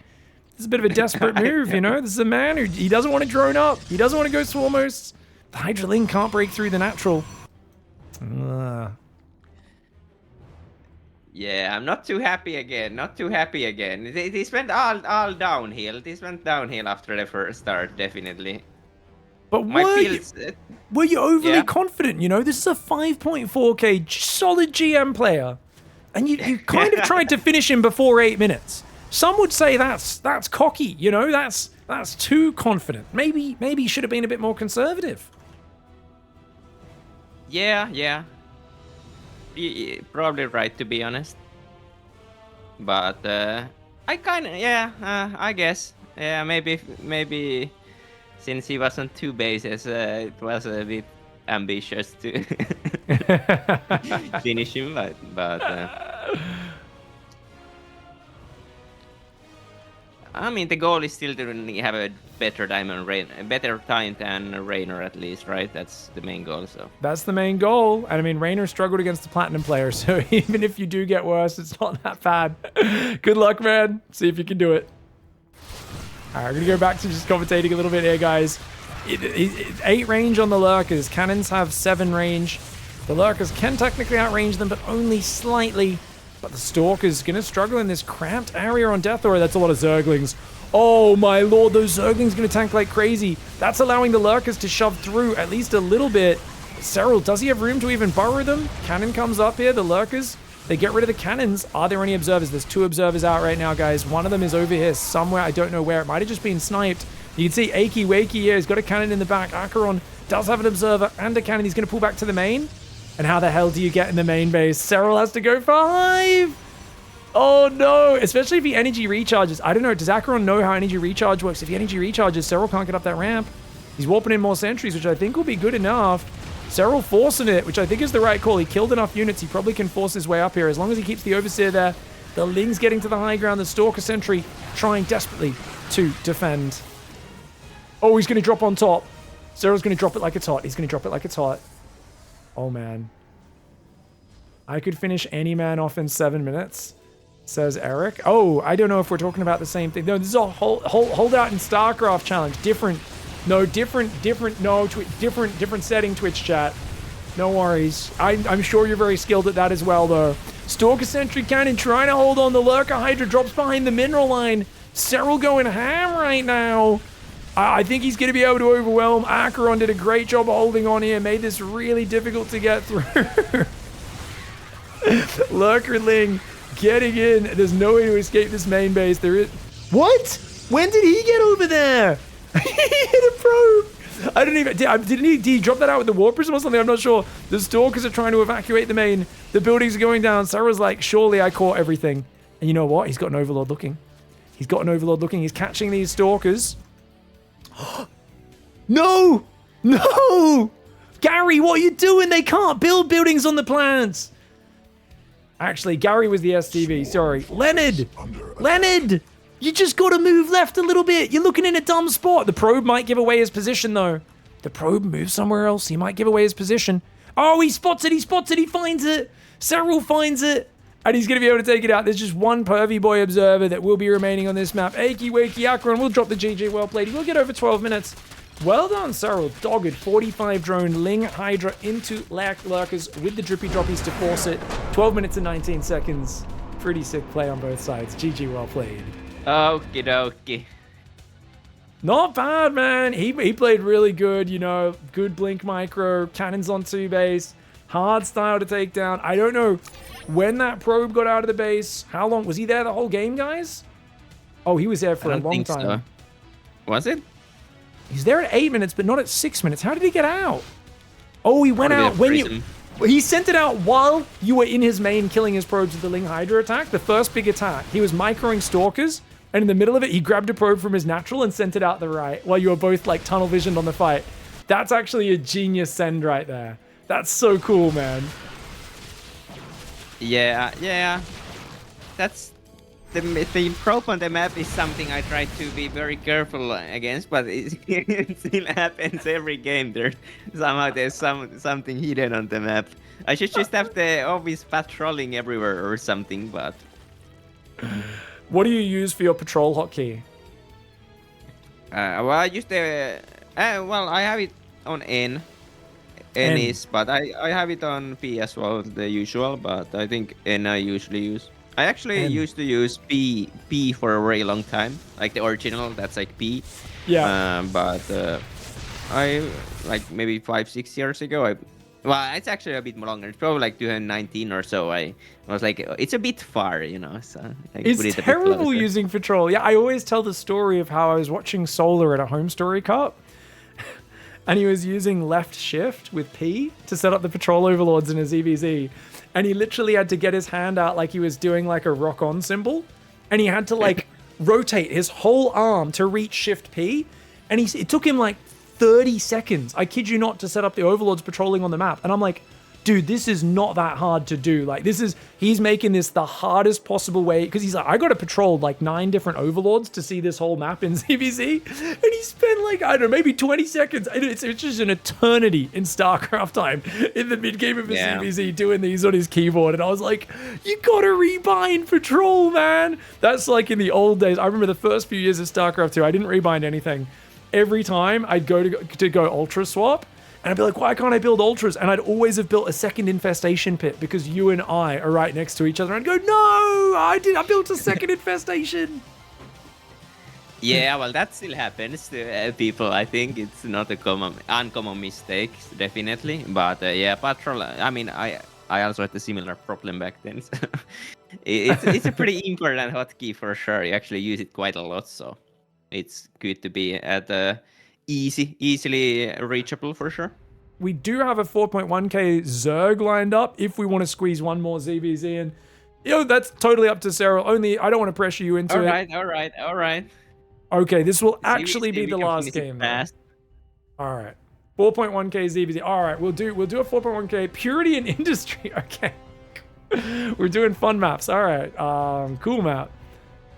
[SPEAKER 1] This is a bit of a desperate move, you know? This is a man who he doesn't want to drone up. He doesn't want to go Swarmos. The Hydraling can't break through the natural.
[SPEAKER 2] Yeah, I'm not too happy again. Not too happy again. This went all downhill. This went downhill after the first start, definitely.
[SPEAKER 1] But were you overly confident? You know, this is a 5.4k solid GM player, and you kind of tried to finish him before 8 minutes. Some would say that's cocky. You know, that's too confident. Maybe you should have been a bit more conservative.
[SPEAKER 2] Yeah. You're probably right, to be honest. But I kind of I guess maybe. Since he wasn't two bases, it was a bit ambitious to finish him, but I mean the goal is still to have a better time than Raynor at least, right? That's the main goal. So
[SPEAKER 1] that's the main goal, and I mean Raynor struggled against the Platinum player, so even if you do get worse, it's not that bad. Good luck, man. See if you can do it. All right, we're going to go back to just commentating a little bit here, guys. 8 range on the Lurkers. Cannons have 7 range. The Lurkers can technically outrange them, but only slightly. But the Stalker's going to struggle in this cramped area on Death Aura. That's a lot of Zerglings. Oh, my lord, those Zerglings going to tank like crazy. That's allowing the Lurkers to shove through at least a little bit. Serral, does he have room to even burrow them? Cannon comes up here. The Lurkers, they get rid of the cannons. Are there any observers? There's 2 observers out right now, guys. One of them is over here somewhere. I don't know where. It might have just been sniped. You can see Achy Wakey here. He's got a cannon in the back. Acheron does have an observer and a cannon. He's going to pull back to the main. And how the hell do you get in the main base? Serral has to go for 5. Oh, no. Especially if he energy recharges. I don't know. Does Acheron know how energy recharge works? If he energy recharges, Serral can't get up that ramp. He's warping in more sentries, which I think will be good enough. Serral forcing it, which I think is the right call. He killed enough units. He probably can force his way up here. As long as he keeps the Overseer there. The Ling's getting to the high ground. The Stalker Sentry trying desperately to defend. Oh, he's going to drop on top. Serral's going to drop it like it's hot. He's going to drop it like it's hot. Oh, man. I could finish any man off in 7 minutes, says Eric. Oh, I don't know if we're talking about the same thing. No, this is a holdout in StarCraft challenge. Different setting, Twitch chat. No worries. I'm sure you're very skilled at that as well, though. Stalker Sentry Cannon trying to hold on. The Lurker Hydra drops behind the mineral line. Serral going ham right now. I think he's going to be able to overwhelm. Acheron did a great job holding on here. Made this really difficult to get through. Lurkerling getting in. There's no way to escape this main base. There is... What? When did he get over there? He hit a probe. I don't even... Did he drop that out with the Warp Prism or something? I'm not sure. The Stalkers are trying to evacuate the main. The buildings are going down. Sarah's like, surely I caught everything. And you know what? He's got an Overlord looking. He's catching these Stalkers. No! No! Gary, what are you doing? They can't build buildings on the planets. Actually, Gary was the STV, sorry. Leonard! You just gotta move left a little bit. You're looking in a dumb spot. The probe might give away his position, though. The probe moves somewhere else. He might give away his position. Oh, he spots it, he finds it. Serral finds it. And he's going to be able to take it out. There's just one pervy boy observer that will be remaining on this map. Akey wakey Akron will drop the GG. Well played. He will get over 12 minutes. Well done, Serral. Dogged 45 drone Ling Hydra into Lurkers with the drippy droppies to force it. 12 minutes and 19 seconds. Pretty sick play on both sides. GG, well played.
[SPEAKER 2] Okie dokie.
[SPEAKER 1] Not bad, man. He played really good, you know. Good blink micro, cannons on 2 base. Hard style to take down. I don't know when that probe got out of the base. How long? Was he there the whole game, guys? Oh, he was there for a long time.
[SPEAKER 2] So. Was it?
[SPEAKER 1] He's there at 8 minutes, but not at 6 minutes. How did he get out? Oh, he went out when you... He sent it out while you were in his main killing his probes with the Ling Hydra attack. The first big attack. He was microing stalkers, and in the middle of it, he grabbed a probe from his natural and sent it out the right while you were both like tunnel visioned on the fight. That's actually a genius send right there. That's so cool, man.
[SPEAKER 2] Yeah. That's the probe on the map is something I try to be very careful against, but it still happens every game. There's something hidden on the map. I should just have the obvious patrolling everywhere or something, but...
[SPEAKER 1] What do you use for your patrol hotkey?
[SPEAKER 2] Well, I use the... well, I have it on N. N is, but I have it on P as well, the usual, but I think N I usually use. I actually used to use P for a very long time, like the original, that's like P.
[SPEAKER 1] Yeah.
[SPEAKER 2] But I, like maybe 5-6 years ago, well, it's actually a bit longer. It's probably like 2019 or so. I was like, it's a bit far, you know. So
[SPEAKER 1] it's terrible using patrol. Yeah, I always tell the story of how I was watching Solar at a home story cup. And he was using left shift with P to set up the patrol overlords in his EVZ. And he literally had to get his hand out like he was doing like a rock on symbol. And he had to like rotate his whole arm to reach shift P. And it took him like 30 seconds, I kid you not, to set up the overlords patrolling on the map. And I'm like, dude, this is not that hard to do. Like, he's making this the hardest possible way, because he's like, I got to patrol like 9 different overlords to see this whole map in ZVZ. And he spent like, I don't know, maybe 20 seconds. It's just an eternity in StarCraft time in the mid game of his ZVZ doing these on his keyboard. And I was like, you got to rebind patrol, man. That's like in the old days. I remember the first few years of StarCraft 2, I didn't rebind anything. Every time I'd go to go ultra swap, and I'd be like, why can't I build ultras? And I'd always have built a second infestation pit because you and I are right next to each other. And I'd go, no, I built a second infestation.
[SPEAKER 2] Yeah, well, that still happens to people. I think it's not a uncommon mistake, definitely. But yeah, patrol. I mean, I also had a similar problem back then. So it's a pretty important hotkey for sure. You actually use it quite a lot, so it's good to be at easily reachable for sure.
[SPEAKER 1] We do have a 4.1k Zerg lined up if we want to squeeze one more ZVZ in. You know, that's totally up to Serral. Only I don't want to pressure you into it.
[SPEAKER 2] All right.
[SPEAKER 1] Okay, this will actually be the last game. All right. 4.1k ZVZ. All right, we'll do a 4.1k Purity and Industry. Okay. We're doing fun maps. All right. Cool map.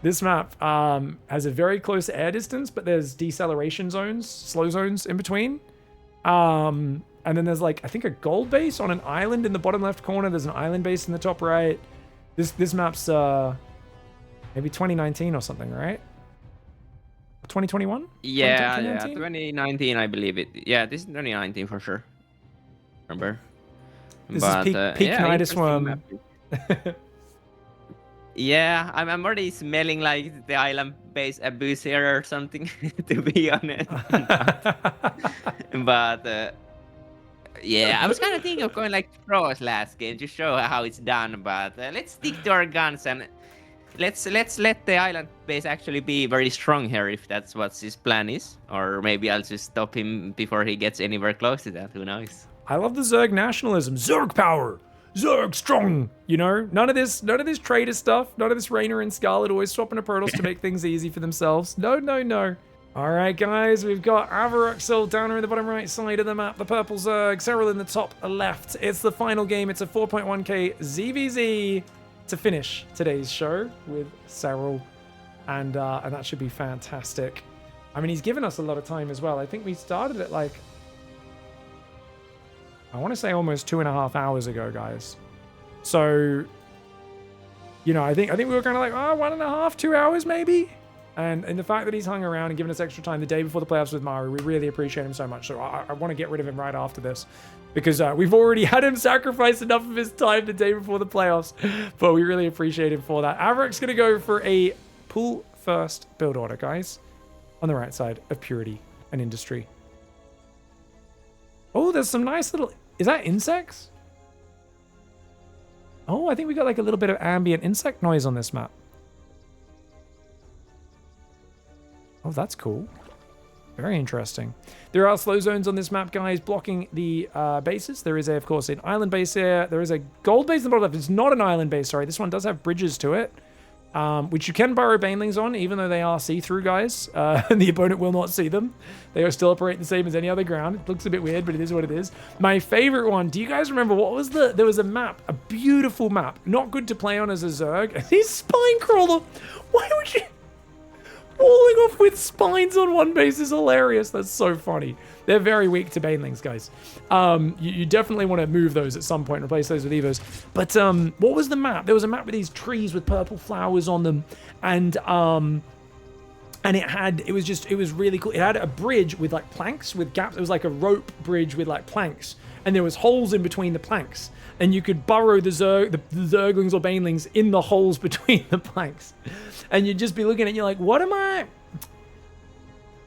[SPEAKER 1] This map has a very close air distance, but there's deceleration zones, slow zones in between. And then there's like, I think a gold base on an island in the bottom left corner. There's an island base in the top right. This map's maybe 2019 or something, right? 2021?
[SPEAKER 2] Yeah, 2019, I believe it. Yeah, this is 2019 for sure. Remember?
[SPEAKER 1] This is peak Night Swarm.
[SPEAKER 2] Yeah, I'm already smelling like the island base abuse here or something, to be honest. But yeah, I was kind of thinking of going like pros last game to show how it's done. But let's stick to our guns and let's let the island base actually be very strong here, if that's what his plan is. Or maybe I'll just stop him before he gets anywhere close to that. Who knows?
[SPEAKER 1] I love the Zerg nationalism. Zerg power. Zerg strong, you know, none of this trader stuff, none of this Rainer and Scarlet always swapping a Protoss to make things easy for themselves. No. All right, guys, we've got Avaroxel down in the bottom right side of the map, the purple Zerg, Serral in the top left. It's the final game. It's a 4.1k ZVZ to finish today's show with Serral, and that should be fantastic. I mean, he's given us a lot of time as well. I think we started at like, I want to say almost 2.5 hours ago, guys. So, you know, I think we were kind of like, 1.5, 2 hours maybe. And the fact that he's hung around and given us extra time the day before the playoffs with Mario, we really appreciate him so much. So I want to get rid of him right after this, because we've already had him sacrifice enough of his time the day before the playoffs. But we really appreciate him for that. Avarox's going to go for a pool first build order, guys, on the right side of Purity and Industry. Oh, there's some nice little... Is that insects? Oh, I think we got like a little bit of ambient insect noise on this map. Oh, that's cool. Very interesting. There are slow zones on this map, guys, blocking the bases. There is, of course, an island base here. There is a gold base in the bottom left. It's not an island base, sorry. This one does have bridges to it, which you can burrow banelings on, even though they are see-through, guys. And the opponent will not see them. They are still operating the same as any other ground. It looks a bit weird, but it is what it is. My favorite one, do you guys remember what was there was a map, a beautiful map, not good to play on as a Zerg. He's spine crawler. Why would you... Falling off with spines on one base is hilarious. That's so funny. They're very weak to banelings, guys. You definitely want to move those at some point and replace those with Evos. But what was the map? There was a map with these trees with purple flowers on them, and it was really cool. It had a bridge with like planks with gaps. It was like a rope bridge with like planks, and there was holes in between the planks, and you could burrow the Zerglings or banelings in the holes between the planks. And you'd just be looking at it, you're like, what am I...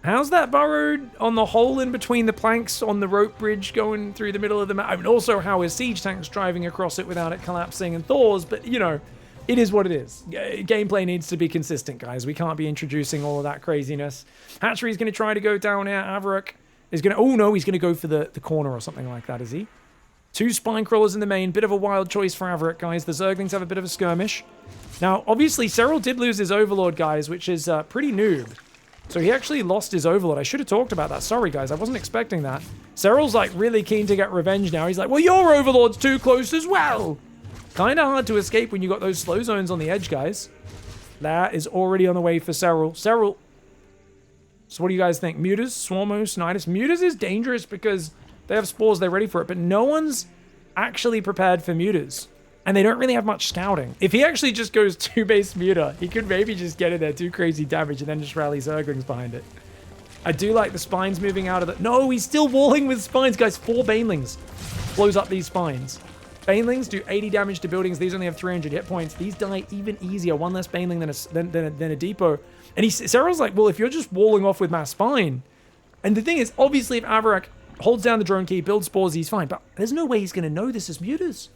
[SPEAKER 1] How's that burrowed on the hole in between the planks on the rope bridge going through the middle of the map? I mean, also, how is siege tanks driving across it without it collapsing and thaws? But, you know, it is what it is. Gameplay needs to be consistent, guys. We can't be introducing all of that craziness. Hatchery's going to try to go down here. Avarox is going to... Oh, no, he's going to go for the corner or something like that, is he? 2 spine crawlers in the main. Bit of a wild choice for Avarox, guys. The Zerglings have a bit of a skirmish. Now, obviously, Serral did lose his Overlord, guys, which is pretty noob. So he actually lost his Overlord. I should have talked about that. Sorry, guys. I wasn't expecting that. Serral's, like, really keen to get revenge now. He's like, well, your Overlord's too close as well. Kind of hard to escape when you got those slow zones on the edge, guys. That is already on the way for Serral. Serral. So what do you guys think? Mutas, Swarmos, Nidus. Mutas is dangerous because they have spores. They're ready for it. But no one's actually prepared for Mutas. And they don't really have much scouting. If he actually just goes 2-base Muta, he could maybe just get in there, do crazy damage, and then just rally Zerglings behind it. I do like the spines moving out of the... No, he's still walling with spines, guys. 4 Banelings blows up these spines. Banelings do 80 damage to buildings. These only have 300 hit points. These die even easier. 1 less Baneling than a depot. And Serral's like, well, if you're just walling off with mass spine... And the thing is, obviously, if Avarox holds down the drone key, builds spores, he's fine. But there's no way he's going to know this is Mutas.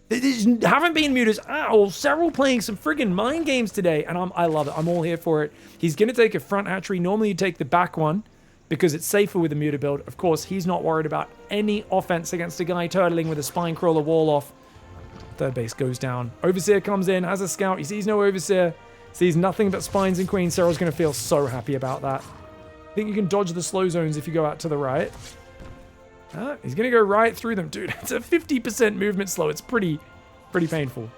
[SPEAKER 1] There haven't been Mutas at all. Serral playing some friggin' mind games today, and I love it. I'm all here for it. He's going to take a front hatchery. Normally you take the back one because it's safer with a Muta build. Of course, he's not worried about any offense against a guy turtling with a spine crawler wall off. 3rd base goes down. Overseer comes in, has a scout. He sees no Overseer. Sees nothing but spines and queens. Serral's going to feel so happy about that. I think you can dodge the slow zones if you go out to the right. He's going to go right through them. Dude, it's a 50% movement slow. It's pretty painful.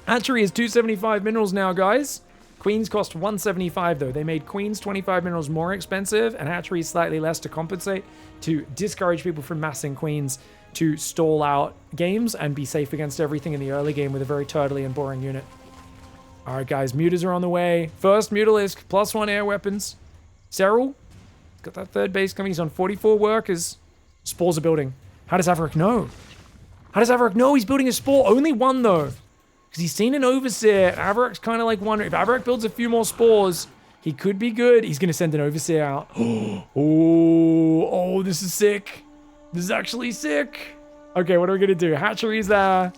[SPEAKER 1] Hatchery is 275 minerals now, guys. Queens cost 175, though. They made Queens 25 minerals more expensive, and Hatchery slightly less to compensate, to discourage people from massing Queens to stall out games and be safe against everything in the early game with a very turtly and boring unit. All right, guys. Mutas are on the way. First Mutalisk, +1 air weapons. Serral got that 3rd base coming. He's on 44 workers. Spores are building. How does Avarox know? How does Avarox know he's building a spore? Only 1, though. Because he's seen an Overseer. Avarox kind of like wondering. If Avarox builds a few more spores, he could be good. He's going to send an Overseer out. Oh, this is sick. This is actually sick. Okay, what are we going to do? Hatchery's there.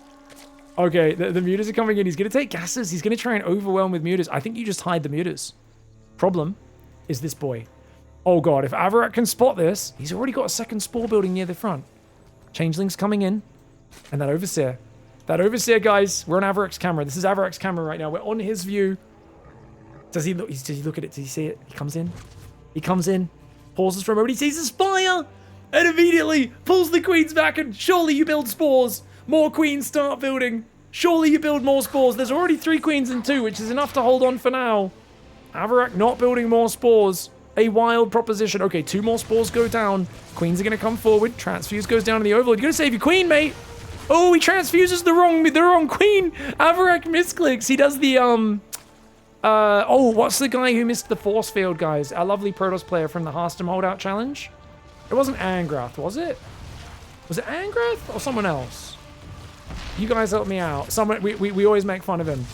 [SPEAKER 1] Okay, the Mutas are coming in. He's going to take gases. He's going to try and overwhelm with Mutas. I think you just hide the Mutas. Problem is this boy. Oh, God. If Avarox can spot this, he's already got a 2nd spore building near the front. Changelings coming in. And that Overseer. That Overseer, guys. We're on Avarox's camera. This is Avarox's camera right now. We're on his view. Does he look? Does he look at it? Does he see it? He comes in. He comes in. Pauses for a moment. He sees a spire, and immediately pulls the queens back. And surely you build spores. More queens start building. Surely you build more spores. There's already 3 queens and 2, which is enough to hold on for now. Avarak not building more spores. A wild proposition. Okay, 2 more spores go down. Queens are going to come forward. Transfuse goes down to the Overlord. You're going to save your queen, mate. Oh, he transfuses the wrong queen. Avarak misclicks. He does the, oh, what's the guy who missed the force field, guys? Our lovely Protoss player from the Hearthstone Holdout Challenge. It wasn't Angrath, was it? Was it Angrath or someone else? You guys help me out. Someone, we always make fun of him.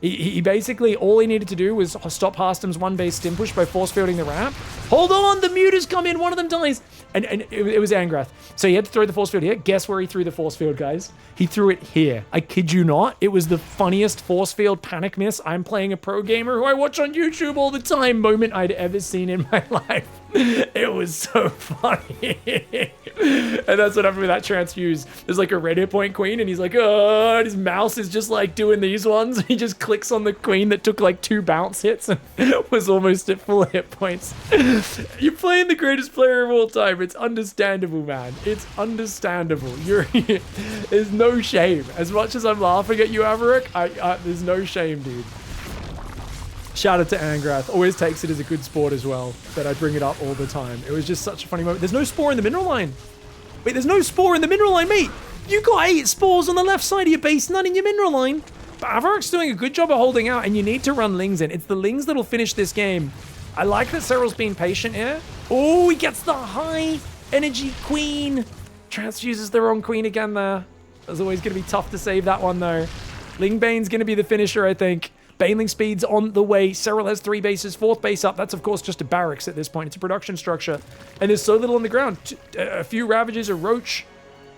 [SPEAKER 1] He basically, all he needed to do was stop Hearthstone's 1-base stim push by force fielding the ramp. Hold on, the mutas come in, one of them dies. And it was Angrath. So he had to throw the force field here. Guess where he threw the force field, guys? He threw it here. I kid you not. It was the funniest force field panic miss I'm playing a pro gamer who I watch on YouTube all the time moment I'd ever seen in my life. It was so funny. And that's what happened with that transfuse. There's like a red hit point queen and he's like, oh, and his mouse is just like doing these ones. He just clicks on the queen that took like 2 bounce hits and was almost at full hit points. You're playing the greatest player of all time. It's understandable, man. It's understandable. There's no shame. As much as I'm laughing at you, Avarak, there's no shame, dude. Shout out to Angrath. Always takes it as a good sport as well, that I bring it up all the time. It was just such a funny moment. There's no spore in the mineral line. Wait, there's no spore in the mineral line, mate. You got 8 spores on the left side of your base, none in your mineral line. But Avarak's doing a good job of holding out, and you need to run Lings in. It's the Lings that'll finish this game. I like that Serral's being patient here. Oh, he gets the high energy queen. Transfuses the wrong queen again there. It's always going to be tough to save that one, though. Lingbane's going to be the finisher, I think. Baneling speed's on the way. Serral has 3 bases, 4th base up. That's, of course, just a barracks at this point. It's a production structure. And there's so little on the ground. A few Ravages, a Roach,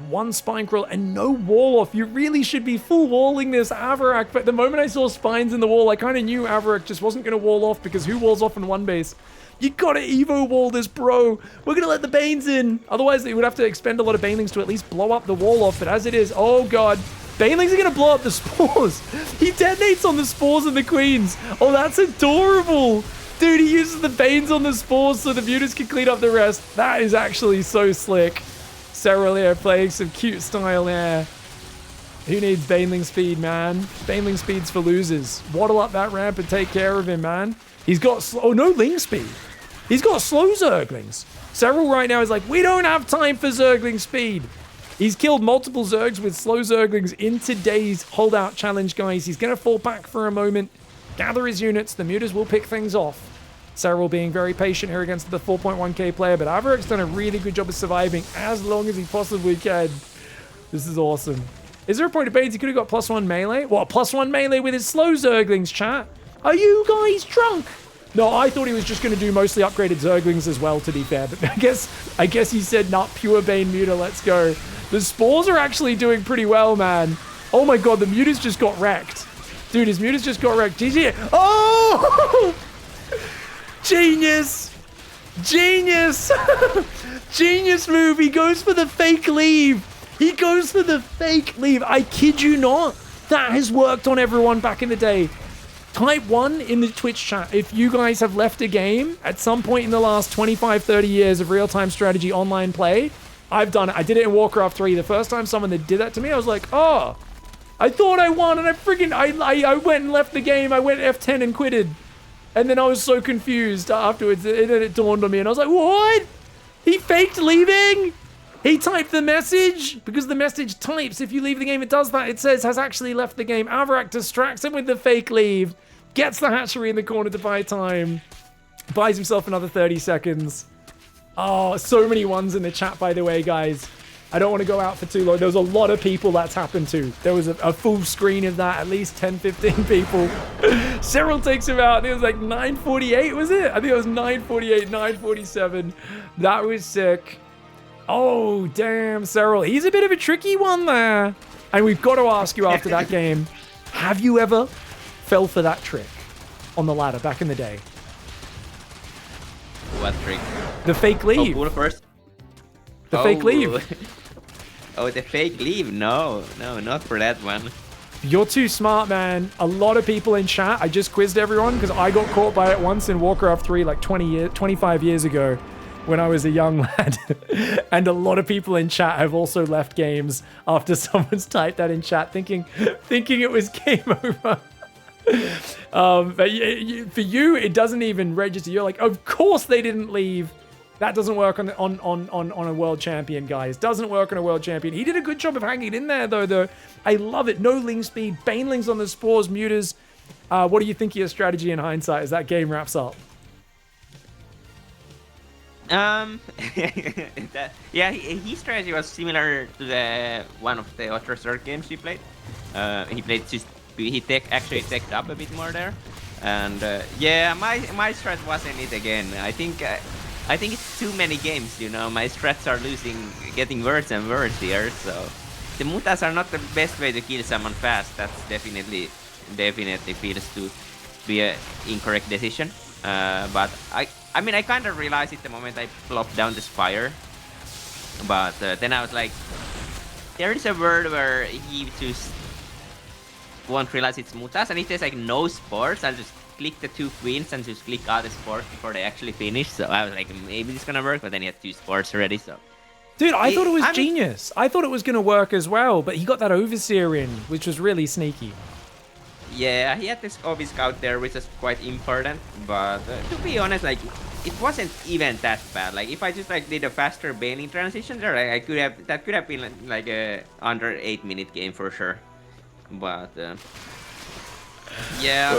[SPEAKER 1] 1 Spine Crawl, and no wall off. You really should be full walling this Avarak. But the moment I saw spines in the wall, I kind of knew Avarak just wasn't going to wall off because who walls off in 1 base? You gotta Evo wall this, bro. We're gonna let the Banes in. Otherwise, they would have to expend a lot of Banelings to at least blow up the wall off. But as it is, oh god. Banelings are gonna blow up the spores. He detonates on the spores and the queens. Oh, that's adorable. Dude, he uses the Banes on the spores so the mutas can clean up the rest. That is actually so slick. Serral here playing some cute style here. Who needs Baneling speed, man? Baneling speed's for losers. Waddle up that ramp and take care of him, man. He's got oh no Ling speed. He's got slow Zerglings. Serral right now is like, we don't have time for Zergling speed. He's killed multiple Zergs with slow Zerglings in today's Holdout Challenge, guys. He's going to fall back for a moment, gather his units. The mutas will pick things off. Serral being very patient here against the 4.1k player, but Avarak's done a really good job of surviving as long as he possibly can. This is awesome. Is there a point of Banes? He could have got +1 melee. What, +1 melee with his slow Zerglings, chat? Are you guys drunk? No, I thought he was just going to do mostly upgraded Zerglings as well, to be fair. But I guess he said, not pure Bane Muta, let's go. The spores are actually doing pretty well, man. Oh my god, the Muta's just got wrecked. Dude, his Muta's just got wrecked. GG. Oh! Genius. Genius. Genius move. He goes for the fake leave. He goes for the fake leave. I kid you not. That has worked on everyone back in the day. Type 1 in the Twitch chat if you guys have left a game at some point in the last 25, 30 years of real-time strategy online play. I've done it. I did it in Warcraft 3. The first time someone that did that to me, I was like, oh, I thought I won and I went and left the game. I went F10 and quitted. And then I was so confused afterwards. And then it dawned on me and I was like, what? He faked leaving? He typed the message? Because the message types. If you leave the game, it does that. It says, has actually left the game. Avarak distracts him with the fake leave. Gets the hatchery in the corner to buy time. Buys himself another 30 seconds. Oh, so many ones in the chat, by the way, guys. I don't want to go out for too long. There was a lot of people that's happened to. There was a full screen of that. At least 10, 15 people. Serral takes him out. I think it was like 9:48, was it? I think it was 9:48, 9:47. That was sick. Oh, damn, Serral. He's a bit of a tricky one there. And we've got to ask you after that game, have you ever fell for that trick on the ladder back in the day?
[SPEAKER 2] What trick?
[SPEAKER 1] The fake leave.
[SPEAKER 2] Oh, first.
[SPEAKER 1] The fake leave.
[SPEAKER 2] Oh, the fake leave? No, not for that one.
[SPEAKER 1] You're too smart, man. A lot of people in chat, I just quizzed everyone because I got caught by it once in Warcraft 3 like 25 years ago when I was a young lad. And a lot of people in chat have also left games after someone's typed that in chat thinking it was game over. But for you, it doesn't even register. You're like, of course they didn't leave. That doesn't work on a world champion, guys. Doesn't work on a world champion. He did a good job of hanging in there, though. I love it. No ling speed. Banelings on the spores, muters. What do you think of your strategy in hindsight as that game wraps up?
[SPEAKER 2] His strategy was similar to the one of the other Zerg games he played. He actually teched up a bit more there, and my strat wasn't it again. I think it's too many games, you know. My strats are getting worse and worse here. So the mutas are not the best way to kill someone fast. That's definitely feels to be an incorrect decision. But I mean, I kind of realized it the moment I plopped down the Spire. But then I was like, there is a word where he just won't realize it's mutas, and it says like no spores. I'll just click the 2 queens and just click out the spores before they actually finish. So I was like, maybe it's gonna work, but then he had 2 spores already. So,
[SPEAKER 1] dude, I thought it was genius. I thought it was gonna work as well, but he got that Overseer in, which was really sneaky.
[SPEAKER 2] Yeah, he had this Obi Scout there, which is quite important. But to be honest, like, it wasn't even that bad. Like, if I just like did a faster Baneling transition there, that could have been like a under 8-minute game for sure. But yeah,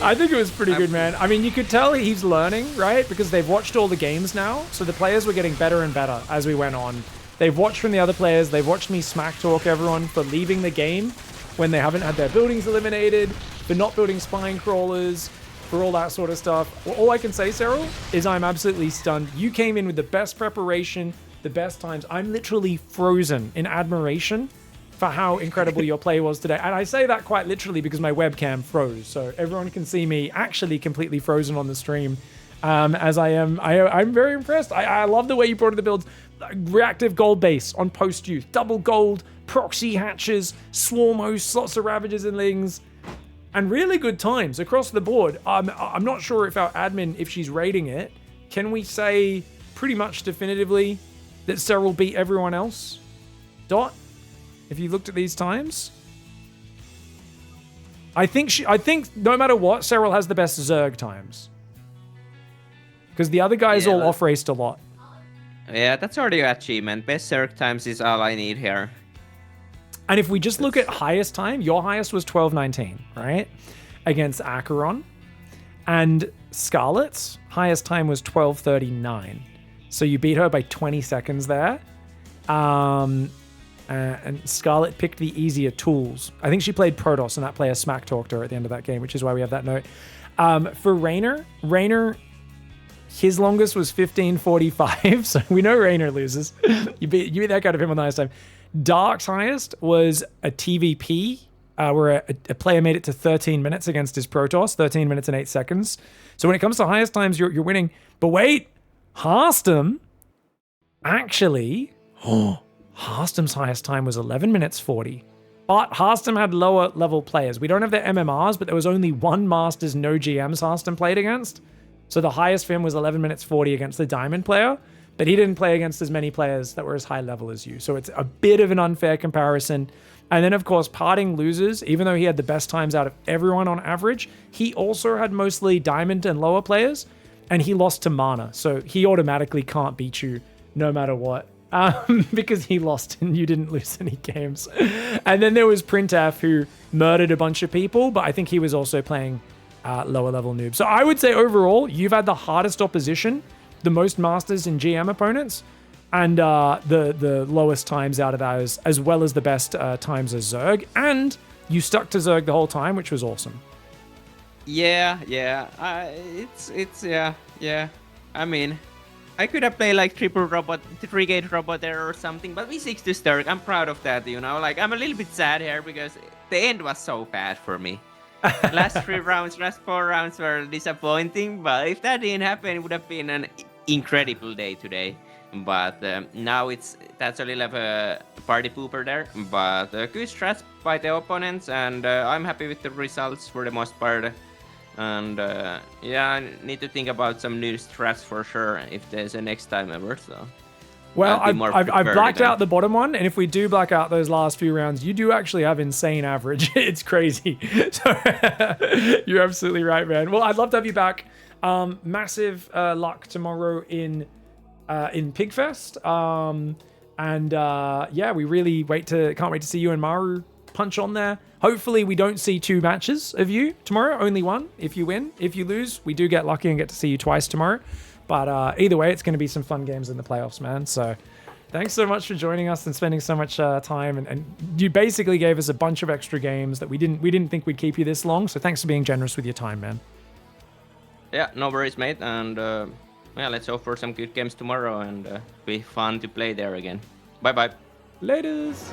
[SPEAKER 1] I think it was pretty good, man. I mean, you could tell he's learning, right? Because they've watched all the games now, so the players were getting better and better as we went on. They've watched from the other players. They've watched me smack talk everyone for leaving the game when they haven't had their buildings eliminated, for not building spine crawlers, for all that sort of stuff. Well, all I can say, Serral, is I'm absolutely stunned. You came in with the best preparation, the best times. I'm literally frozen in admiration for how incredible your play was today. And I say that quite literally because my webcam froze. So everyone can see me actually completely frozen on the stream as I am. I'm very impressed. I love the way you brought in the builds. Reactive gold base on post-use. Double gold, proxy hatches, swarm hosts, lots of ravages and lings. And really good times across the board. I'm not sure if our admin, if she's rating it, can we say pretty much definitively that Serral beat everyone else? Dot? If you looked at these times, I think no matter what, Serral has the best Zerg times. Because the other guys all off-raced a lot.
[SPEAKER 2] Yeah, that's already an achievement. Best Zerg times is all I need here.
[SPEAKER 1] And if we just look at highest time, your highest was 12:19, right? Against Acheron. And Scarlet's highest time was 12:39. So you beat her by 20 seconds there. And Scarlet picked the easier tools. I think she played Protoss, and that player smack talked her at the end of that game, which is why we have that note. For Raynor, his longest was 15:45, so we know Raynor loses. You beat the heck out of him on the highest time. Dark's highest was a TVP, where a player made it to 13 minutes against his Protoss, 13 minutes and 8 seconds. So when it comes to highest times, you're winning. But wait, Harstem, actually... Harstem's highest time was 11 minutes 40. But Harstem had lower level players. We don't have the MMRs, but there was only one Masters, no GMs Harstem played against. So the highest for him was 11 minutes 40 against the Diamond player, but he didn't play against as many players that were as high level as you. So it's a bit of an unfair comparison. And then, of course, Parting loses, even though he had the best times out of everyone on average, he also had mostly Diamond and lower players, and he lost to Mana. So he automatically can't beat you no matter what. Because he lost and you didn't lose any games. And then there was Printf, who murdered a bunch of people, but I think he was also playing lower level Noobs. So I would say overall, you've had the hardest opposition, the most Masters and GM opponents, and the lowest times out of those, as well as the best times as Zerg. And you stuck to Zerg the whole time, which was awesome. Yeah. I mean, I could have played like triple robot, 3-gate robot there or something, but V6 to Sturk, I'm proud of that, you know? Like, I'm a little bit sad here because the end was so bad for me. Last 4 rounds were disappointing, but if that didn't happen, it would have been an incredible day today.
[SPEAKER 2] But now that's a little of a party pooper there. But good strats by the opponents, and I'm happy with the results for the most part. And yeah, I need to think about some new strats for sure if there's a next time ever. So.
[SPEAKER 1] Well,
[SPEAKER 2] I'll be more
[SPEAKER 1] I've
[SPEAKER 2] prepared
[SPEAKER 1] blacked
[SPEAKER 2] again.
[SPEAKER 1] out the bottom one, and if we do black out those last few rounds, you do actually have insane average. It's crazy. So you're absolutely right, man. Well, I'd love to have you back. Massive luck tomorrow in Pigfest. Yeah, we really can't wait to see you and Maru punch on there. Hopefully we don't see 2 matches of you tomorrow, only 1 if you win. If you lose, we do get lucky and get to see you twice tomorrow. But either way, it's going to be some fun games in the playoffs, man. So thanks so much for joining us and spending so much time. And you basically gave us a bunch of extra games that we didn't think we'd keep you this long. So thanks for being generous with your time, man.
[SPEAKER 2] Yeah, no worries, mate. And yeah, let's hope for some good games tomorrow and be fun to play there again. Bye-bye.
[SPEAKER 1] Laters.